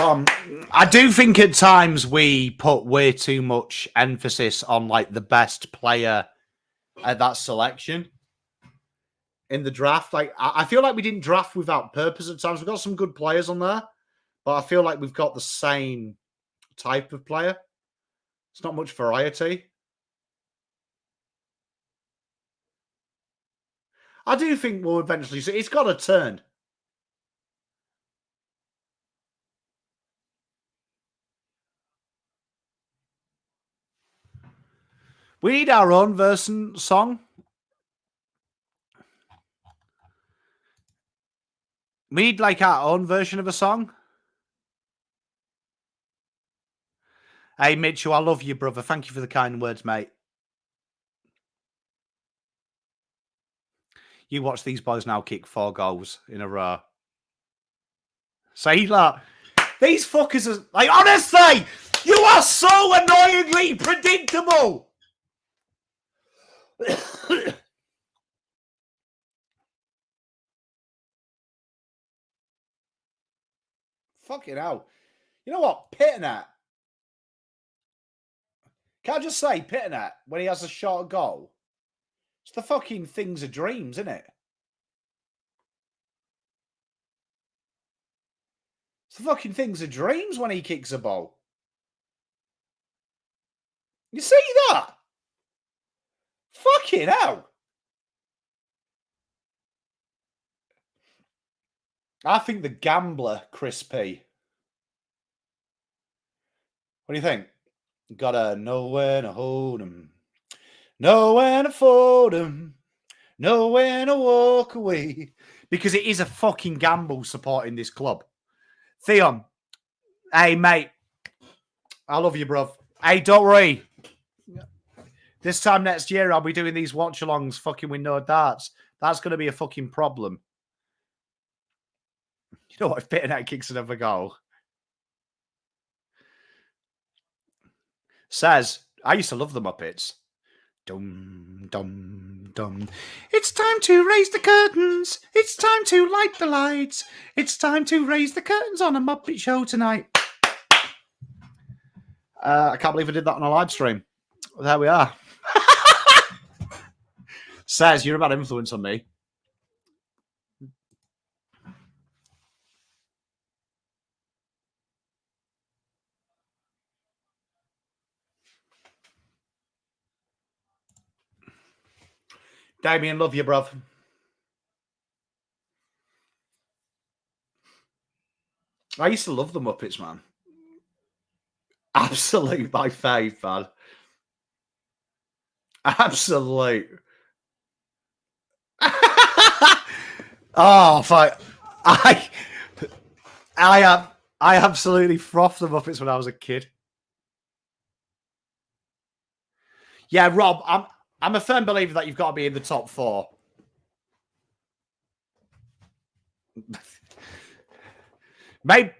I do think at times we put way too much emphasis on like the best player at that selection in the draft. Like I feel like we didn't draft without purpose at times. We've got some good players on there, but I feel like we've got the same type of player. It's not much variety. I do think we'll eventually see. It's got to turn. We need our own version song. We need like our own version of a song. Hey, Mitchell, I love you, brother. Thank you for the kind words, mate. You watch these boys now kick 4 goals in a row. Say that. These fuckers are like, honestly, you are so annoyingly predictable. Fucking hell. You know what? Pitternet. Can I just say, Pitternet, when he has a shot goal, it's the fucking things of dreams, isn't it? It's the fucking things of dreams when he kicks a ball. You see that? Fucking hell. I think the gambler, Chris P. What do you think? Gotta know when to hold 'em, know when to fold 'em, know when to walk away. Because it is a fucking gamble supporting this club. Theon, hey, mate. I love you, bruv. Hey, don't worry. This time next year, I'll be doing these watch-alongs fucking with no darts. That's going to be a fucking problem. You know what? If Pitternet kicks another goal. Says, I used to love the Muppets. Dum, dum, dum. It's time to raise the curtains. It's time to light the lights. It's time to raise the curtains on a Muppet show tonight. I can't believe I did that on a live stream. There we are. Says, you're a bad influence on me. Damien, love you, bruv. I used to love the Muppets, man. Absolute my fave, man. Absolute. Oh, fuck. I absolutely frothed the Muppets when I was a kid. Yeah, Rob, I'm a firm believer that you've got to be in the top 4. Maybe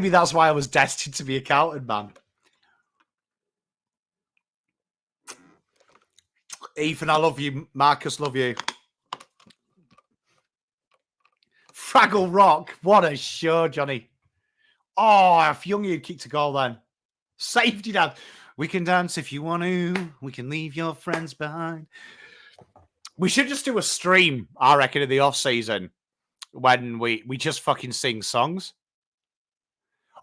that's why I was destined to be a Carlton man. Ethan, I love you. Marcus, love you. Fraggle Rock, what a show, Johnny. Oh, if Young you kicked a goal then. Safety down. We can dance if you want to. We can leave your friends behind. We should just do a stream, I reckon, in the off season when we just fucking sing songs.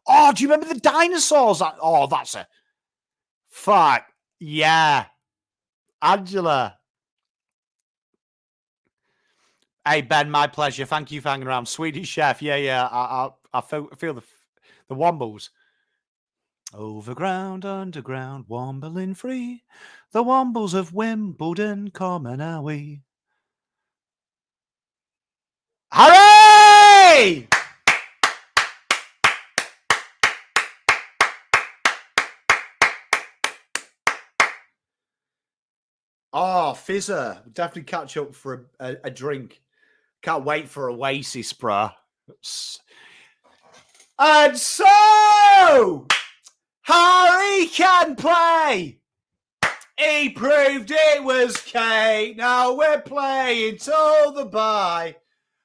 Oh, do you remember the dinosaurs? Oh, that's a fuck. Yeah. Angela. Hey, Ben, my pleasure. Thank you for hanging around. Swedish chef. Yeah. I feel the wombles. Overground, underground, wombling free. The wombles of Wimbledon, common are we. Hooray! Oh, Fizzer. Definitely catch up for a drink. Can't wait for Oasis, bruh. And so, Harry can play. He proved it was Kate. Now we're playing till the bye.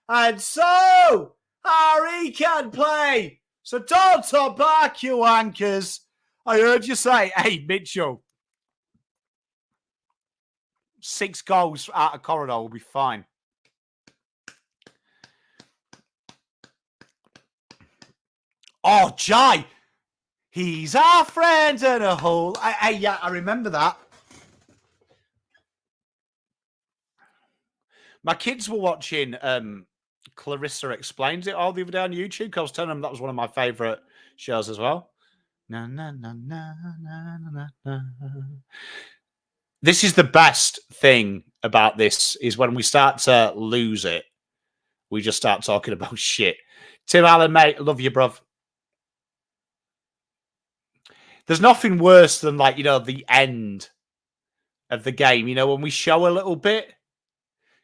And so, Harry can play. So don't talk back, you wankers. I heard you say, hey, Mitchell, 6 goals out of corridor will be fine. Oh, Jai, he's our friend and a whole. Yeah, I remember that. My kids were watching Clarissa Explains It all the other day on YouTube because I was telling them that was one of my favourite shows as well. Na, na, na, na, na, na, na. This is the best thing about this is when we start to lose it, we just start talking about shit. Tim Allen, mate, love you, bruv. There's nothing worse than, like, the end of the game, when we show a little bit,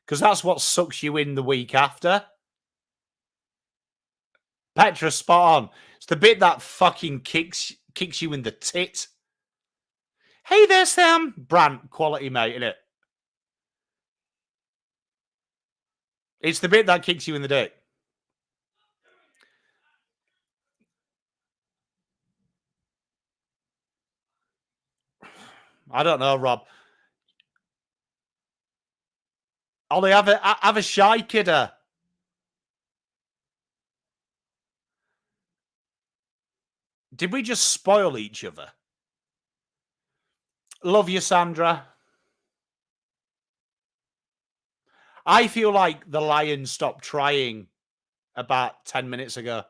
because that's what sucks you in the week after. Petra, spot on. It's the bit that fucking kicks you in the tit. Hey there, Sam. Brant, quality, mate, innit? It's the bit that kicks you in the dick. I don't know, Rob. Ollie, have a shy kidder. Did we just spoil each other? Love you, Sandra. I feel like the Lions stopped trying about 10 minutes ago.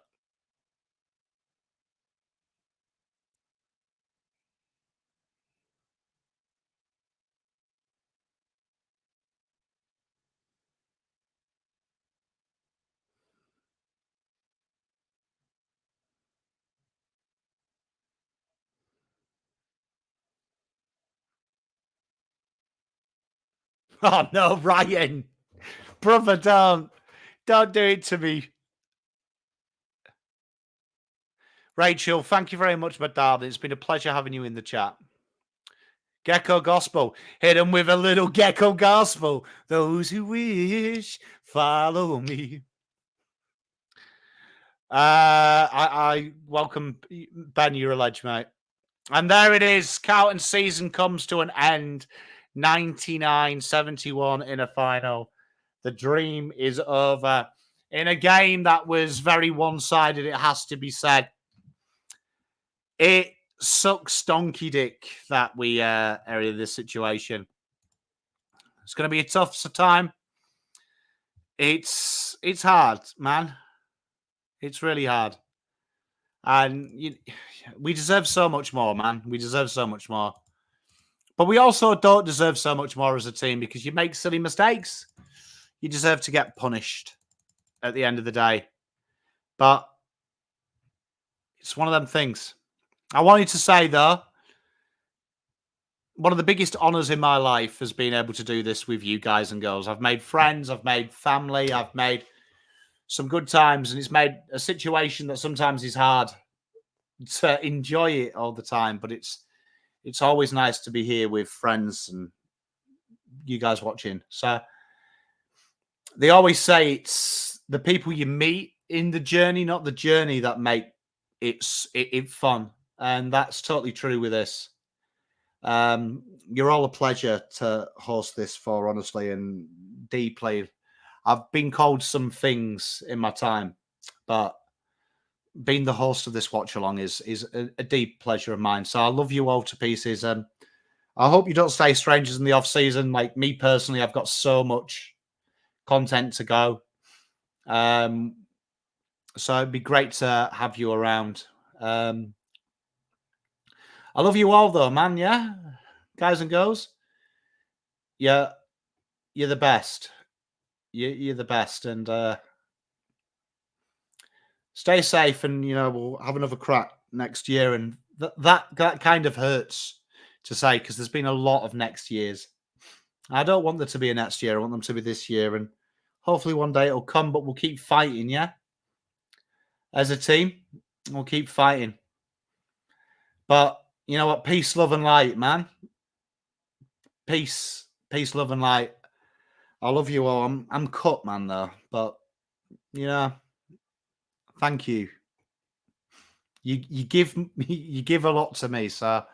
Oh, no, Ryan. Brother, don't do it to me. Rachel, thank you very much, my darling. It's been a pleasure having you in the chat. Gecko Gospel. Hit them with a little Gecko Gospel. Those who wish, follow me. I welcome Ben, you're a ledge, mate. And there it is. Carlton season comes to an end. 99-71 in a final. The dream is over. In a game that was very one-sided, it has to be said. It sucks donkey dick that we are in this situation. It's going to be a tough time. It's hard, man. It's really hard. And we deserve so much more, man. We deserve so much more. But we also don't deserve so much more as a team because you make silly mistakes. You deserve to get punished at the end of the day. But it's one of them things. I wanted to say, though, one of the biggest honours in my life has been able to do this with you guys and girls. I've made friends, I've made family, I've made some good times, and it's made a situation that sometimes is hard to enjoy it all the time. But it's always nice to be here with friends and you guys watching. So they always say it's the people you meet in the journey, not the journey, that make it fun. And that's totally true with this. You're all a pleasure to host this for, honestly, and deeply. I've been called some things in my time, but being the host of this watch along is a deep pleasure of mine. So I love you all to pieces. I hope you don't stay strangers in the off season. Like me personally, I've got so much content to go. So it'd be great to have you around. I love you all, though, man. Yeah, guys and girls. Yeah, you're the best. You're the best, and stay safe. And we'll have another crack next year. And that kind of hurts to say because there's been a lot of next years. I don't want there to be a next year. I want them to be this year. And hopefully one day it'll come, but we'll keep fighting, yeah? As a team, we'll keep fighting. But you know what? Peace, love, and light, man. Peace, love, and light. I love you all. I'm cut, man, though. But you know, thank you. You give a lot to me, so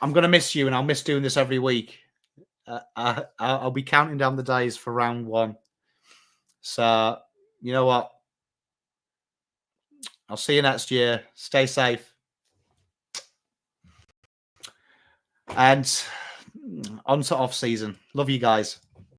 I'm gonna miss you, and I'll miss doing this every week. I'll be counting down the days for round 1. So you know what? I'll see you next year. Stay safe. And on to off season. Love you guys.